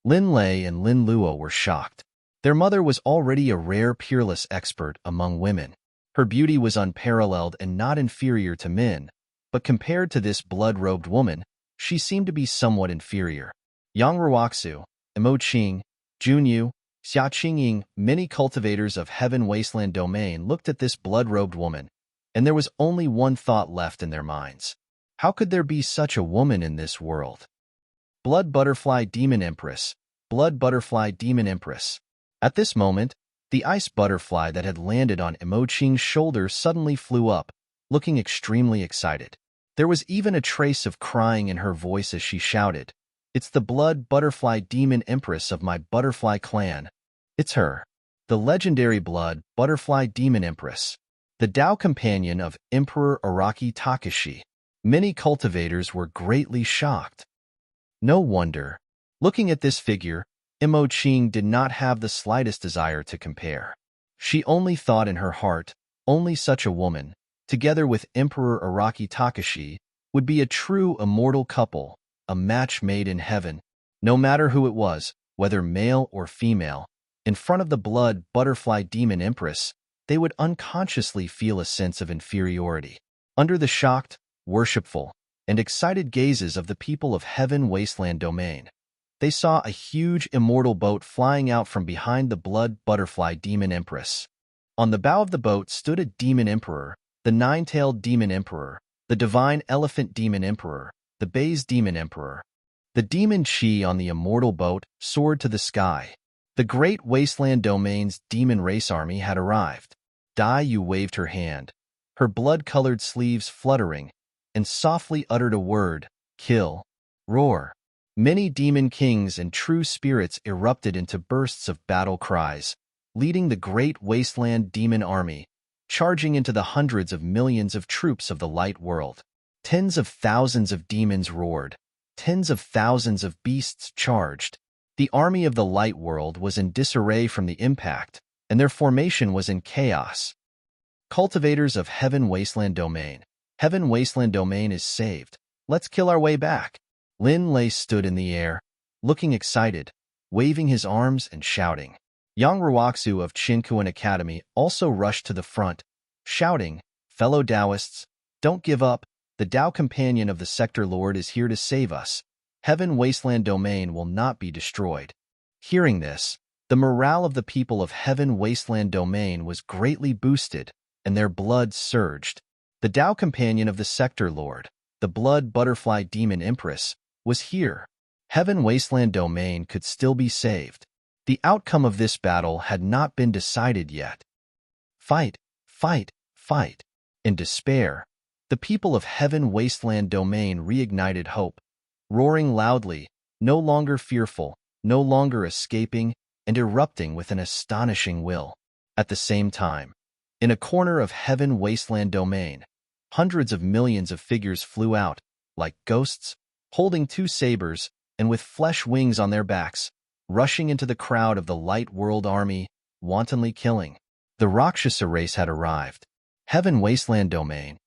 Lin Lei and Lin Luo were shocked. Their mother was already a rare peerless expert among women. Her beauty was unparalleled and not inferior to men, but compared to this blood-robed woman, she seemed to be somewhat inferior. Yang Ruoxu, Mo Qing, Junyu, Xia Qingying, many cultivators of Heaven Wasteland Domain looked at this blood-robed woman, and there was only one thought left in their minds. How could there be such a woman in this world? Blood Butterfly Demon Empress, Blood Butterfly Demon Empress. At this moment, the ice butterfly that had landed on Mo Qing's shoulder suddenly flew up, looking extremely excited. There was even a trace of crying in her voice as she shouted, "It's the Blood Butterfly Demon Empress of my butterfly clan. It's her, the legendary Blood Butterfly Demon Empress, the Tao companion of Emperor Araki Takashi." Many cultivators were greatly shocked. No wonder. Looking at this figure, Mo Qing did not have the slightest desire to compare. She only thought in her heart, only such a woman, together with Emperor Araki Takashi, would be a true immortal couple, a match made in heaven. No matter who it was, whether male or female, in front of the Blood Butterfly Demon Empress, they would unconsciously feel a sense of inferiority. Under the shocked, worshipful, and excited gazes of the people of Heaven Wasteland Domain, they saw a huge immortal boat flying out from behind the Blood Butterfly Demon Empress. On the bow of the boat stood a Demon Emperor, the Nine-Tailed Demon Emperor, the Divine Elephant Demon Emperor, the Bays Demon Emperor. The Demon Chi on the immortal boat soared to the sky. The Great Wasteland Domain's Demon Race Army had arrived. Dai Yu waved her hand, her blood-colored sleeves fluttering, and softly uttered a word, "Kill." Roar. Many demon kings and true spirits erupted into bursts of battle cries, leading the Great Wasteland Demon Army, charging into the hundreds of millions of troops of the light world. Tens of thousands of demons roared. Tens of thousands of beasts charged. The army of the light world was in disarray from the impact, and their formation was in chaos. Cultivators of Heaven Wasteland Domain. Heaven Wasteland Domain is saved. Let's kill our way back. Lin Lei stood in the air, looking excited, waving his arms and shouting. Yang Ruoxu of Qinkuan Academy also rushed to the front, shouting, "Fellow Taoists, don't give up. The Tao Companion of the Sector Lord is here to save us. Heaven Wasteland Domain will not be destroyed." Hearing this, the morale of the people of Heaven Wasteland Domain was greatly boosted, and their blood surged. The Tao Companion of the Sector Lord, the Blood Butterfly Demon Empress, was here. Heaven Wasteland Domain could still be saved. The outcome of this battle had not been decided yet. Fight, fight, fight. In despair, the people of Heaven Wasteland Domain reignited hope, roaring loudly, no longer fearful, no longer escaping, and erupting with an astonishing will. At the same time, in a corner of Heaven Wasteland Domain, hundreds of millions of figures flew out, like ghosts, holding two sabers, and with flesh wings on their backs, rushing into the crowd of the Light World Army, wantonly killing. The Rakshasa race had arrived. Heaven Wasteland Domain.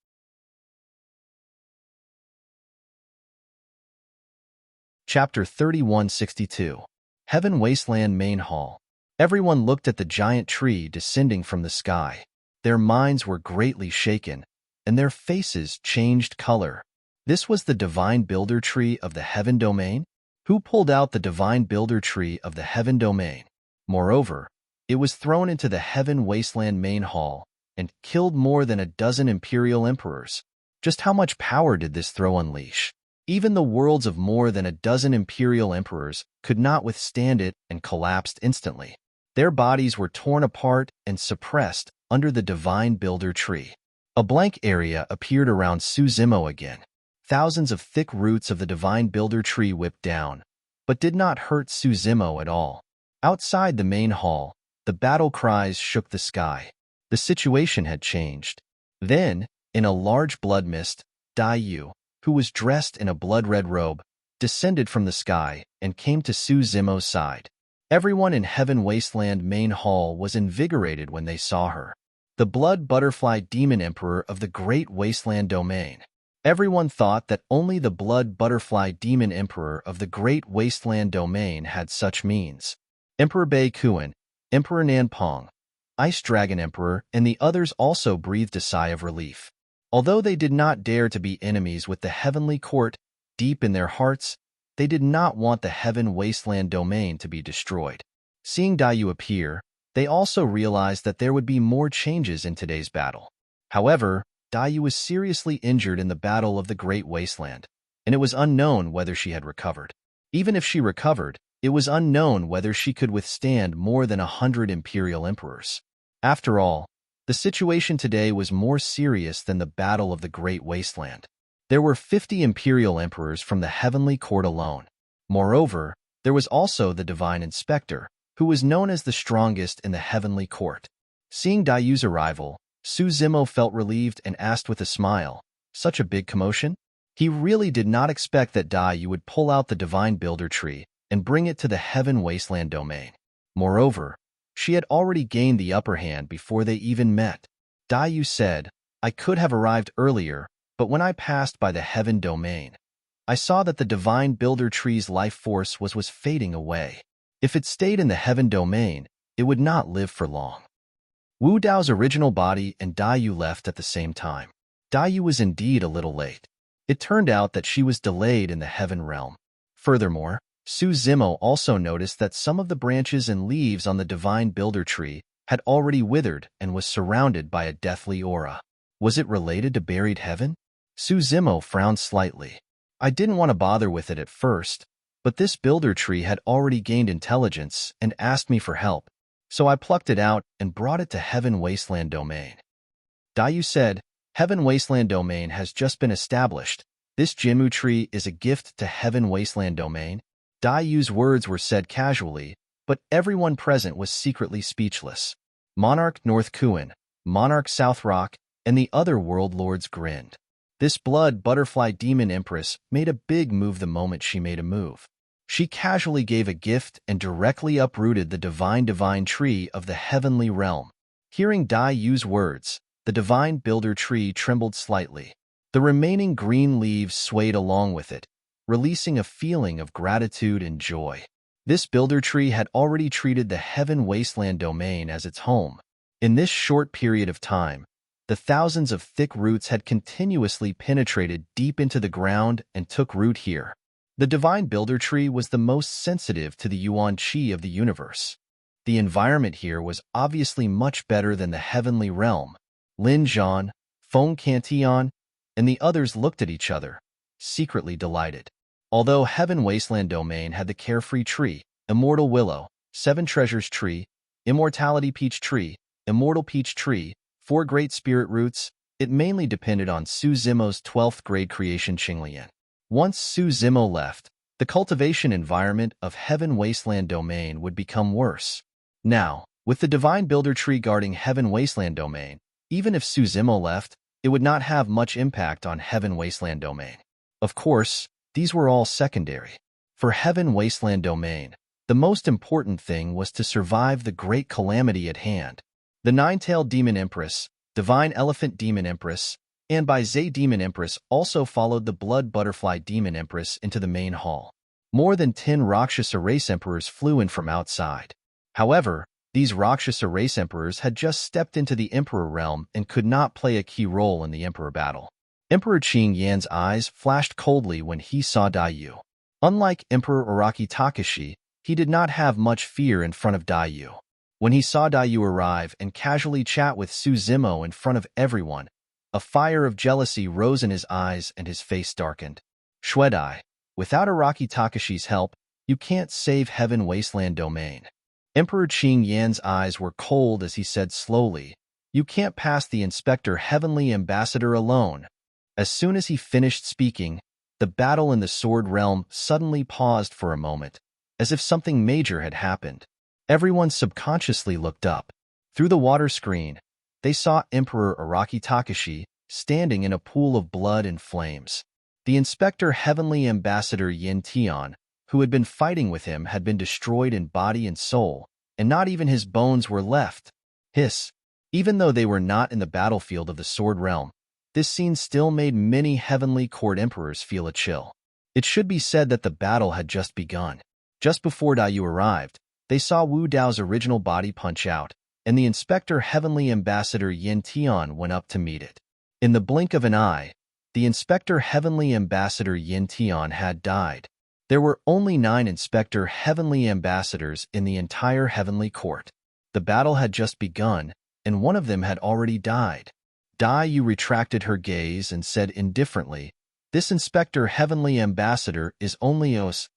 Chapter 3162. Heaven Wasteland Main Hall. Everyone looked at the giant tree descending from the sky. Their minds were greatly shaken, and their faces changed color. This was the Divine Builder Tree of the Heaven Domain? Who pulled out the Divine Builder Tree of the Heaven Domain? Moreover, it was thrown into the Heaven Wasteland Main Hall and killed more than a dozen Imperial Emperors. Just how much power did this throw unleash? Even the worlds of more than a dozen Imperial Emperors could not withstand it and collapsed instantly. Their bodies were torn apart and suppressed under the Divine Builder Tree. A blank area appeared around Suzimo again. Thousands of thick roots of the Divine Builder Tree whipped down, but did not hurt Suzimo at all. Outside the main hall, the battle cries shook the sky. The situation had changed. Then, in a large blood mist, Dai Yu, who was dressed in a blood-red robe, descended from the sky and came to Suzimo's side. Everyone in Heaven Wasteland Main Hall was invigorated when they saw her. The Blood Butterfly Demon Emperor of the Great Wasteland Domain. Everyone thought that only the Blood Butterfly Demon Emperor of the Great Wasteland Domain had such means. Emperor Bei Kuan, Emperor Nanpong, Ice Dragon Emperor, and the others also breathed a sigh of relief. Although they did not dare to be enemies with the Heavenly Court, deep in their hearts, they did not want the Heaven Wasteland Domain to be destroyed. Seeing Dai Yu appear, they also realized that there would be more changes in today's battle. However, Dai Yu was seriously injured in the Battle of the Great Wasteland, and it was unknown whether she had recovered. Even if she recovered, it was unknown whether she could withstand more than 100 Imperial Emperors. After all, the situation today was more serious than the Battle of the Great Wasteland. There were 50 Imperial Emperors from the Heavenly Court alone. Moreover, there was also the Divine Inspector, who was known as the strongest in the Heavenly Court. Seeing Dai Yu's arrival, Suzimo felt relieved and asked with a smile, "Such a big commotion?" He really did not expect that Dai Yu would pull out the Divine Builder Tree and bring it to the Heaven Wasteland Domain. Moreover, she had already gained the upper hand before they even met. Dai Yu said, "I could have arrived earlier, but when I passed by the Heaven Domain, I saw that the Divine Builder Tree's life force was fading away. If it stayed in the Heaven Domain, it would not live for long." Wu Dao's original body and Dai Yu left at the same time. Dai Yu was indeed a little late. It turned out that she was delayed in the Heaven Realm. Furthermore, Suzimo also noticed that some of the branches and leaves on the Divine Builder Tree had already withered and was surrounded by a deathly aura. Was it related to buried heaven? Suzimo frowned slightly. "I didn't want to bother with it at first, but this Builder Tree had already gained intelligence and asked me for help. So I plucked it out and brought it to Heaven Wasteland Domain." Dai Yu said, "Heaven Wasteland Domain has just been established. This Jinmu tree is a gift to Heaven Wasteland Domain." Dai Yu's words were said casually, but everyone present was secretly speechless. Monarch North Kuan, Monarch South Rock, and the other world lords grinned. This blood butterfly demon empress made a big move the moment she made a move. She casually gave a gift and directly uprooted the divine tree of the heavenly realm. Hearing Dai Yu's words, the divine builder tree trembled slightly. The remaining green leaves swayed along with it, releasing a feeling of gratitude and joy. This builder tree had already treated the Heaven Wasteland domain as its home. In this short period of time, the thousands of thick roots had continuously penetrated deep into the ground and took root here. The divine builder tree was the most sensitive to the yuan qi of the universe. The environment here was obviously much better than the heavenly realm. Lin Zhan, Feng Cantian, and the others looked at each other, secretly delighted. Although Heaven Wasteland domain had the carefree tree, immortal willow, seven treasures tree, immortality peach tree, immortal peach tree, four great spirit roots, it mainly depended on Su Zimo's 12th grade creation Qinglian. Once Su Zimo left, the cultivation environment of Heaven Wasteland domain would become worse. Now, with the divine builder tree guarding Heaven Wasteland domain, even if Su Zimo left, it would not have much impact on Heaven Wasteland domain. Of course, these were all secondary. For Heaven Wasteland domain, the most important thing was to survive the great calamity at hand. The nine-tailed demon empress, divine elephant demon empress, and Bai Zhe demon empress also followed the blood butterfly demon empress into the main hall. More than 10 Rakshasa race emperors flew in from outside. However, these Rakshasa race emperors had just stepped into the emperor realm and could not play a key role in the emperor battle. Emperor Qing Yan's eyes flashed coldly when he saw Dai Yu. Unlike Emperor Araki Takashi, he did not have much fear in front of Dai Yu. When he saw Dai Yu arrive and casually chat with Su Zimo in front of everyone, a fire of jealousy rose in his eyes and his face darkened. Shuedai, without Araki Takashi's help, you can't save Heaven Wasteland domain. Emperor Qing Yan's eyes were cold as he said slowly, you can't pass the Inspector Heavenly Ambassador alone. As soon as he finished speaking, the battle in the Sword Realm suddenly paused for a moment, as if something major had happened. Everyone subconsciously looked up. Through the water screen, they saw Emperor Araki Takashi standing in a pool of blood and flames. The Inspector Heavenly Ambassador Yin Tian, who had been fighting with him, had been destroyed in body and soul, and not even his bones were left. Hiss. Even though they were not in the battlefield of the Sword Realm, this scene still made many Heavenly Court Emperors feel a chill. It should be said that the battle had just begun. Just before Dai Yu arrived, they saw Wu Dao's original body punch out, and the Inspector Heavenly Ambassador Yin Tian went up to meet it. In the blink of an eye, the Inspector Heavenly Ambassador Yin Tian had died. There were only 9 Inspector Heavenly Ambassadors in the entire Heavenly Court. The battle had just begun, and one of them had already died. Dai Yu retracted her gaze and said indifferently, "This Inspector Heavenly Ambassador is only Os."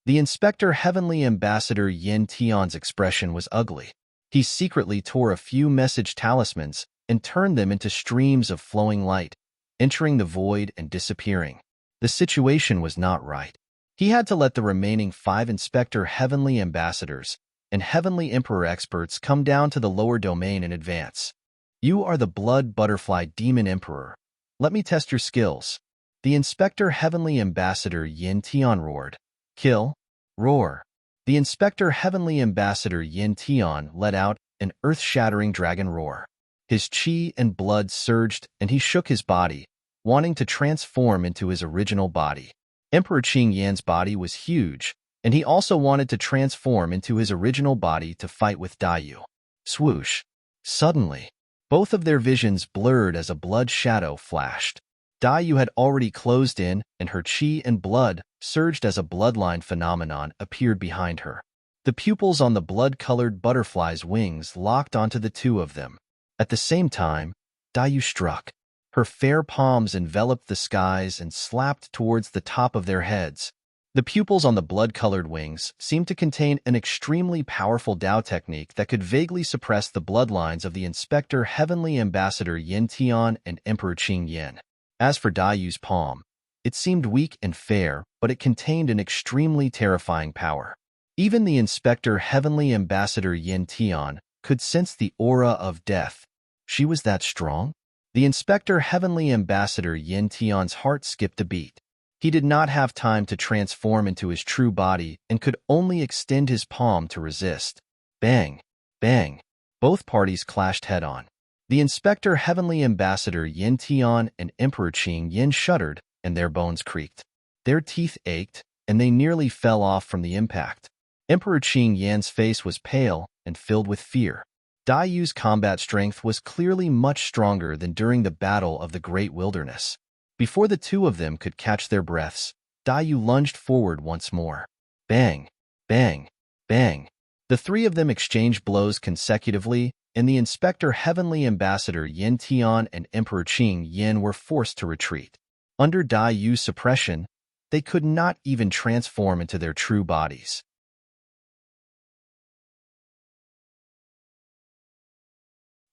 The Inspector Heavenly Ambassador Yin Tian's expression was ugly. He secretly tore a few message talismans and turned them into streams of flowing light, entering the void and disappearing. The situation was not right. He had to let the remaining 5 Inspector Heavenly Ambassadors and Heavenly Emperor experts come down to the lower domain in advance. You are the Blood Butterfly Demon Emperor. Let me test your skills. The Inspector Heavenly Ambassador Yin Tian roared. Kill. Roar. The Inspector Heavenly Ambassador Yin Tian let out an earth-shattering dragon roar. His chi and blood surged and he shook his body, wanting to transform into his original body. Emperor Qing Yan's body was huge, and he also wanted to transform into his original body to fight with Dai Yu. Swoosh. Suddenly, both of their visions blurred as a blood shadow flashed. Dai Yu had already closed in, and her chi and blood surged as a bloodline phenomenon appeared behind her. The pupils on the blood-colored butterfly's wings locked onto the two of them. At the same time, Dai Yu struck. Her fair palms enveloped the skies and slapped towards the top of their heads. The pupils on the blood-colored wings seemed to contain an extremely powerful Dao technique that could vaguely suppress the bloodlines of the Inspector Heavenly Ambassador Yin Tian and Emperor Qing Yan. As for Dai Yu's palm, it seemed weak and fair, but it contained an extremely terrifying power. Even the Inspector Heavenly Ambassador Yin Tian could sense the aura of death. She was that strong? The inspector heavenly ambassador Yin Tian's heart skipped a beat. He did not have time to transform into his true body and could only extend his palm to resist. Bang! Bang! Both parties clashed head-on. The inspector heavenly ambassador Yin Tian and Emperor Qing Yin shuddered, and their bones creaked. Their teeth ached, and they nearly fell off from the impact. Emperor Qing Yan's face was pale and filled with fear. Dai Yu's combat strength was clearly much stronger than during the Battle of the Great Wilderness. Before the two of them could catch their breaths, Dai Yu lunged forward once more. Bang! Bang! Bang! The three of them exchanged blows consecutively, and the inspector heavenly ambassador Yin Tian and Emperor Qing Yin were forced to retreat. Under Dai Yu's suppression, they could not even transform into their true bodies.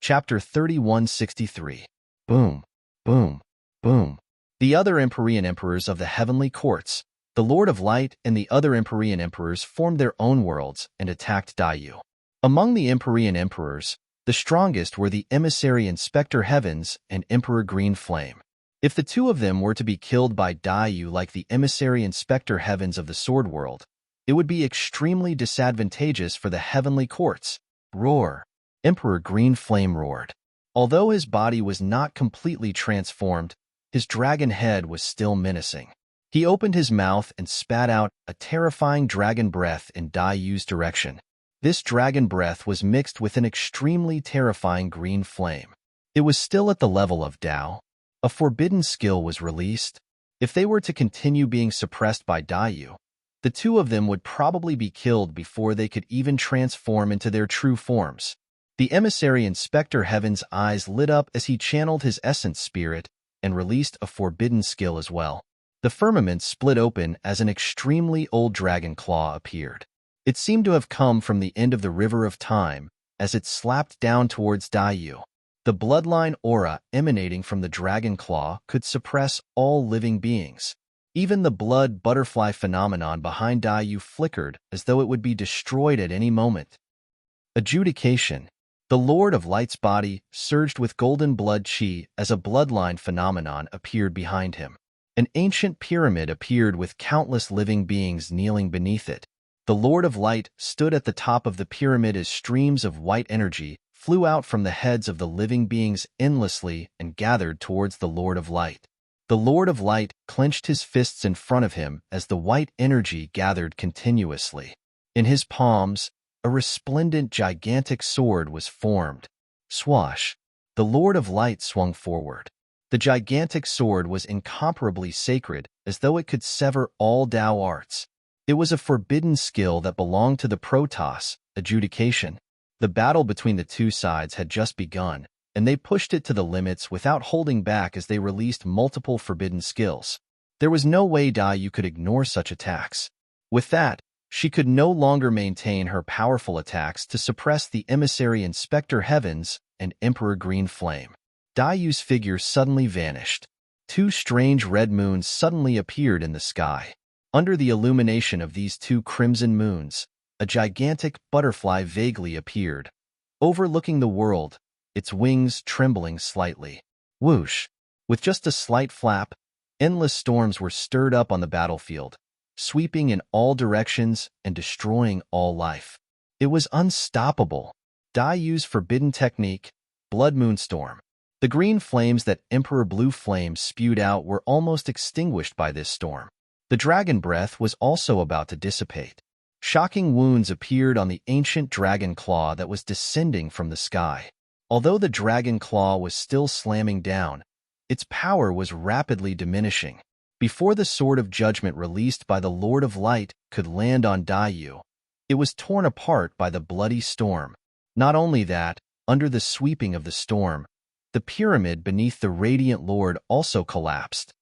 Chapter 3163. Boom, boom, boom. The other Empyrean emperors of the heavenly courts, the Lord of Light and the other Empyrean emperors formed their own worlds and attacked Dai Yu. Among the Empyrean emperors, the strongest were the emissary Inspector Heavens and Emperor Green Flame. If the two of them were to be killed by Dai Yu like the emissary Inspector Heavens of the Sword World, it would be extremely disadvantageous for the heavenly courts. Roar! Emperor Green Flame roared. Although his body was not completely transformed, his dragon head was still menacing. He opened his mouth and spat out a terrifying dragon breath in Dai Yu's direction. This dragon breath was mixed with an extremely terrifying green flame. It was still at the level of Dao. A forbidden skill was released. If they were to continue being suppressed by Dai Yu, the two of them would probably be killed before they could even transform into their true forms. The emissary Inspector Heaven's eyes lit up as he channeled his essence spirit and released a forbidden skill as well. The firmament split open as an extremely old dragon claw appeared. It seemed to have come from the end of the river of time as it slapped down towards Dai Yu. The bloodline aura emanating from the dragon claw could suppress all living beings. Even the blood butterfly phenomenon behind Dai Yu flickered as though it would be destroyed at any moment. Adjudication. The Lord of Light's body surged with golden blood chi as a bloodline phenomenon appeared behind him. An ancient pyramid appeared with countless living beings kneeling beneath it. The Lord of Light stood at the top of the pyramid as streams of white energy flew out from the heads of the living beings endlessly and gathered towards the Lord of Light. The Lord of Light clenched his fists in front of him as the white energy gathered continuously. In his palms, a resplendent gigantic sword was formed. Swash! The Lord of Light swung forward. The gigantic sword was incomparably sacred, as though it could sever all Dao arts. It was a forbidden skill that belonged to the Protoss, adjudication. The battle between the two sides had just begun, and they pushed it to the limits without holding back as they released multiple forbidden skills. There was no way Dai Yu could ignore such attacks. With that, she could no longer maintain her powerful attacks to suppress the emissary Inspector Heavens and Emperor Green Flame. Dai Yu's figure suddenly vanished. Two strange red moons suddenly appeared in the sky. Under the illumination of these two crimson moons, a gigantic butterfly vaguely appeared, overlooking the world, its wings trembling slightly. Whoosh! With just a slight flap, endless storms were stirred up on the battlefield, sweeping in all directions and destroying all life. It was unstoppable. Dai Yu's forbidden technique, Blood Moonstorm. The green flames that Emperor Blue Flame spewed out were almost extinguished by this storm. The dragon breath was also about to dissipate. Shocking wounds appeared on the ancient dragon claw that was descending from the sky. Although the dragon claw was still slamming down, its power was rapidly diminishing. Before the Sword of Judgment released by the Lord of Light could land on Dai Yu, it was torn apart by the bloody storm. Not only that, under the sweeping of the storm, the pyramid beneath the Radiant Lord also collapsed.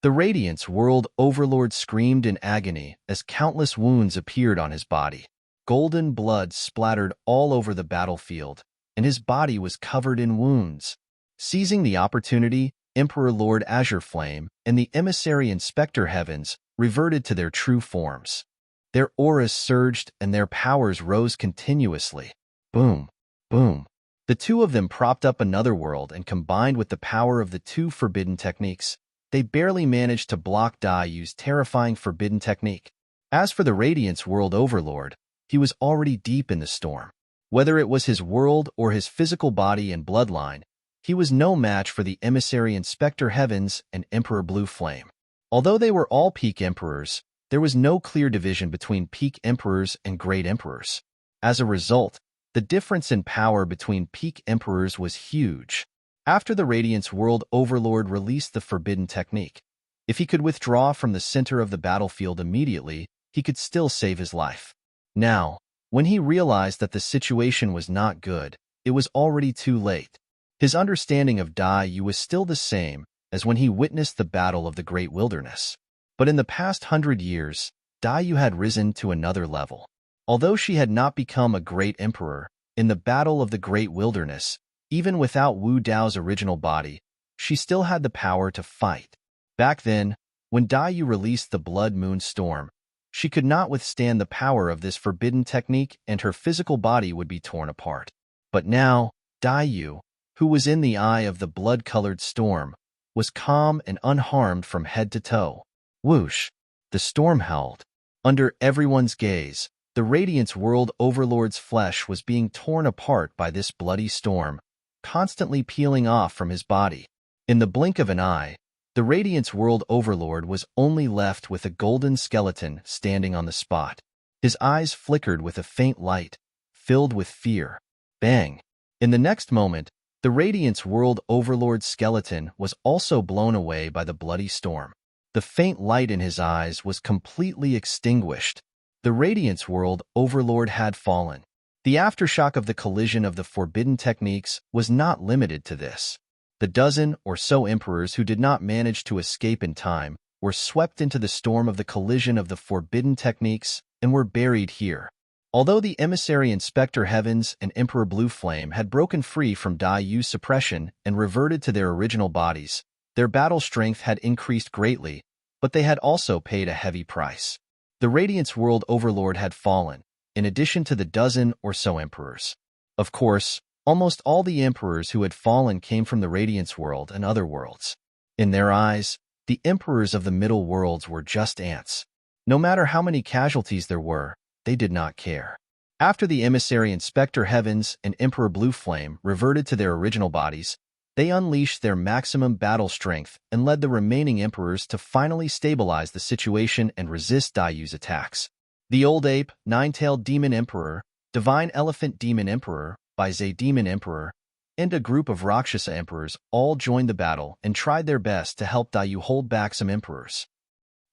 The Radiance World Overlord screamed in agony as countless wounds appeared on his body. Golden blood splattered all over the battlefield, and his body was covered in wounds. Seizing the opportunity, Emperor Lord Azure Flame and the emissary Inspector Heavens reverted to their true forms. Their auras surged and their powers rose continuously. Boom, boom, The two of them propped up another world, and combined with the power of the two forbidden techniques, they barely managed to block Dai Yu's terrifying forbidden technique. As for the Radiance World Overlord, he was already deep in the storm. Whether it was his world or his physical body and bloodline, he was no match for the emissary Inspector Heavens and Emperor Blue Flame. Although they were all peak emperors, there was no clear division between peak emperors and great emperors. As a result, the difference in power between peak emperors was huge. After the Radiance World Overlord released the forbidden technique, if he could withdraw from the center of the battlefield immediately, he could still save his life. Now, when he realized that the situation was not good, it was already too late. His understanding of Dai Yu was still the same as when he witnessed the Battle of the Great Wilderness. But in the past 100 years, Dai Yu had risen to another level. Although she had not become a great emperor, in the Battle of the Great Wilderness, even without Wu Dao's original body, she still had the power to fight. Back then, when Dai Yu released the Blood Moon Storm, she could not withstand the power of this forbidden technique, and her physical body would be torn apart. But now, Dai Yu, who was in the eye of the blood-colored storm, was calm and unharmed from head to toe. Whoosh! The storm howled. Under everyone's gaze, the Radiance World Overlord's flesh was being torn apart by this bloody storm, constantly peeling off from his body. In the blink of an eye, the Radiance World Overlord was only left with a golden skeleton standing on the spot. His eyes flickered with a faint light, filled with fear. Bang! In the next moment, the Radiance World Overlord's skeleton was also blown away by the bloody storm. The faint light in his eyes was completely extinguished. The Radiance World Overlord had fallen. The aftershock of the collision of the forbidden techniques was not limited to this. The dozen or so emperors who did not manage to escape in time were swept into the storm of the collision of the forbidden techniques and were buried here. Although the emissary Inspector Heavens and Emperor Blue Flame had broken free from Dai Yu's suppression and reverted to their original bodies, their battle strength had increased greatly, but they had also paid a heavy price. The Radiance World Overlord had fallen, in addition to the dozen or so emperors. Of course, almost all the emperors who had fallen came from the Radiance World and other worlds. In their eyes, the emperors of the Middle Worlds were just ants. No matter how many casualties there were, they did not care. After the emissary Inspector Heavens and Emperor Blue Flame reverted to their original bodies, they unleashed their maximum battle strength and led the remaining emperors to finally stabilize the situation and resist Dai Yu's attacks. The Old Ape, Nine-Tailed Demon Emperor, Divine Elephant Demon Emperor, Baizai Demon Emperor, and a group of Rakshasa Emperors all joined the battle and tried their best to help Dai Yu hold back some emperors.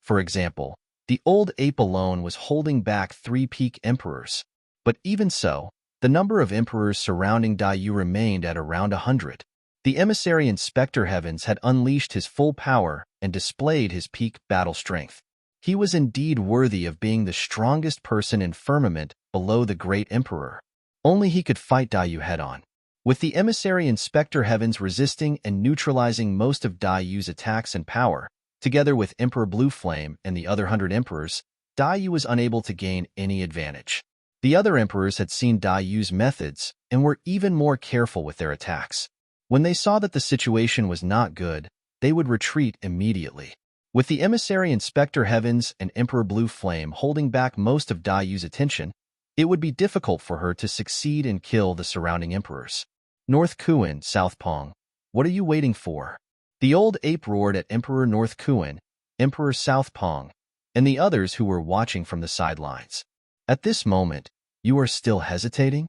For example, the Old Ape alone was holding back 3 peak emperors. But even so, the number of emperors surrounding Dai Yu remained at around 100. The emissary Inspector Heavens had unleashed his full power and displayed his peak battle strength. He was indeed worthy of being the strongest person in firmament below the great emperor. Only he could fight Dai Yu head-on. With the emissary Inspector Heavens resisting and neutralizing most of Dai Yu's attacks and power, together with Emperor Blue Flame and the other 100 emperors, Dai Yu was unable to gain any advantage. The other emperors had seen Dai Yu's methods and were even more careful with their attacks. When they saw that the situation was not good, they would retreat immediately. With the emissary Inspector Heavens and Emperor Blue Flame holding back most of Dai Yu's attention, it would be difficult for her to succeed and kill the surrounding emperors. North Kuan, South Pong, what are you waiting for? The Old Ape roared at Emperor North Kuan, Emperor South Pong, and the others who were watching from the sidelines. At this moment, you are still hesitating?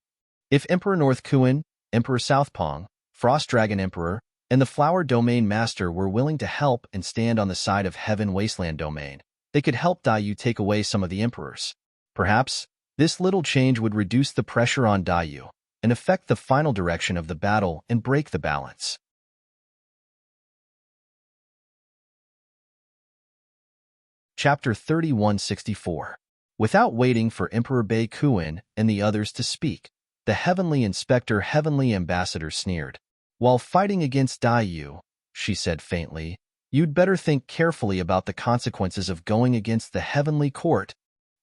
If Emperor North Kuan, Emperor South Pong, Frost Dragon Emperor, and the Flower Domain Master were willing to help and stand on the side of Heaven Wasteland Domain, they could help Dai Yu take away some of the emperors. Perhaps, this little change would reduce the pressure on Dai Yu and affect the final direction of the battle and break the balance. Chapter 3164. Without waiting for Emperor Bei Kuan and the others to speak, the Heavenly Inspector Heavenly Ambassador sneered. While fighting against Dai Yu, she said faintly, you'd better think carefully about the consequences of going against the Heavenly Court.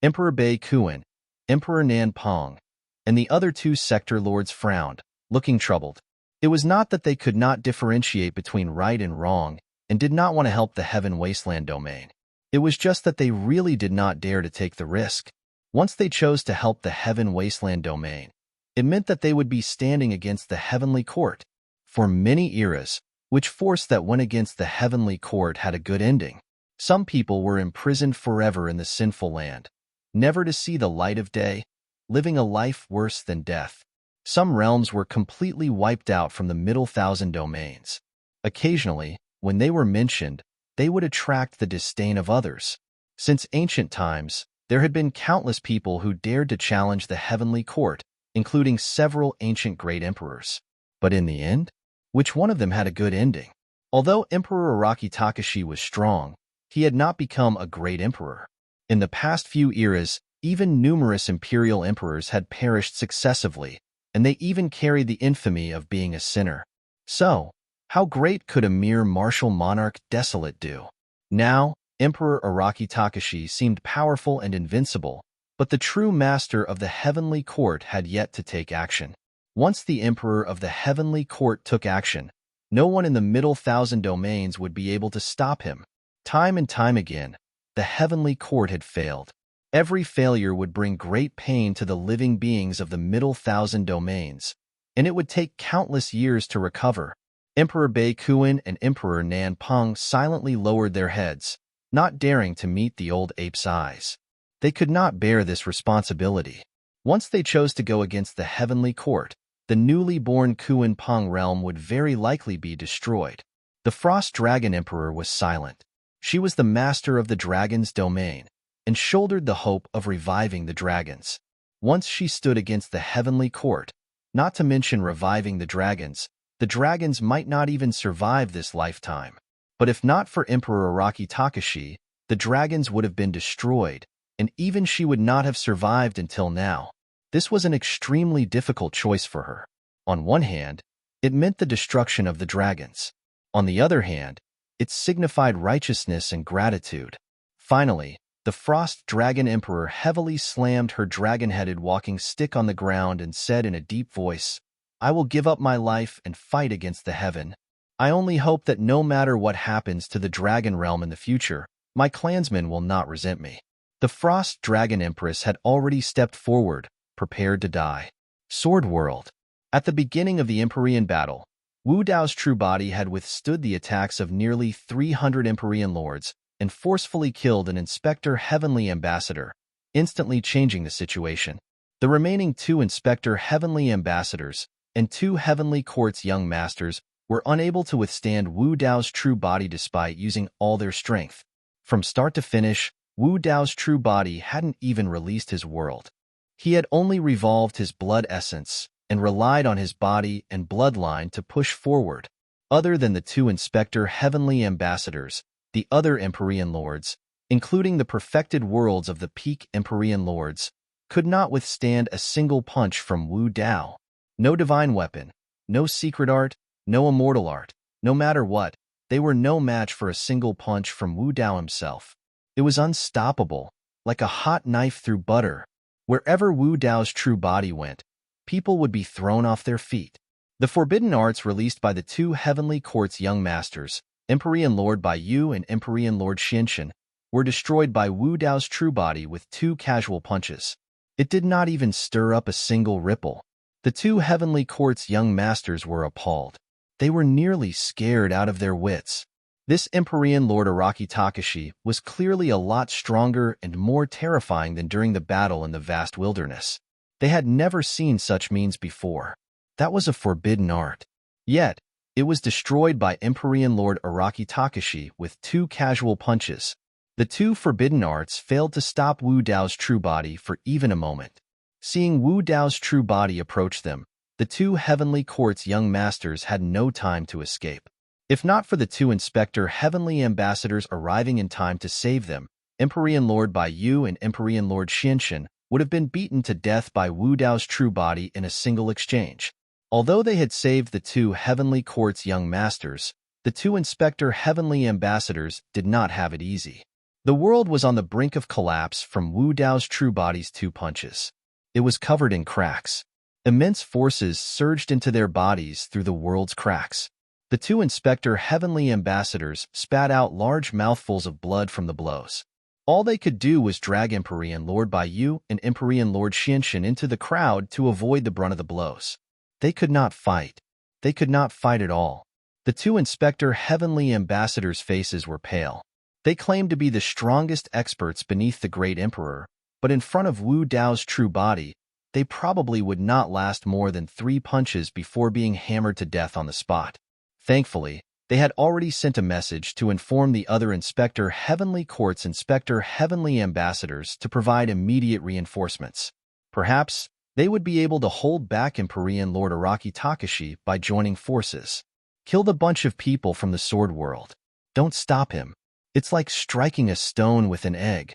Emperor Bei Kuan, Emperor Nan Pong, and the other 2 sector lords frowned, looking troubled. It was not that they could not differentiate between right and wrong and did not want to help the Heaven Wasteland domain. It was just that they really did not dare to take the risk. Once they chose to help the Heaven Wasteland domain, it meant that they would be standing against the Heavenly Court for many eras, which force that went against the Heavenly Court had a good ending. Some people were imprisoned forever in the sinful land, never to see the light of day, living a life worse than death. Some realms were completely wiped out from the Middle Thousand domains. Occasionally, when they were mentioned, they would attract the disdain of others. Since ancient times, there had been countless people who dared to challenge the Heavenly Court, including several ancient great emperors. But in the end, which one of them had a good ending? Although Emperor Araki Takashi was strong, he had not become a great emperor. In the past few eras, even numerous imperial emperors had perished successively, and they even carried the infamy of being a sinner. So, how great could a mere martial monarch desolate do? Now, Emperor Araki Takashi seemed powerful and invincible, but the true master of the Heavenly Court had yet to take action. Once the Emperor of the Heavenly Court took action, no one in the Middle Thousand domains would be able to stop him. Time and time again, the Heavenly Court had failed. Every failure would bring great pain to the living beings of the Middle Thousand domains, and it would take countless years to recover. Emperor Bei Kuan and Emperor Nan Peng silently lowered their heads, not daring to meet the old ape's eyes. They could not bear this responsibility. Once they chose to go against the Heavenly Court, the newly born Kuan Peng realm would very likely be destroyed. The Frost Dragon Emperor was silent. She was the master of the dragon's domain, and shouldered the hope of reviving the dragons. Once she stood against the Heavenly Court, not to mention reviving the dragons might not even survive this lifetime. But if not for Emperor Araki Takashi, the dragons would have been destroyed, and even she would not have survived until now. This was an extremely difficult choice for her. On one hand, it meant the destruction of the dragons. On the other hand, it signified righteousness and gratitude. Finally, the Frost Dragon Emperor heavily slammed her dragon-headed walking stick on the ground and said in a deep voice, "I will give up my life and fight against the heaven. I only hope that no matter what happens to the dragon realm in the future, my clansmen will not resent me." The Frost Dragon Empress had already stepped forward, prepared to die. Sword World. At the beginning of the Empyrean battle, Wu Dao's true body had withstood the attacks of nearly 300 Empyrean lords and forcefully killed an Inspector Heavenly Ambassador, instantly changing the situation. The remaining 2 Inspector Heavenly Ambassadors and 2 Heavenly Court's young masters were unable to withstand Wu Dao's true body despite using all their strength. From start to finish, Wu Dao's true body hadn't even released his world. He had only revolved his blood essence and relied on his body and bloodline to push forward. Other than the 2 Inspector Heavenly Ambassadors, the other Empyrean Lords, including the perfected worlds of the peak Empyrean Lords, could not withstand a single punch from Wu Dao. No divine weapon, no secret art, no immortal art, no matter what, they were no match for a single punch from Wu Dao himself. It was unstoppable, like a hot knife through butter. Wherever Wu Dao's true body went, people would be thrown off their feet. The forbidden arts released by the 2 Heavenly Court's young masters, Empyrean Lord Bai Yu and Empyrean Lord Xinshan, were destroyed by Wu Dao's true body with 2 casual punches. It did not even stir up a single ripple. The 2 Heavenly Court's young masters were appalled. They were nearly scared out of their wits. This Empyrean Lord Araki Takashi was clearly a lot stronger and more terrifying than during the battle in the vast wilderness. They had never seen such means before. That was a forbidden art. Yet, it was destroyed by Empyrean Lord Araki Takashi with 2 casual punches. The 2 forbidden arts failed to stop Wu Dao's true body for even a moment. Seeing Wu Dao's true body approach them, the 2 Heavenly Court's young masters had no time to escape. If not for the 2 Inspector Heavenly Ambassadors arriving in time to save them, Empyrean Lord Bai Yu and Empyrean Lord Xinshan would have been beaten to death by Wu Dao's true body in a single exchange. Although they had saved the 2 Heavenly Court's young masters, the 2 Inspector Heavenly Ambassadors did not have it easy. The world was on the brink of collapse from Wu Dao's true body's 2 punches. It was covered in cracks. Immense forces surged into their bodies through the world's cracks. The two Inspector Heavenly Ambassadors spat out large mouthfuls of blood from the blows. All they could do was drag Empyrean Lord Baiyu and Empyrean Lord Xinshin into the crowd to avoid the brunt of the blows. They could not fight. They could not fight at all. The two Inspector Heavenly Ambassadors' faces were pale. They claimed to be the strongest experts beneath the great Emperor, but in front of Wu Dao's true body, they probably would not last more than 3 punches before being hammered to death on the spot. Thankfully, they had already sent a message to inform the other Inspector Heavenly Court's Inspector Heavenly Ambassadors to provide immediate reinforcements. Perhaps they would be able to hold back Empyrean Lord Araki Takashi by joining forces. Kill the bunch of people from the Sword World. Don't stop him. It's like striking a stone with an egg.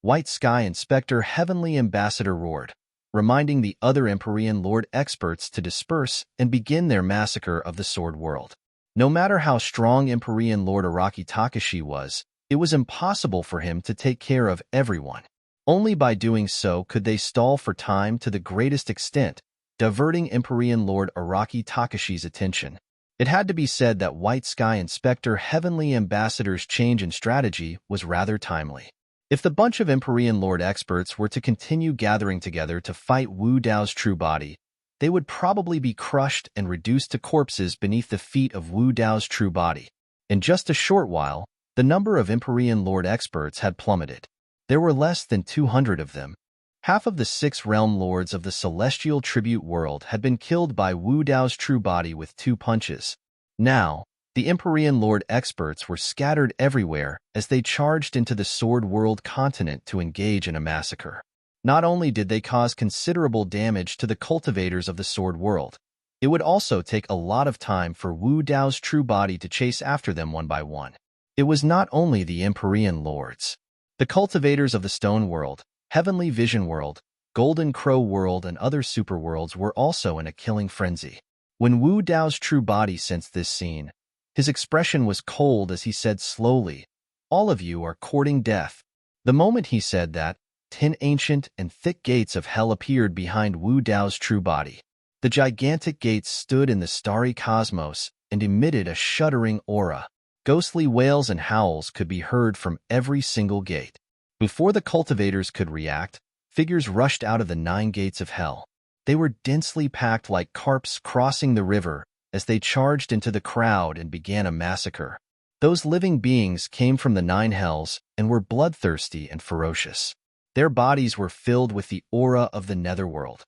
White Sky Inspector Heavenly Ambassador roared, reminding the other Empyrean Lord experts to disperse and begin their massacre of the Sword World. No matter how strong Empyrean Lord Araki Takashi was, it was impossible for him to take care of everyone. Only by doing so could they stall for time to the greatest extent, diverting Empyrean Lord Araki Takashi's attention. It had to be said that White Sky Inspector Heavenly Ambassador's change in strategy was rather timely. If the bunch of Empyrean Lord experts were to continue gathering together to fight Wu Dao's true body, they would probably be crushed and reduced to corpses beneath the feet of Wu Dao's true body. In just a short while, the number of Empyrean Lord experts had plummeted. There were less than 200 of them. Half of the 6 realm lords of the celestial tribute world had been killed by Wu Dao's true body with 2 punches. Now, the Empyrean Lord experts were scattered everywhere as they charged into the Sword World continent to engage in a massacre. Not only did they cause considerable damage to the cultivators of the Sword World, it would also take a lot of time for Wu Dao's true body to chase after them one by one. It was not only the Empyrean Lords. The cultivators of the Stone World, Heavenly Vision World, Golden Crow World, and other superworlds were also in a killing frenzy. When Wu Dao's true body sensed this scene, his expression was cold as he said slowly, "All of you are courting death." The moment he said that, 10 ancient and thick gates of hell appeared behind Wu Dao's true body. The gigantic gates stood in the starry cosmos and emitted a shuddering aura. Ghostly wails and howls could be heard from every single gate. Before the cultivators could react, figures rushed out of the 9 gates of hell. They were densely packed like carps crossing the river as they charged into the crowd and began a massacre. Those living beings came from the 9 hells and were bloodthirsty and ferocious. Their bodies were filled with the aura of the netherworld.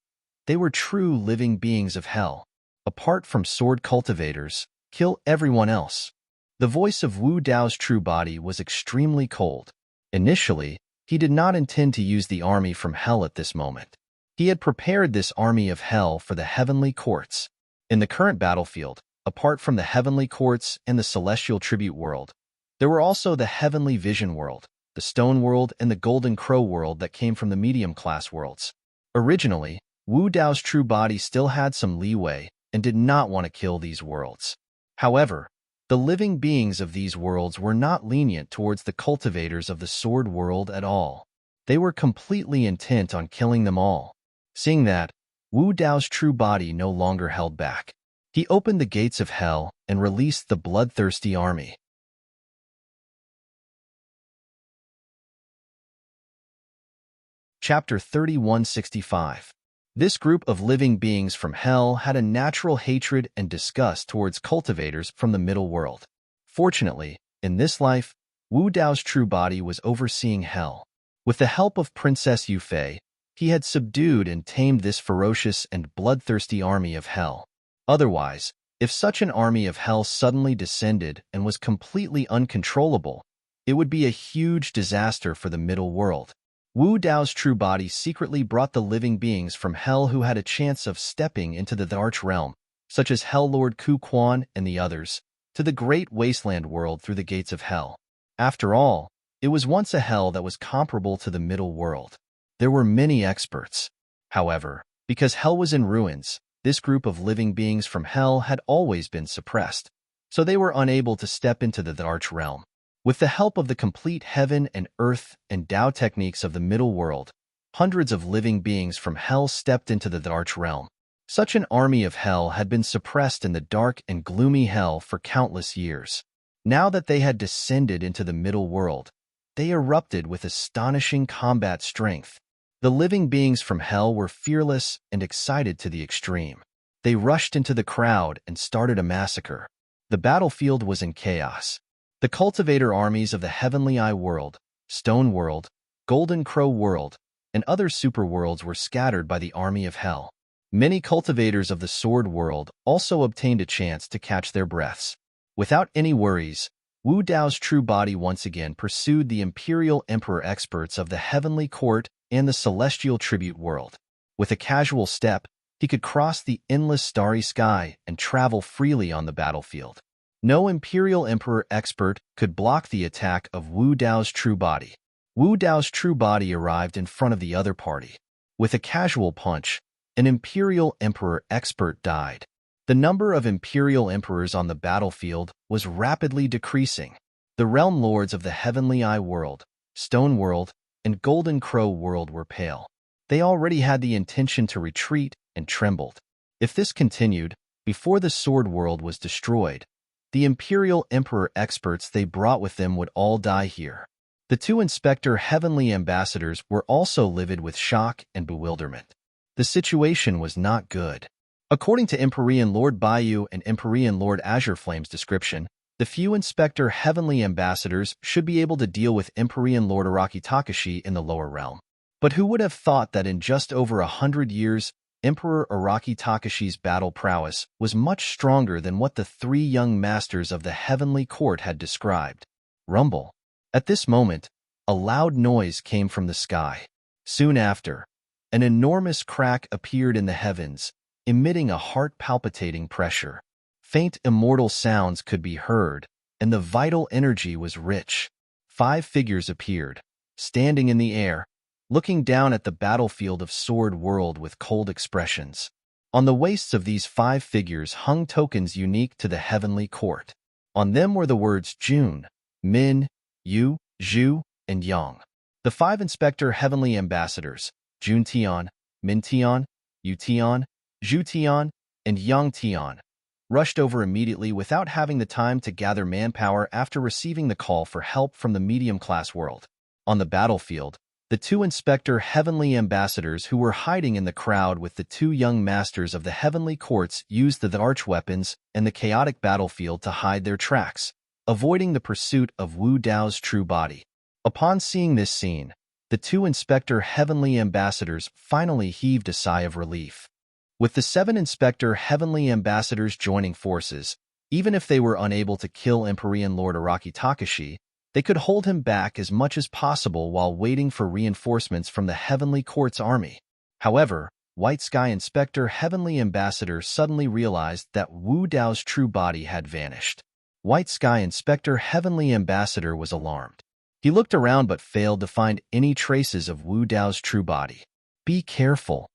They were true living beings of hell. Apart from sword cultivators, kill everyone else. The voice of Wu Dao's true body was extremely cold. Initially, he did not intend to use the army from hell at this moment. He had prepared this army of hell for the heavenly courts. In the current battlefield, apart from the heavenly courts and the celestial tribute world, there were also the heavenly vision world, the stone world, and the golden crow world that came from the medium-class worlds. Originally, Wu Dao's true body still had some leeway and did not want to kill these worlds. However, the living beings of these worlds were not lenient towards the cultivators of the sword world at all. They were completely intent on killing them all. Seeing that, Wu Dao's true body no longer held back. He opened the gates of hell and released the bloodthirsty army. Chapter 3165. This group of living beings from hell had a natural hatred and disgust towards cultivators from the middle world. Fortunately, in this life, Wu Dao's true body was overseeing hell. With the help of Princess Yufei, he had subdued and tamed this ferocious and bloodthirsty army of hell. Otherwise, if such an army of hell suddenly descended and was completely uncontrollable, it would be a huge disaster for the middle world. Wu Dao's true body secretly brought the living beings from hell who had a chance of stepping into the Arch Realm, such as Hell Lord Ku Quan and the others, to the great wasteland world through the gates of hell. After all, it was once a hell that was comparable to the middle world. There were many experts. However, because hell was in ruins, this group of living beings from hell had always been suppressed, so they were unable to step into the Arch Realm. With the help of the complete heaven and earth and Tao techniques of the middle world, hundreds of living beings from hell stepped into the Arch Realm. Such an army of hell had been suppressed in the dark and gloomy hell for countless years. Now that they had descended into the middle world, they erupted with astonishing combat strength. The living beings from hell were fearless and excited to the extreme. They rushed into the crowd and started a massacre. The battlefield was in chaos. The cultivator armies of the heavenly eye world, stone world, golden crow world, and other superworlds were scattered by the army of hell. Many cultivators of the sword world also obtained a chance to catch their breaths. Without any worries, Wu Dao's true body once again pursued the Imperial Emperor experts of the Heavenly Court and the Celestial Tribute world. With a casual step, he could cross the endless starry sky and travel freely on the battlefield. No Imperial Emperor expert could block the attack of Wu Dao's true body. Wu Dao's true body arrived in front of the other party. With a casual punch, an Imperial Emperor expert died. The number of Imperial Emperors on the battlefield was rapidly decreasing. The realm lords of the Heavenly Eye world, Stone world, and Golden Crow world were pale. They already had the intention to retreat and trembled. If this continued, before the Sword world was destroyed, the Imperial Emperor experts they brought with them would all die here. The two Inspector Heavenly Ambassadors were also livid with shock and bewilderment. The situation was not good. According to Empyrean Lord Baiyu and Empyrean Lord Azure Flame's description, the few Inspector Heavenly Ambassadors should be able to deal with Empyrean Lord Araki Takashi in the lower realm. But who would have thought that in just over 100 years, Emperor Araki Takashi's battle prowess was much stronger than what the three young masters of the Heavenly Court had described. Rumble. At this moment, a loud noise came from the sky. Soon after, an enormous crack appeared in the heavens, emitting a heart-palpitating pressure. Faint immortal sounds could be heard, and the vital energy was rich. 5 figures appeared, standing in the air, looking down at the battlefield of Sword World with cold expressions. On the waists of these 5 figures hung tokens unique to the Heavenly Court. On them were the words Jun, Min, Yu, Zhu, and Yang. The 5 Inspector Heavenly Ambassadors, Jun Tian, Min Tian, Yu Tian, Zhu Tian, and Yang Tian, rushed over immediately without having the time to gather manpower after receiving the call for help from the medium-class world. On the battlefield, the 2 Inspector Heavenly Ambassadors who were hiding in the crowd with the 2 young masters of the Heavenly Courts used the archweapons and the chaotic battlefield to hide their tracks, avoiding the pursuit of Wu Dao's true body. Upon seeing this scene, the 2 Inspector Heavenly Ambassadors finally heaved a sigh of relief. With the 7 Inspector Heavenly Ambassadors joining forces, even if they were unable to kill Empyrean Lord Araki Takashi, they could hold him back as much as possible while waiting for reinforcements from the Heavenly Court's army. However, White Sky Inspector Heavenly Ambassador suddenly realized that Wu Dao's true body had vanished. White Sky Inspector Heavenly Ambassador was alarmed. He looked around but failed to find any traces of Wu Dao's true body. Be careful.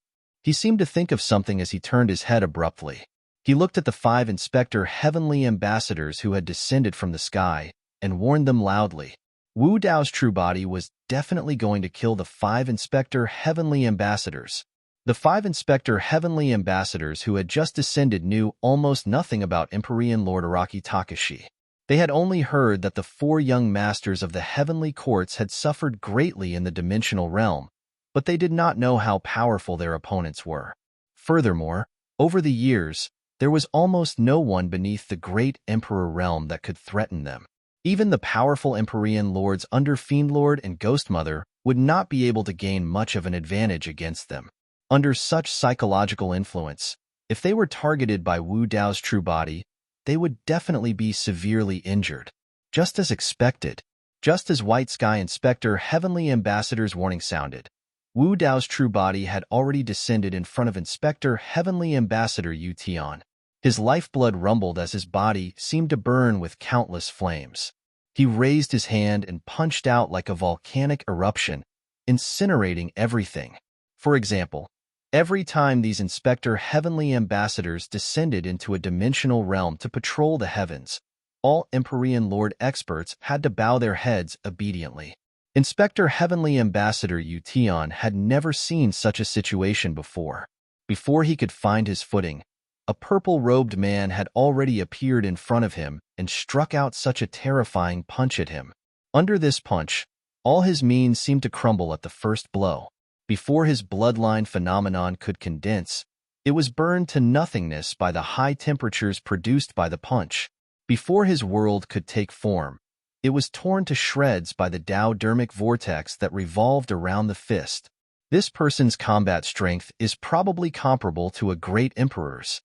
He seemed to think of something as he turned his head abruptly. He looked at the 5 Inspector Heavenly Ambassadors who had descended from the sky and warned them loudly. Wu Dao's true body was definitely going to kill the 5 Inspector Heavenly Ambassadors. The 5 Inspector Heavenly Ambassadors who had just descended knew almost nothing about Empyrean Lord Araki Takashi. They had only heard that the 4 young masters of the Heavenly Courts had suffered greatly in the dimensional realm, but they did not know how powerful their opponents were. Furthermore, over the years, there was almost no one beneath the great Emperor realm that could threaten them. Even the powerful Empyrean lords under Fiendlord and Ghostmother would not be able to gain much of an advantage against them. Under such psychological influence, if they were targeted by Wu Dao's true body, they would definitely be severely injured. Just as expected, just as White Sky Inspector Heavenly Ambassador's warning sounded, Wu Dao's true body had already descended in front of Inspector Heavenly Ambassador Yu Tian. His lifeblood rumbled as his body seemed to burn with countless flames. He raised his hand and punched out like a volcanic eruption, incinerating everything. For example, every time these Inspector Heavenly Ambassadors descended into a dimensional realm to patrol the heavens, all Empyrean Lord experts had to bow their heads obediently. Inspector Heavenly Ambassador Yu Tian had never seen such a situation before. Before he could find his footing, a purple-robed man had already appeared in front of him and struck out such a terrifying punch at him. Under this punch, all his means seemed to crumble at the first blow. Before his bloodline phenomenon could condense, it was burned to nothingness by the high temperatures produced by the punch. Before his world could take form, it was torn to shreds by the Dow-dermic vortex that revolved around the fist. This person's combat strength is probably comparable to a great emperor's.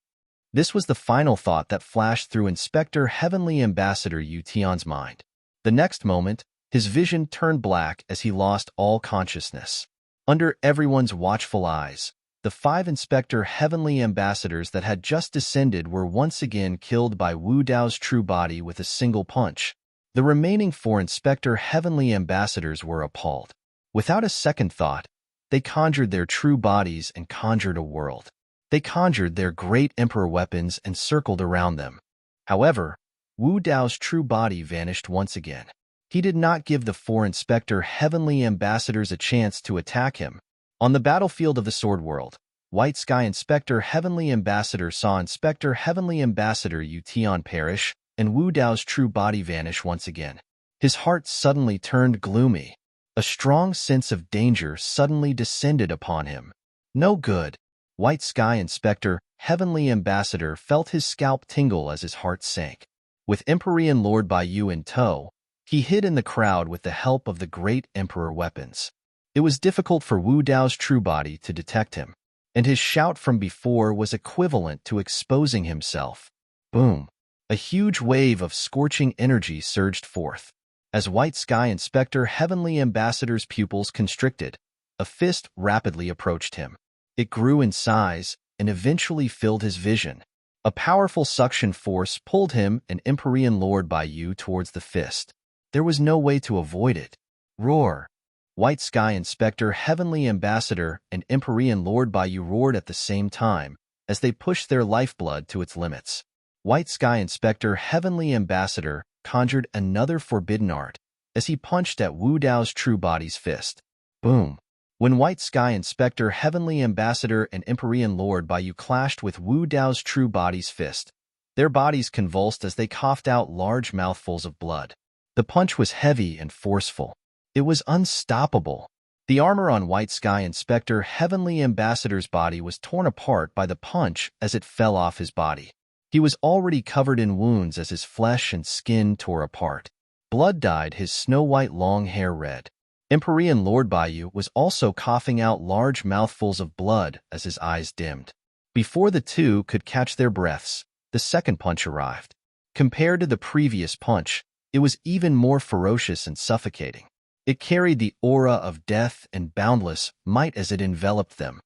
This was the final thought that flashed through Inspector Heavenly Ambassador Yu Tian's mind. The next moment, his vision turned black as he lost all consciousness. Under everyone's watchful eyes, the 5 Inspector Heavenly Ambassadors that had just descended were once again killed by Wu Dao's true body with a single punch. The remaining 4 Inspector Heavenly Ambassadors were appalled. Without a second thought, they conjured their true bodies and conjured a world. They conjured their great emperor weapons and circled around them. However, Wu Dao's true body vanished once again. He did not give the 4 Inspector Heavenly Ambassadors a chance to attack him. On the battlefield of the Sword World, White Sky Inspector Heavenly Ambassador saw Inspector Heavenly Ambassador Yu Tian perish and Wu Dao's true body vanish once again. His heart suddenly turned gloomy. A strong sense of danger suddenly descended upon him. No good. White Sky Inspector Heavenly Ambassador felt his scalp tingle as his heart sank. With Empyrean Lord Baiyu in tow, he hid in the crowd with the help of the great Emperor weapons. It was difficult for Wu Dao's true body to detect him, and his shout from before was equivalent to exposing himself. Boom! A huge wave of scorching energy surged forth. As White Sky Inspector Heavenly Ambassador's pupils constricted, a fist rapidly approached him. It grew in size and eventually filled his vision. A powerful suction force pulled him and Empyrean Lord Baiyu towards the fist. There was no way to avoid it. Roar! White Sky Inspector Heavenly Ambassador and Empyrean Lord Baiyu roared at the same time as they pushed their lifeblood to its limits. White Sky Inspector Heavenly Ambassador conjured another forbidden art as he punched at Wu Dao's true body's fist. Boom! When White Sky Inspector Heavenly Ambassador and Empyrean Lord Baiyu clashed with Wu Dao's true body's fist, their bodies convulsed as they coughed out large mouthfuls of blood. The punch was heavy and forceful. It was unstoppable. The armor on White Sky Inspector Heavenly Ambassador's body was torn apart by the punch as it fell off his body. He was already covered in wounds as his flesh and skin tore apart. Blood dyed his snow-white long hair red. Empyrean Lord Baiyu was also coughing out large mouthfuls of blood as his eyes dimmed. Before the two could catch their breaths, the second punch arrived. Compared to the previous punch, it was even more ferocious and suffocating. It carried the aura of death and boundless might as it enveloped them.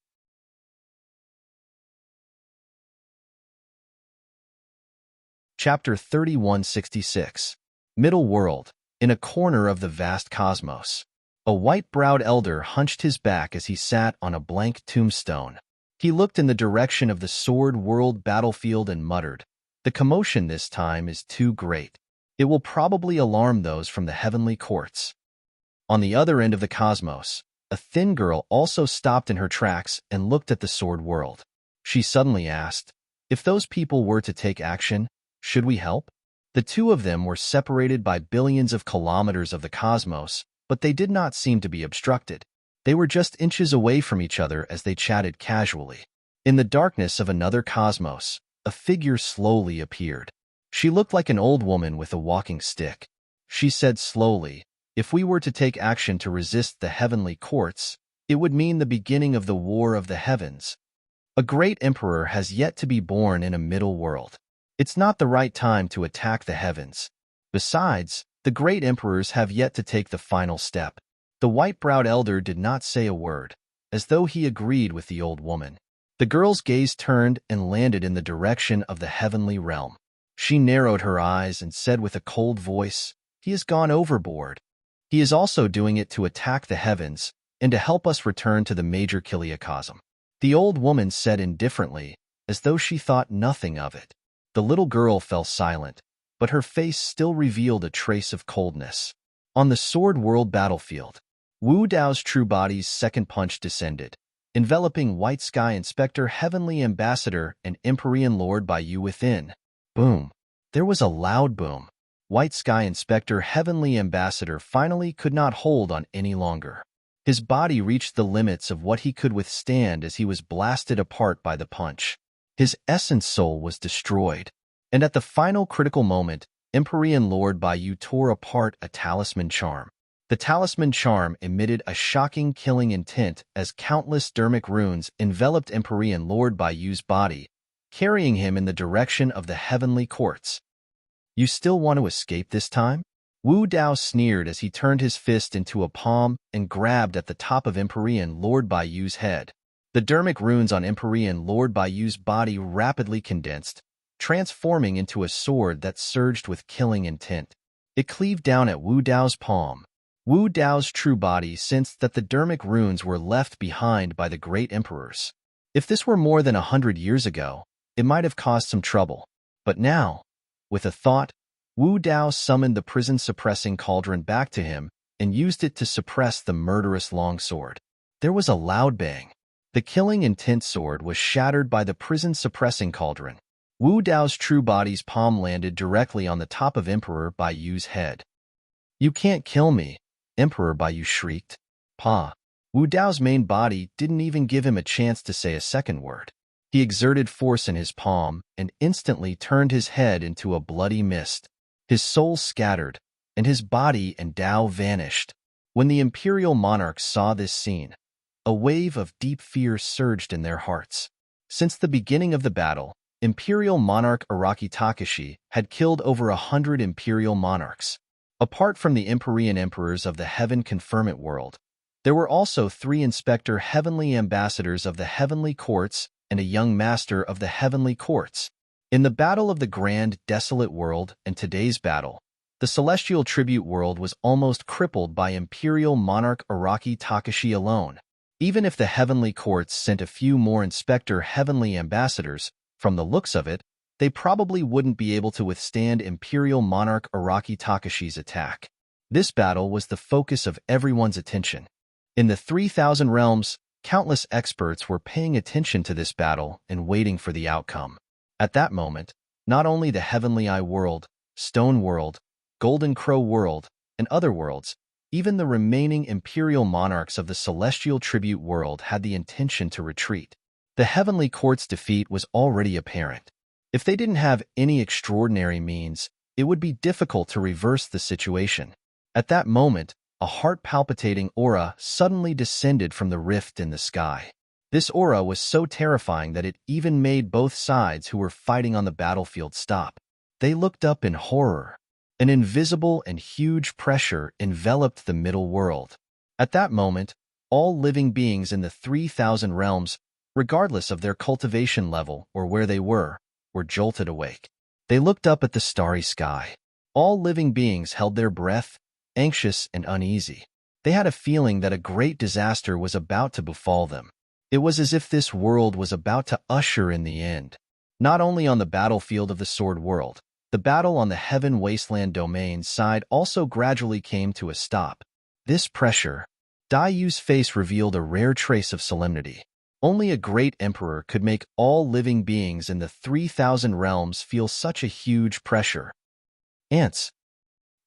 Chapter 3166. Middle World. In a corner of the vast cosmos, a white-browed elder hunched his back as he sat on a blank tombstone. He looked in the direction of the Sword World battlefield and muttered, "The commotion this time is too great. It will probably alarm those from the heavenly courts." On the other end of the cosmos, a thin girl also stopped in her tracks and looked at the Sword World. She suddenly asked, "If those people were to take action, should we help?" The two of them were separated by billions of kilometers of the cosmos, but they did not seem to be obstructed. They were just inches away from each other as they chatted casually. In the darkness of another cosmos, a figure slowly appeared. She looked like an old woman with a walking stick. She said slowly, "If we were to take action to resist the heavenly courts, it would mean the beginning of the War of the Heavens. A great emperor has yet to be born in a middle world. It's not the right time to attack the heavens. Besides, the great emperors have yet to take the final step." The white-browed elder did not say a word, as though he agreed with the old woman. The girl's gaze turned and landed in the direction of the heavenly realm. She narrowed her eyes and said with a cold voice, "He has gone overboard. He is also doing it to attack the heavens and to help us return to the major kiliacosm." The old woman said indifferently, as though she thought nothing of it. The little girl fell silent, but her face still revealed a trace of coldness. On the Sword World battlefield, Wu Dao's true body's second punch descended. enveloping White Sky Inspector, Heavenly Ambassador, and Empyrean Lord by you within. Boom. There was a loud boom. White Sky Inspector, Heavenly Ambassador finally could not hold on any longer. His body reached the limits of what he could withstand as he was blasted apart by the punch. His essence soul was destroyed. And at the final critical moment, Empyrean Lord Bayou tore apart a talisman charm. The talisman charm emitted a shocking killing intent as countless dermic runes enveloped Empyrean Lord Bayou's body, carrying him in the direction of the heavenly courts. You still want to escape this time? Wu Dao sneered as he turned his fist into a palm and grabbed at the top of Empyrean Lord Bayou's head. The dermic runes on Empyrean Lord Bayou's body rapidly condensed, transforming into a sword that surged with killing intent. It cleaved down at Wu Dao's palm. Wu Dao's true body sensed that the dermic runes were left behind by the great emperors. If this were more than 100 years ago, it might have caused some trouble. But now, with a thought, Wu Dao summoned the prison-suppressing cauldron back to him and used it to suppress the murderous longsword. There was a loud bang. The killing intent sword was shattered by the prison-suppressing cauldron. Wu Dao's true body's palm landed directly on the top of Emperor Bayou's head. You can't kill me, Emperor Bayou shrieked. Pa. Wu Dao's main body didn't even give him a chance to say a second word. He exerted force in his palm and instantly turned his head into a bloody mist. His soul scattered, and his body and Dao vanished. When the imperial monarchs saw this scene, a wave of deep fear surged in their hearts. Since the beginning of the battle, Imperial Monarch Araki Takashi had killed over 100 imperial monarchs. Apart from the Empyrean emperors of the Heaven Confirmant world, there were also 3 Inspector Heavenly Ambassadors of the Heavenly Courts and a young Master of the Heavenly Courts. In the Battle of the Grand Desolate World and today's battle, the Celestial Tribute World was almost crippled by Imperial Monarch Araki Takashi alone. Even if the Heavenly Courts sent a few more Inspector Heavenly Ambassadors, from the looks of it, they probably wouldn't be able to withstand Imperial Monarch Araki Takashi's attack. This battle was the focus of everyone's attention. In the 3,000 realms, countless experts were paying attention to this battle and waiting for the outcome. At that moment, not only the Heavenly Eye World, Stone World, Golden Crow World, and other worlds, even the remaining Imperial Monarchs of the Celestial Tribute World had the intention to retreat. The Heavenly Court's defeat was already apparent. If they didn't have any extraordinary means, it would be difficult to reverse the situation. At that moment, a heart-palpitating aura suddenly descended from the rift in the sky. This aura was so terrifying that it even made both sides who were fighting on the battlefield stop. They looked up in horror. An invisible and huge pressure enveloped the middle world. At that moment, all living beings in the 3,000 realms, regardless of their cultivation level or where they were jolted awake. They looked up at the starry sky. All living beings held their breath, anxious and uneasy. They had a feeling that a great disaster was about to befall them. It was as if this world was about to usher in the end. Not only on the battlefield of the Sword World, the battle on the Heaven Wasteland domain side also gradually came to a stop. This pressure, Dai Yu's face revealed a rare trace of solemnity. Only a great emperor could make all living beings in the 3,000 realms feel such a huge pressure. Ants.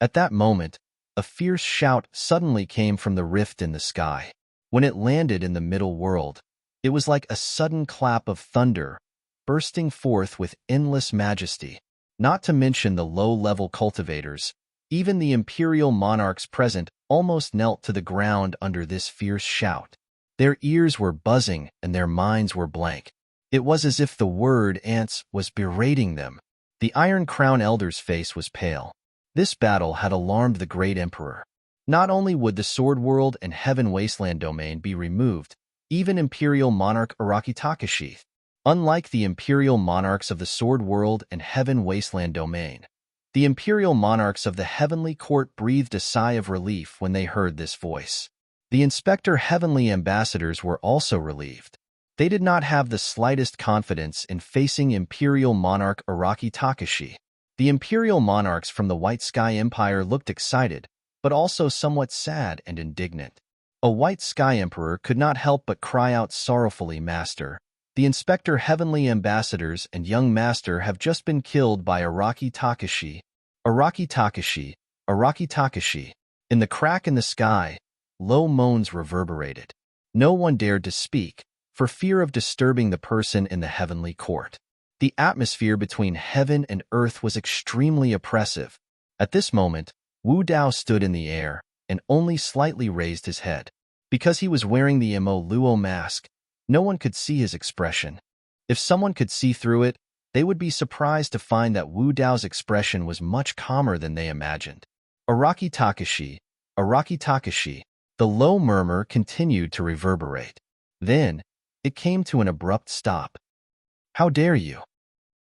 At that moment, a fierce shout suddenly came from the rift in the sky. When it landed in the middle world, it was like a sudden clap of thunder, bursting forth with endless majesty. Not to mention the low-level cultivators, even the imperial monarchs present almost knelt to the ground under this fierce shout. Their ears were buzzing and their minds were blank. It was as if the word ants was berating them. The Iron Crown Elder's face was pale. This battle had alarmed the great emperor. Not only would the Sword World and Heaven Wasteland domain be removed, even Imperial Monarch Araki Takashi. Unlike the Imperial Monarchs of the Sword World and Heaven Wasteland domain, the Imperial Monarchs of the Heavenly Court breathed a sigh of relief when they heard this voice. The Inspector Heavenly Ambassadors were also relieved. They did not have the slightest confidence in facing Imperial Monarch Araki Takashi. The Imperial Monarchs from the White Sky Empire looked excited, but also somewhat sad and indignant. A white sky emperor could not help but cry out sorrowfully, "Master, the inspector heavenly ambassadors and young master have just been killed by Araki Takashi. Araki Takashi, Araki Takashi." In the crack in the sky, low moans reverberated. No one dared to speak, for fear of disturbing the person in the heavenly court. The atmosphere between heaven and earth was extremely oppressive. At this moment, Wu Dao stood in the air and only slightly raised his head. Because he was wearing the Mo Luo mask, no one could see his expression. If someone could see through it, they would be surprised to find that Wu Dao's expression was much calmer than they imagined. Araki Takashi, Araki Takashi. The low murmur continued to reverberate. Then, it came to an abrupt stop. "How dare you?"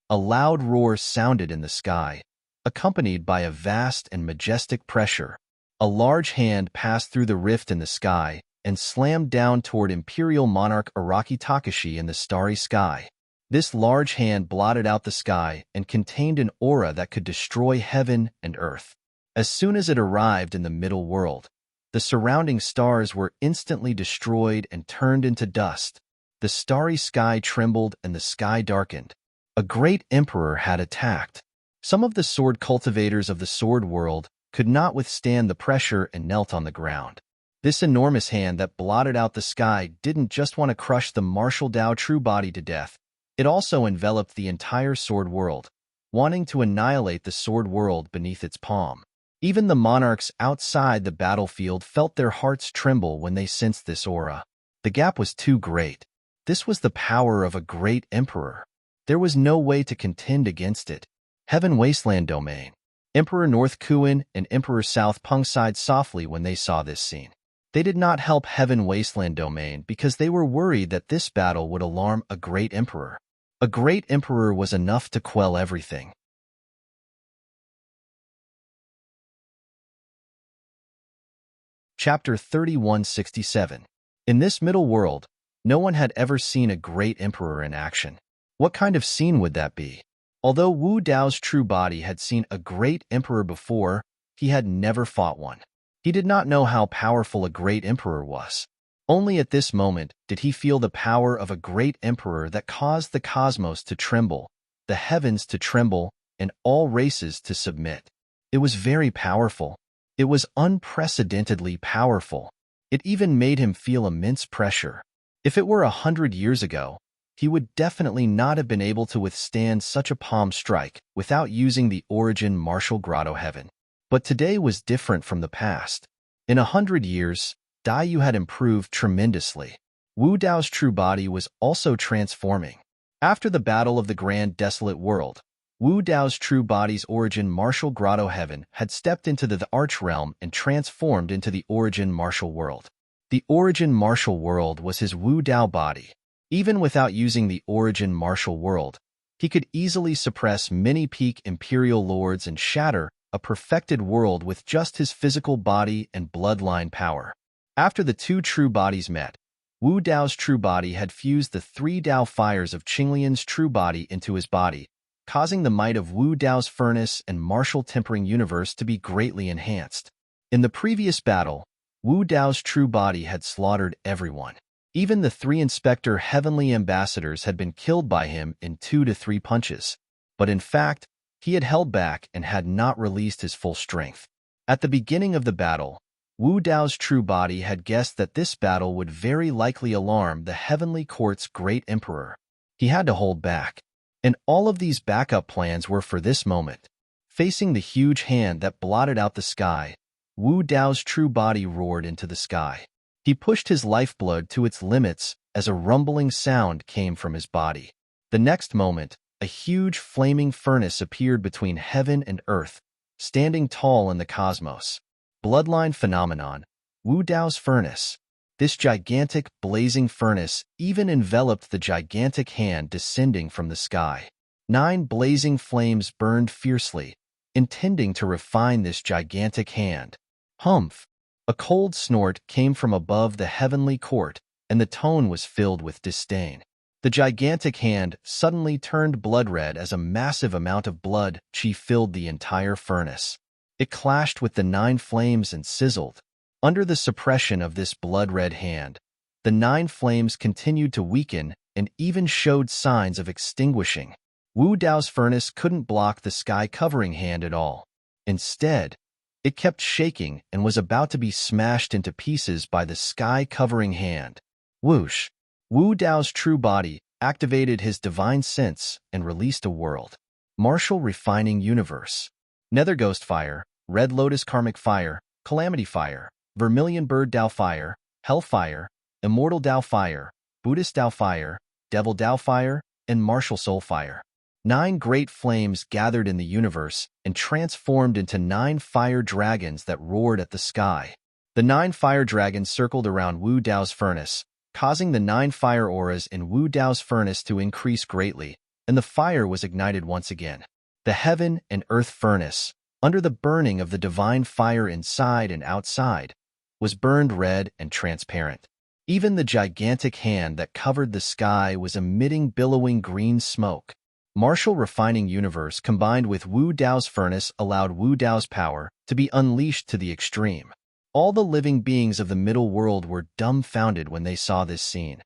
A loud roar sounded in the sky, accompanied by a vast and majestic pressure. A large hand passed through the rift in the sky and slammed down toward Imperial Monarch Araki Takashi in the starry sky. This large hand blotted out the sky and contained an aura that could destroy heaven and earth. As soon as it arrived in the middle world, the surrounding stars were instantly destroyed and turned into dust. The starry sky trembled and the sky darkened. A great emperor had attacked. Some of the sword cultivators of the sword world could not withstand the pressure and knelt on the ground. This enormous hand that blotted out the sky didn't just want to crush the martial Dao true body to death. It also enveloped the entire sword world, wanting to annihilate the sword world beneath its palm. Even the monarchs outside the battlefield felt their hearts tremble when they sensed this aura. The gap was too great. This was the power of a great emperor. There was no way to contend against it. Heaven Wasteland Domain. Emperor North Kuan and Emperor South Peng sighed softly when they saw this scene. They did not help Heaven Wasteland Domain because they were worried that this battle would alarm a great emperor. A great emperor was enough to quell everything. Chapter 3167. In this middle world, no one had ever seen a great emperor in action. What kind of scene would that be? Although Wu Dao's true body had seen a great emperor before, he had never fought one. He did not know how powerful a great emperor was. Only at this moment did he feel the power of a great emperor that caused the cosmos to tremble, the heavens to tremble, and all races to submit. It was very powerful. It was unprecedentedly powerful. It even made him feel immense pressure. If it were 100 years ago, he would definitely not have been able to withstand such a palm strike without using the origin martial grotto heaven. But today was different from the past. In 100 years, Daiyu had improved tremendously. Wu Dao's true body was also transforming. After the battle of the Grand Desolate World, Wu Dao's true body's origin martial grotto heaven had stepped into the arch realm and transformed into the origin martial world. The origin martial world was his Wu Dao body. Even without using the origin martial world, he could easily suppress many peak imperial lords and shatter a perfected world with just his physical body and bloodline power. After the two true bodies met, Wu Dao's true body had fused the three Dao fires of Qinglian's true body into his body, causing the might of Wu Dao's furnace and martial tempering universe to be greatly enhanced. In the previous battle, Wu Dao's true body had slaughtered everyone. Even the three inspector heavenly ambassadors had been killed by him in 2 to 3 punches. But in fact, he had held back and had not released his full strength. At the beginning of the battle, Wu Dao's true body had guessed that this battle would very likely alarm the heavenly court's great emperor. He had to hold back. And all of these backup plans were for this moment. Facing the huge hand that blotted out the sky, Wu Dao's true body roared into the sky. He pushed his lifeblood to its limits as a rumbling sound came from his body. The next moment, a huge flaming furnace appeared between heaven and earth, standing tall in the cosmos. Bloodline phenomenon, Wu Dao's furnace. This gigantic, blazing furnace even enveloped the gigantic hand descending from the sky. 9 blazing flames burned fiercely, intending to refine this gigantic hand. Humph! A cold snort came from above the heavenly court, and the tone was filled with disdain. The gigantic hand suddenly turned blood red as a massive amount of blood chi filled the entire furnace. It clashed with the 9 flames and sizzled. Under the suppression of this blood-red hand, the 9 flames continued to weaken and even showed signs of extinguishing. Wu Dao's furnace couldn't block the sky-covering hand at all. Instead, it kept shaking and was about to be smashed into pieces by the sky-covering hand. Whoosh! Wu Dao's true body activated his divine sense and released a world. Martial refining universe. Nether Ghost Fire, Red Lotus Karmic Fire, Calamity Fire, Vermilion Bird Dao Fire, Hell Fire, Immortal Dao Fire, Buddhist Dao Fire, Devil Dao Fire, and Martial Soul Fire. 9 great flames gathered in the universe and transformed into 9 fire dragons that roared at the sky. The 9 fire dragons circled around Wu Dao's furnace, causing the 9 fire auras in Wu Dao's furnace to increase greatly, and the fire was ignited once again. The heaven and earth furnace, under the burning of the divine fire inside and outside, was burned red and transparent. Even the gigantic hand that covered the sky was emitting billowing green smoke. Martial refining universe combined with Wu Dao's furnace allowed Wu Dao's power to be unleashed to the extreme. All the living beings of the middle world were dumbfounded when they saw this scene,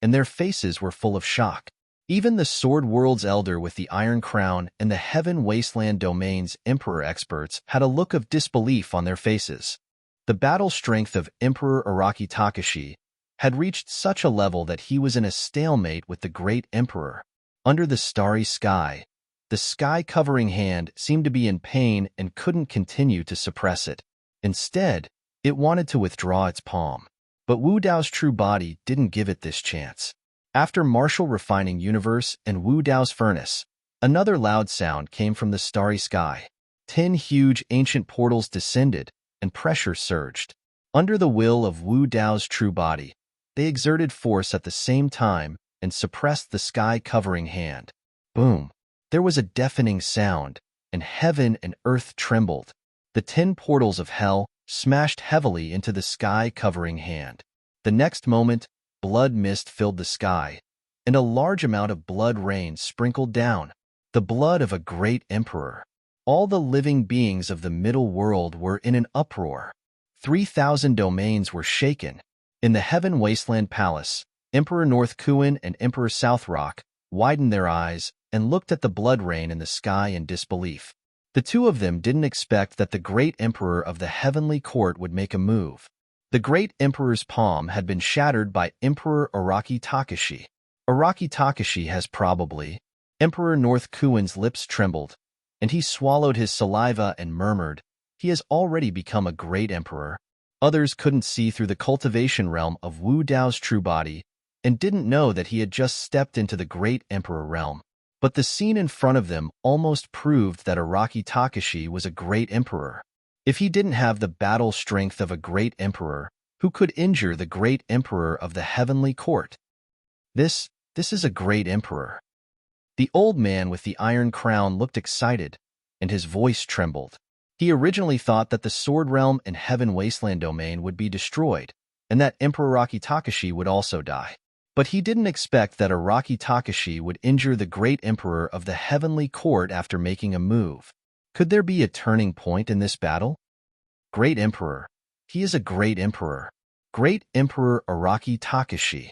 and their faces were full of shock. Even the Sword World's Elder with the Iron Crown and the Heaven Wasteland Domain's Emperor experts had a look of disbelief on their faces. The battle strength of Emperor Araki Takashi had reached such a level that he was in a stalemate with the Great Emperor. Under the starry sky, the sky-covering hand seemed to be in pain and couldn't continue to suppress it. Instead, it wanted to withdraw its palm. But Wu Dao's true body didn't give it this chance. After Martial refining universe and Wu Dao's furnace, another loud sound came from the starry sky. 10 huge ancient portals descended, and pressure surged. Under the will of Wu Dao's true body, they exerted force at the same time and suppressed the sky-covering hand. Boom! There was a deafening sound, and heaven and earth trembled. The 10 portals of hell smashed heavily into the sky-covering hand. The next moment, blood mist filled the sky, and a large amount of blood rain sprinkled down. The blood of a great emperor. All the living beings of the middle world were in an uproar. 3,000 domains were shaken. In the Heaven Wasteland Palace, Emperor North Kuan and Emperor South Rock widened their eyes and looked at the blood rain in the sky in disbelief. The two of them didn't expect that the great emperor of the heavenly court would make a move. The great emperor's palm had been shattered by Emperor Araki Takashi. Araki Takashi has probably. Emperor North Kuan's lips trembled, and he swallowed his saliva and murmured, "He has already become a great emperor." Others couldn't see through the cultivation realm of Wu Dao's true body and didn't know that he had just stepped into the great emperor realm. But the scene in front of them almost proved that Araki Takashi was a great emperor. If he didn't have the battle strength of a great emperor, who could injure the great emperor of the heavenly court? This is a great emperor. The old man with the iron crown looked excited, and his voice trembled. He originally thought that the Sword Realm and Heaven Wasteland domain would be destroyed, and that Emperor Araki Takashi would also die. But he didn't expect that Araki Takashi would injure the great emperor of the heavenly court after making a move. Could there be a turning point in this battle? Great Emperor. He is a great emperor. Great Emperor Araki Takashi.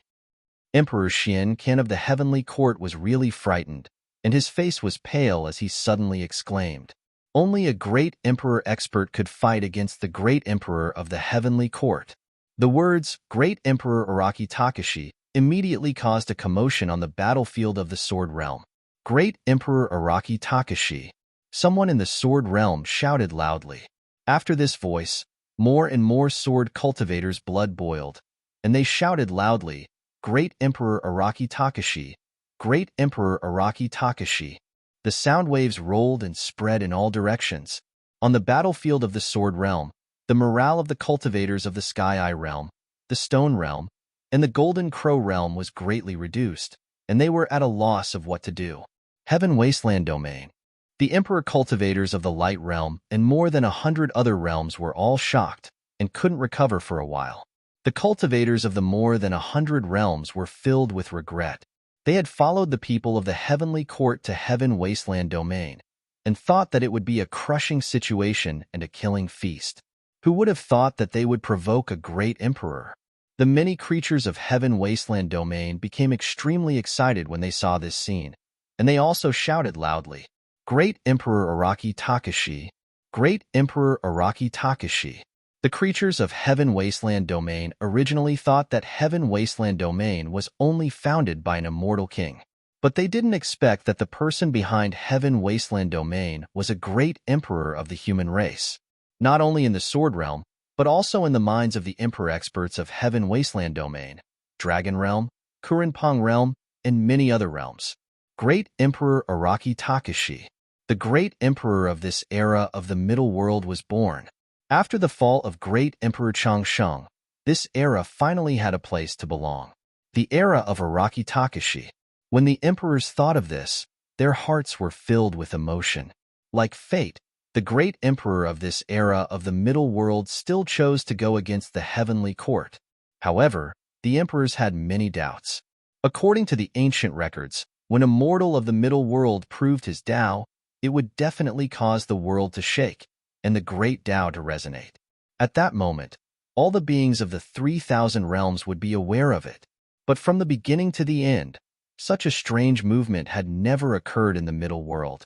Emperor Xian Kan of the heavenly court was really frightened, and his face was pale as he suddenly exclaimed, "Only a great emperor expert could fight against the great emperor of the heavenly court." The words, "Great Emperor Araki Takashi," immediately caused a commotion on the battlefield of the Sword Realm. "Great Emperor Araki Takashi." Someone in the Sword Realm shouted loudly. After this voice, more and more sword cultivators' blood boiled, and they shouted loudly, "Great Emperor Araki Takashi! Great Emperor Araki Takashi!" The sound waves rolled and spread in all directions. On the battlefield of the Sword Realm, the morale of the cultivators of the Sky Eye Realm, the Stone Realm, and the Golden Crow Realm was greatly reduced, and they were at a loss of what to do. Heaven Wasteland Domain. The Emperor cultivators of the Light Realm and more than 100 other realms were all shocked and couldn't recover for a while. The cultivators of the more than 100 realms were filled with regret. They had followed the people of the heavenly court to Heaven Wasteland Domain and thought that it would be a crushing situation and a killing feast. Who would have thought that they would provoke a great emperor? The many creatures of Heaven Wasteland domain became extremely excited when they saw this scene, and they also shouted loudly, "Great Emperor Araki Takashi! Great Emperor Araki Takashi!" The creatures of Heaven Wasteland domain originally thought that Heaven Wasteland domain was only founded by an immortal king. But they didn't expect that the person behind Heaven Wasteland domain was a great emperor of the human race. Not only in the Sword Realm, but also in the minds of the emperor experts of Heaven Wasteland domain, Dragon Realm, Kurenpong Realm, and many other realms. Great Emperor Araki Takashi. The great emperor of this era of the Middle World was born. After the fall of Great Emperor Changsheng, this era finally had a place to belong. The era of Araki Takashi. When the emperors thought of this, their hearts were filled with emotion. Like fate, the great emperor of this era of the Middle World still chose to go against the heavenly court. However, the emperors had many doubts. According to the ancient records, when a mortal of the Middle World proved his Tao, it would definitely cause the world to shake and the great Tao to resonate. At that moment, all the beings of the 3,000 realms would be aware of it. But from the beginning to the end, such a strange movement had never occurred in the Middle World.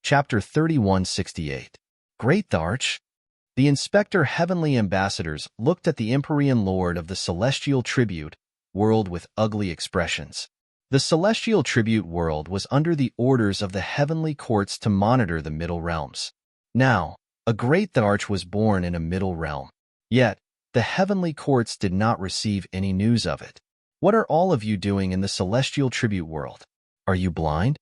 Chapter 3168. Great Tharch. The Inspector Heavenly Ambassadors looked at the Empyrean Lord of the Celestial Tribute world with ugly expressions. The Celestial Tribute world was under the orders of the Heavenly Courts to monitor the Middle Realms. Now, a Great Tharch was born in a Middle Realm. Yet, the Heavenly Courts did not receive any news of it. What are all of you doing in the Celestial Tribute world? Are you blind?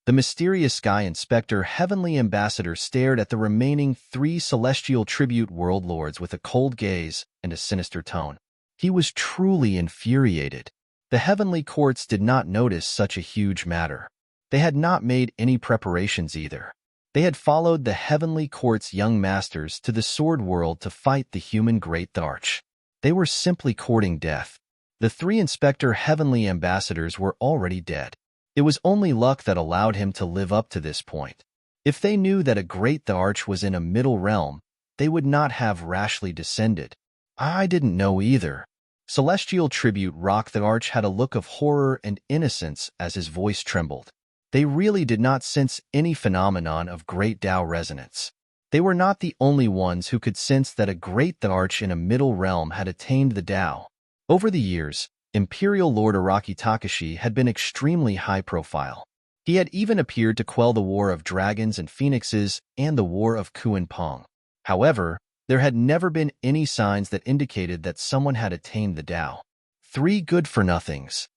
The mysterious Sky Inspector Heavenly Ambassador stared at the remaining 3 Celestial Tribute World Lords with a cold gaze and a sinister tone. He was truly infuriated. The Heavenly Courts did not notice such a huge matter. They had not made any preparations either. They had followed the Heavenly Court's young masters to the Sword World to fight the human Great Tharch. They were simply courting death. The 3 Inspector Heavenly Ambassadors were already dead. It was only luck that allowed him to live up to this point. If they knew that a Great Tharch was in a Middle Realm, they would not have rashly descended. I didn't know either. Celestial Tribute Rock Tharch had a look of horror and innocence as his voice trembled. They really did not sense any phenomenon of great Tao resonance. They were not the only ones who could sense that a Great Tharch in a Middle Realm had attained the Tao. Over the years, Imperial Lord Araki Takashi had been extremely high-profile. He had even appeared to quell the War of Dragons and Phoenixes and the War of Kuenpong. However, there had never been any signs that indicated that someone had attained the Tao. 3 good-for-nothings.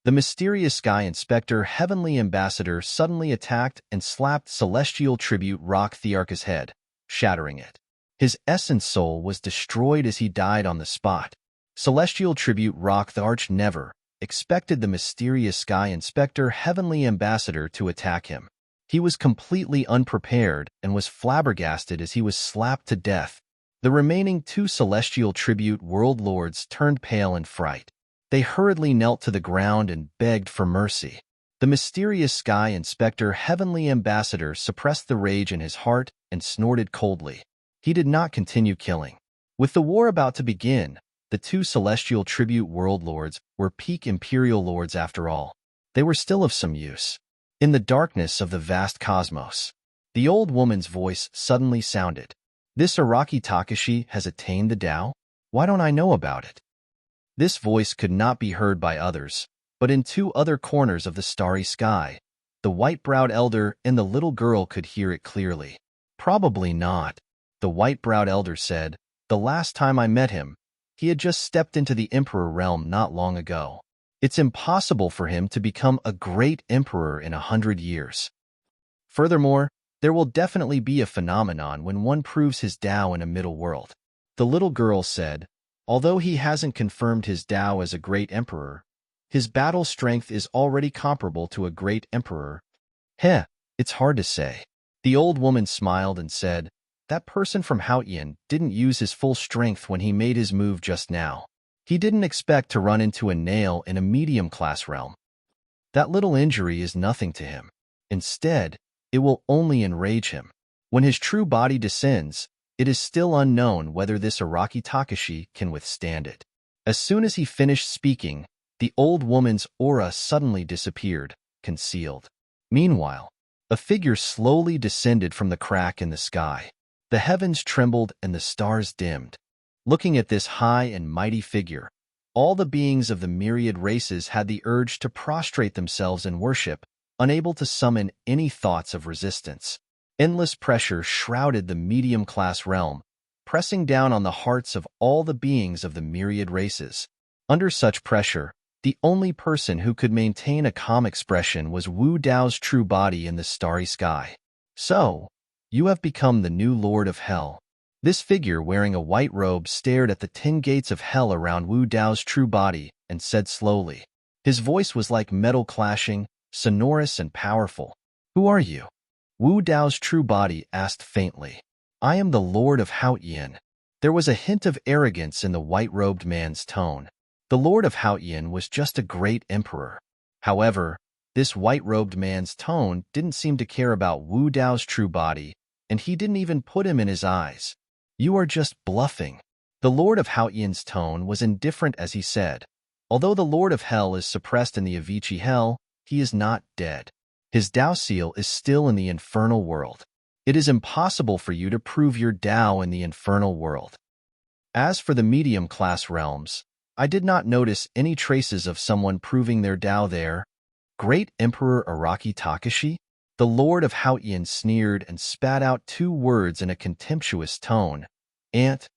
The mysterious Sky Inspector Heavenly Ambassador suddenly attacked and slapped Celestial Tribute Rock Tharch's head, shattering it. His essence soul was destroyed as he died on the spot. Celestial Tribute Rock Tharch never expected the mysterious Sky Inspector Heavenly Ambassador to attack him. He was completely unprepared and was flabbergasted as he was slapped to death. The remaining 2 Celestial Tribute World Lords turned pale in fright. They hurriedly knelt to the ground and begged for mercy. The mysterious Sky Inspector Heavenly Ambassador suppressed the rage in his heart and snorted coldly. He did not continue killing. With the war about to begin, the 2 Celestial Tribute World Lords were peak Imperial Lords after all. They were still of some use. In the darkness of the vast cosmos, the old woman's voice suddenly sounded. This Araki Takashi has attained the Tao? Why don't I know about it? This voice could not be heard by others, but in 2 other corners of the starry sky, the white-browed elder and the little girl could hear it clearly. Probably not. The white-browed elder said, "The last time I met him, he had just stepped into the Emperor realm not long ago. It's impossible for him to become a great emperor in 100 years. Furthermore, there will definitely be a phenomenon when one proves his Tao in a middle world." The little girl said, "Although he hasn't confirmed his Tao as a great emperor, his battle strength is already comparable to a great emperor." Heh, it's hard to say. The old woman smiled and said, "That person from Haotian didn't use his full strength when he made his move just now. He didn't expect to run into a nail in a medium-class realm. That little injury is nothing to him. Instead, it will only enrage him. When his true body descends, it is still unknown whether this Araki Takashi can withstand it. As soon as he finished speaking, the old woman's aura suddenly disappeared, concealed. Meanwhile, a figure slowly descended from the crack in the sky. The heavens trembled and the stars dimmed. Looking at this high and mighty figure, all the beings of the myriad races had the urge to prostrate themselves in worship, unable to summon any thoughts of resistance. Endless pressure shrouded the medium-class realm, pressing down on the hearts of all the beings of the myriad races. Under such pressure, the only person who could maintain a calm expression was Wu Dao's true body in the starry sky. "So, you have become the new Lord of Hell." This figure wearing a white robe stared at the 10 gates of hell around Wu Dao's true body and said slowly. His voice was like metal clashing, sonorous and powerful. "Who are you?" Wu Dao's true body asked faintly. "I am the Lord of Haotian." There was a hint of arrogance in the white-robed man's tone. The Lord of Haotian was just a great emperor. However, this white-robed man's tone didn't seem to care about Wu Dao's true body, and he didn't even put him in his eyes. "You are just bluffing." The Lord of Haotian's tone was indifferent as he said, "Although the Lord of Hell is suppressed in the Avicii Hell, he is not dead. His Dao seal is still in the infernal world. It is impossible for you to prove your Dao in the infernal world." As for the medium-class realms, I did not notice any traces of someone proving their Dao there. Great Emperor Araki Takashi? The Lord of Haotian sneered and spat out 2 words in a contemptuous tone. "Ant."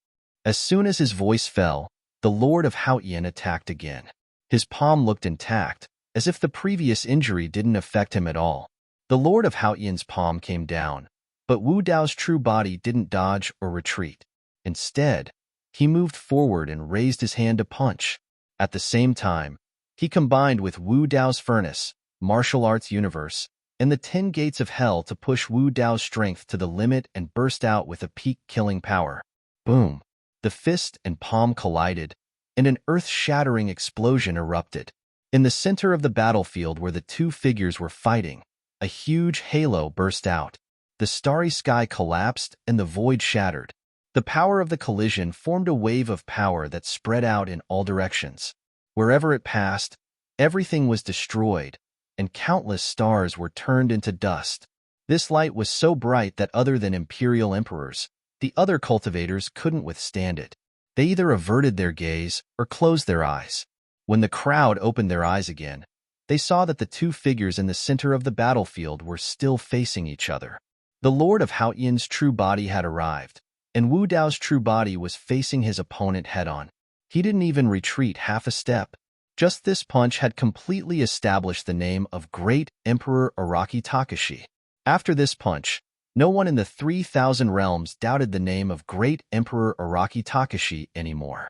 As soon as his voice fell, the Lord of Haotian attacked again. His palm looked intact, as if the previous injury didn't affect him at all. The Lord of Haotian's palm came down, but Wu Dao's true body didn't dodge or retreat. Instead, he moved forward and raised his hand to punch. At the same time, he combined with Wu Dao's furnace, martial arts universe, and the 10 gates of hell to push Wu Dao's strength to the limit and burst out with a peak-killing power. Boom! The fist and palm collided, and an earth-shattering explosion erupted. In the center of the battlefield where the 2 figures were fighting, a huge halo burst out. The starry sky collapsed and the void shattered. The power of the collision formed a wave of power that spread out in all directions. Wherever it passed, everything was destroyed, and countless stars were turned into dust. This light was so bright that other than imperial emperors, the other cultivators couldn't withstand it. They either averted their gaze or closed their eyes. When the crowd opened their eyes again, they saw that the 2 figures in the center of the battlefield were still facing each other. The Lord of Haotian's true body had arrived, and Wu Dao's true body was facing his opponent head-on. He didn't even retreat half a step. Just this punch had completely established the name of Great Emperor Araki Takashi. After this punch, no one in the 3,000 realms doubted the name of Great Emperor Araki Takashi anymore.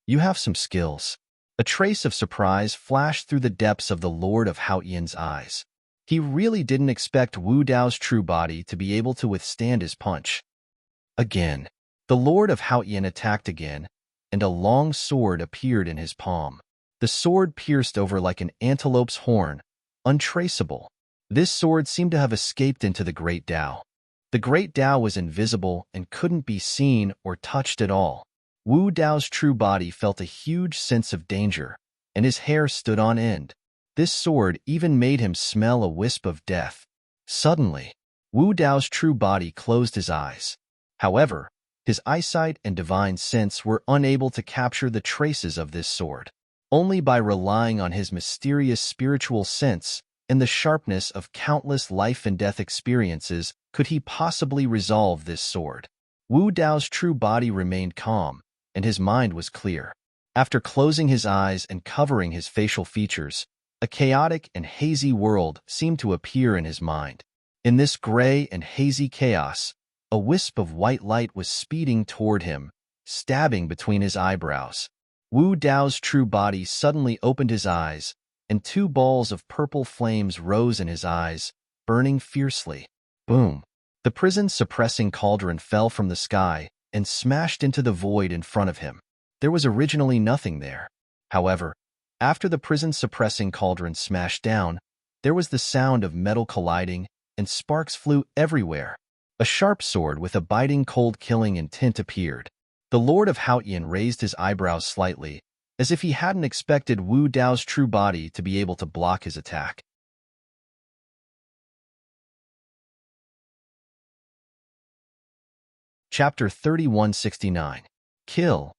"You have some skills." A trace of surprise flashed through the depths of the Lord of Haotian's eyes. He really didn't expect Wu Dao's true body to be able to withstand his punch. Again, the Lord of Haotian attacked again, and a long sword appeared in his palm. The sword pierced over like an antelope's horn, untraceable. This sword seemed to have escaped into the Great Dao. The Great Dao was invisible and couldn't be seen or touched at all. Wu Dao's true body felt a huge sense of danger, and his hair stood on end. This sword even made him smell a wisp of death. Suddenly, Wu Dao's true body closed his eyes. However, his eyesight and divine sense were unable to capture the traces of this sword. Only by relying on his mysterious spiritual sense and the sharpness of countless life and death experiences could he possibly resolve this sword. Wu Dao's true body remained calm, and his mind was clear. After closing his eyes and covering his facial features, a chaotic and hazy world seemed to appear in his mind. In this gray and hazy chaos, a wisp of white light was speeding toward him, stabbing between his eyebrows. Wu Dao's true body suddenly opened his eyes, and 2 balls of purple flames rose in his eyes, burning fiercely. Boom! The prison-suppressing cauldron fell from the sky and smashed into the void in front of him. There was originally nothing there. However, after the prison-suppressing cauldron smashed down, There was the sound of metal colliding, and sparks flew everywhere. A sharp sword with a biting cold killing intent appeared. The Lord of Haotian raised his eyebrows slightly, as if he hadn't expected Wu Dao's true body to be able to block his attack. Chapter 3169. Kill.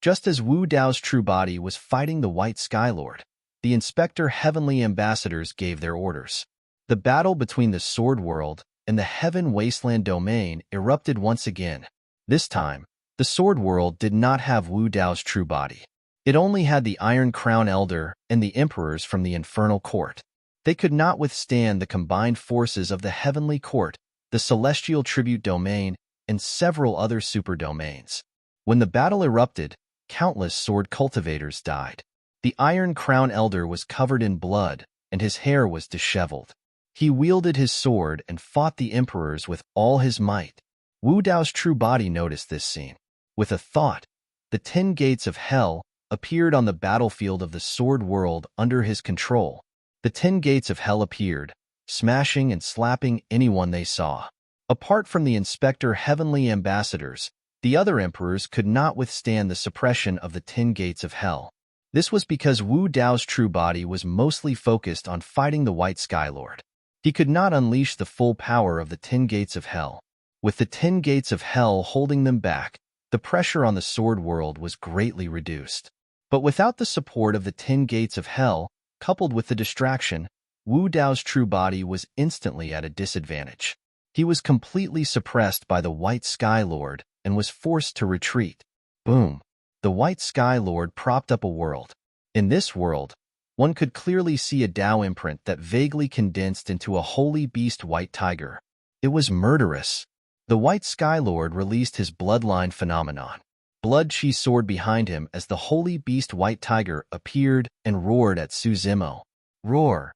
Just as Wu Dao's true body was fighting the White Skylord, the Inspector Heavenly Ambassadors gave their orders. The battle between the Sword World and the Heaven Wasteland domain erupted once again. This time, the Sword World did not have Wu Dao's true body. It only had the Iron Crown Elder and the Emperors from the Infernal Court. They could not withstand the combined forces of the Heavenly Court, the Celestial Tribute Domain, and several other super-domains. When the battle erupted, countless sword cultivators died. The Iron Crown Elder was covered in blood, and his hair was disheveled. He wielded his sword and fought the Emperors with all his might. Wu Dao's true body noticed this scene. With a thought, the 10 gates of hell appeared on the battlefield of the Sword World under his control. The 10 gates of hell appeared, smashing and slapping anyone they saw. Apart from the Inspector Heavenly Ambassadors, the other emperors could not withstand the suppression of the 10 gates of hell. This was because Wu Dao's true body was mostly focused on fighting the White Skylord. He could not unleash the full power of the 10 gates of hell. With the 10 gates of hell holding them back, the pressure on the Sword World was greatly reduced. But without the support of the 10 gates of hell, coupled with the distraction, Wu Dao's true body was instantly at a disadvantage. He was completely suppressed by the White Skylord and was forced to retreat. Boom! The White Skylord propped up a world. In this world, one could clearly see a Dao imprint that vaguely condensed into a holy beast white tiger. It was murderous. The White Skylord released his bloodline phenomenon. Blood Chi soared behind him as the holy beast white tiger appeared and roared at Su Zimo. Roar!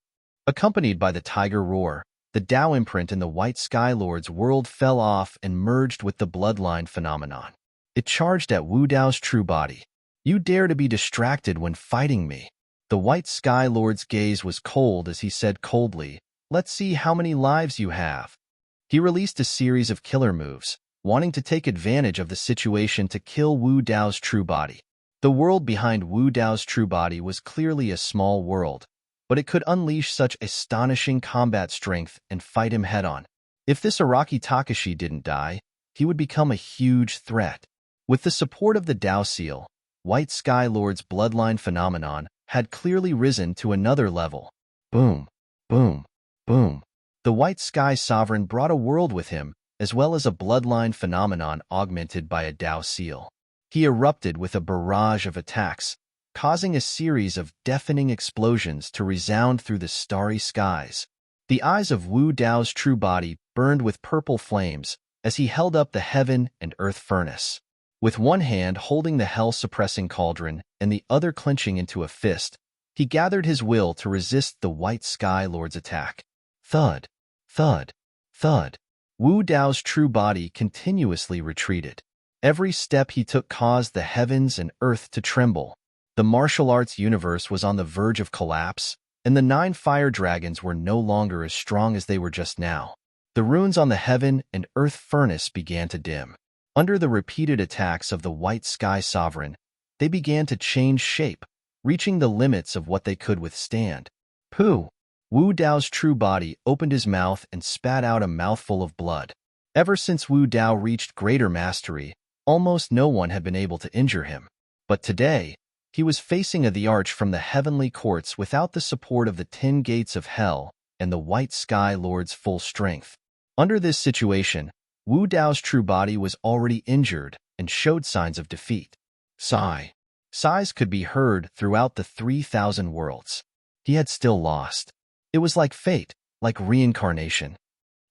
Accompanied by the tiger roar, the Dao imprint in the White Skylord's world fell off and merged with the bloodline phenomenon. It charged at Wu Dao's true body. You dare to be distracted when fighting me. The White Skylord's gaze was cold as he said coldly, "Let's see how many lives you have." He released a series of killer moves, wanting to take advantage of the situation to kill Wu Dao's true body. The world behind Wu Dao's true body was clearly a small world, but it could unleash such astonishing combat strength and fight him head-on. If this Araki Takashi didn't die, he would become a huge threat. With the support of the Dao Seal, White Skylord's bloodline phenomenon had clearly risen to another level. Boom, boom, boom. The White Sky Sovereign brought a world with him, as well as a bloodline phenomenon augmented by a Dao Seal. He erupted with a barrage of attacks, causing a series of deafening explosions to resound through the starry skies. The eyes of Wu Dao's true body burned with purple flames as he held up the heaven and earth furnace. With one hand holding the hell-suppressing cauldron and the other clenching into a fist, he gathered his will to resist the White Skylord's attack. Thud, thud, thud. Wu Dao's true body continuously retreated. Every step he took caused the heavens and earth to tremble. The martial arts universe was on the verge of collapse, and the 9 fire dragons were no longer as strong as they were just now. The runes on the heaven and earth furnace began to dim. Under the repeated attacks of the White Sky Sovereign, they began to change shape, reaching the limits of what they could withstand. Pooh! Wu Dao's true body opened his mouth and spat out a mouthful of blood. Ever since Wu Dao reached greater mastery, almost no one had been able to injure him. But today, he was facing the arch from the heavenly courts without the support of the 10 gates of hell and the White Sky Lord's full strength. Under this situation, Wu Dao's true body was already injured and showed signs of defeat. Sigh. Sighs could be heard throughout the 3,000 worlds. He had still lost. It was like fate, like reincarnation.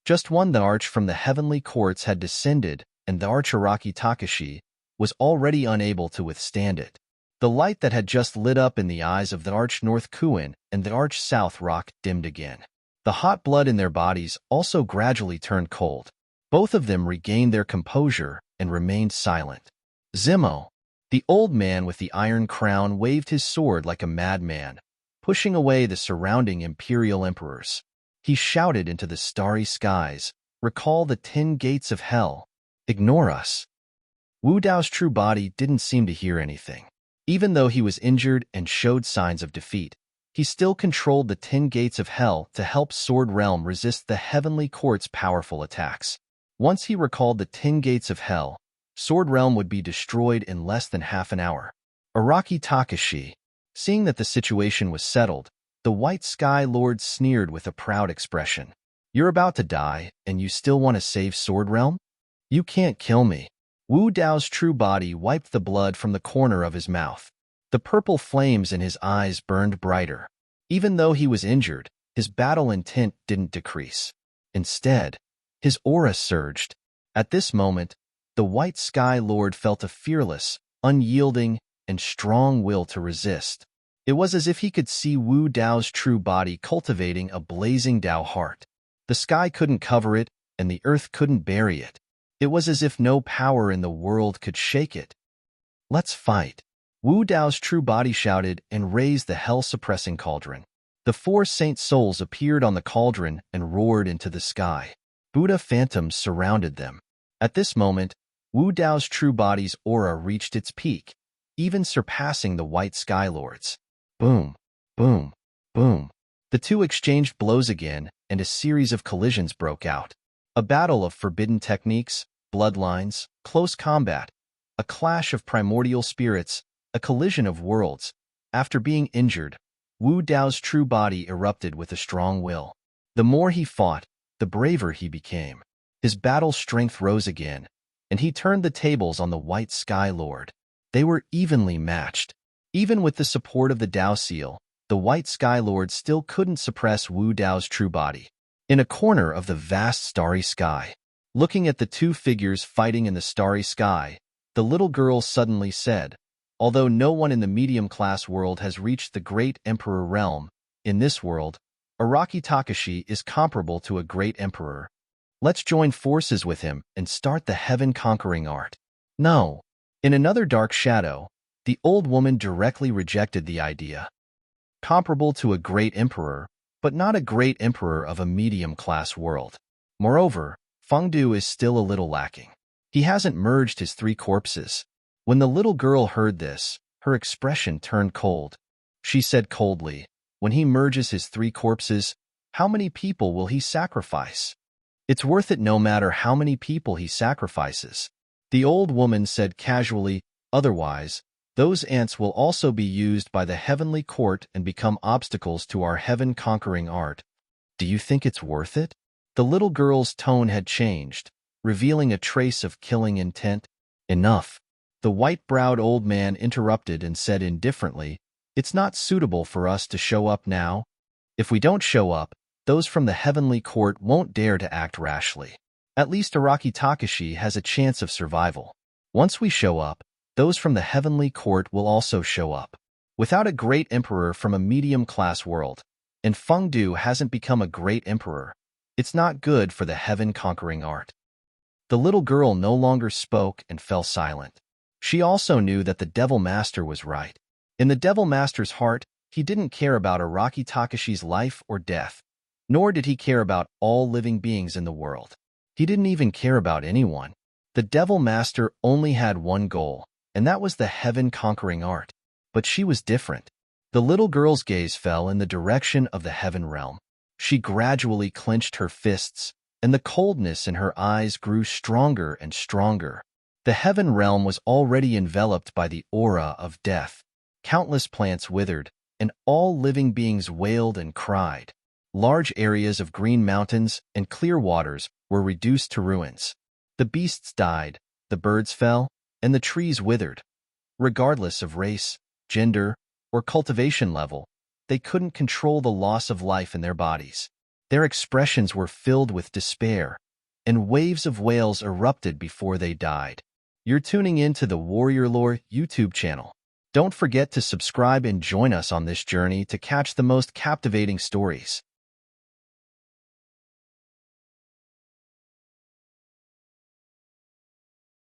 Just one the arch from the heavenly courts had descended, and the arch Araki Takashi was already unable to withstand it. The light that had just lit up in the eyes of the arch North Kuin and the arch South Rock dimmed again. The hot blood in their bodies also gradually turned cold. Both of them regained their composure and remained silent. Zimo, the old man with the iron crown, waved his sword like a madman, pushing away the surrounding imperial emperors. He shouted into the starry skies, "Recall the 10 gates of hell. Ignore us." Wu Dao's true body didn't seem to hear anything. Even though he was injured and showed signs of defeat, he still controlled the 10 gates of hell to help Sword Realm resist the Heavenly Court's powerful attacks. Once he recalled the 10 gates of hell, Sword Realm would be destroyed in less than half an hour. Araki Takashi, seeing that the situation was settled, the White Sky Lord sneered with a proud expression. "You're about to die, and you still want to save Sword Realm? You can't kill me." Wu Dao's true body wiped the blood from the corner of his mouth. The purple flames in his eyes burned brighter. Even though he was injured, his battle intent didn't decrease. Instead, his aura surged. At this moment, the White Sky Lord felt a fearless, unyielding, and strong will to resist. It was as if he could see Wu Dao's true body cultivating a blazing Dao heart. The sky couldn't cover it, and the earth couldn't bury it. It was as if no power in the world could shake it. "Let's fight." Wu Dao's true body shouted and raised the hell-suppressing cauldron. The 4 saint souls appeared on the cauldron and roared into the sky. Buddha phantoms surrounded them. At this moment, Wu Dao's true body's aura reached its peak, even surpassing the White Sky Lord's. Boom, boom, boom. The two exchanged blows again, and a series of collisions broke out. A battle of forbidden techniques, bloodlines, close combat, a clash of primordial spirits, a collision of worlds. After being injured, Wu Dao's true body erupted with a strong will. The more he fought, the braver he became. His battle strength rose again, and he turned the tables on the White Sky Lord. They were evenly matched. Even with the support of the Dao Seal, the White Sky Lord still couldn't suppress Wu Dao's true body. In a corner of the vast starry sky, looking at the two figures fighting in the starry sky, the little girl suddenly said, "Although no one in the medium-class world has reached the great emperor realm, in this world, Araki Takashi is comparable to a great emperor. Let's join forces with him and start the heaven-conquering art." No. In another dark shadow, the old woman directly rejected the idea. Comparable to a great emperor, but not a great emperor of a medium-class world. Moreover, Fengdu is still a little lacking. He hasn't merged his 3 corpses. When the little girl heard this, her expression turned cold. She said coldly, "When he merges his 3 corpses, how many people will he sacrifice? It's worth it no matter how many people he sacrifices." The old woman said casually, "Otherwise, those ants will also be used by the heavenly court and become obstacles to our heaven-conquering art. Do you think it's worth it?" The little girl's tone had changed, revealing a trace of killing intent. "Enough." The white-browed old man interrupted and said indifferently, "It's not suitable for us to show up now. If we don't show up, those from the heavenly court won't dare to act rashly. At least Araki Takashi has a chance of survival. Once we show up, those from the heavenly court will also show up. Without a great emperor from a medium-class world, and Fengdu hasn't become a great emperor, it's not good for the heaven-conquering art." The little girl no longer spoke and fell silent. She also knew that the Devil Master was right. In the Devil Master's heart, he didn't care about Araki Takashi's life or death, nor did he care about all living beings in the world. He didn't even care about anyone. The Devil Master only had one goal, and that was the heaven-conquering art. But she was different. The little girl's gaze fell in the direction of the heaven realm. She gradually clenched her fists, and the coldness in her eyes grew stronger and stronger. The heaven realm was already enveloped by the aura of death. Countless plants withered, and all living beings wailed and cried. Large areas of green mountains and clear waters were reduced to ruins. The beasts died, the birds fell, and the trees withered. Regardless of race, gender, or cultivation level, they couldn't control the loss of life in their bodies. Their expressions were filled with despair, and waves of wails erupted before they died. You're tuning in to the Warrior Lore YouTube channel. Don't forget to subscribe and join us on this journey to catch the most captivating stories.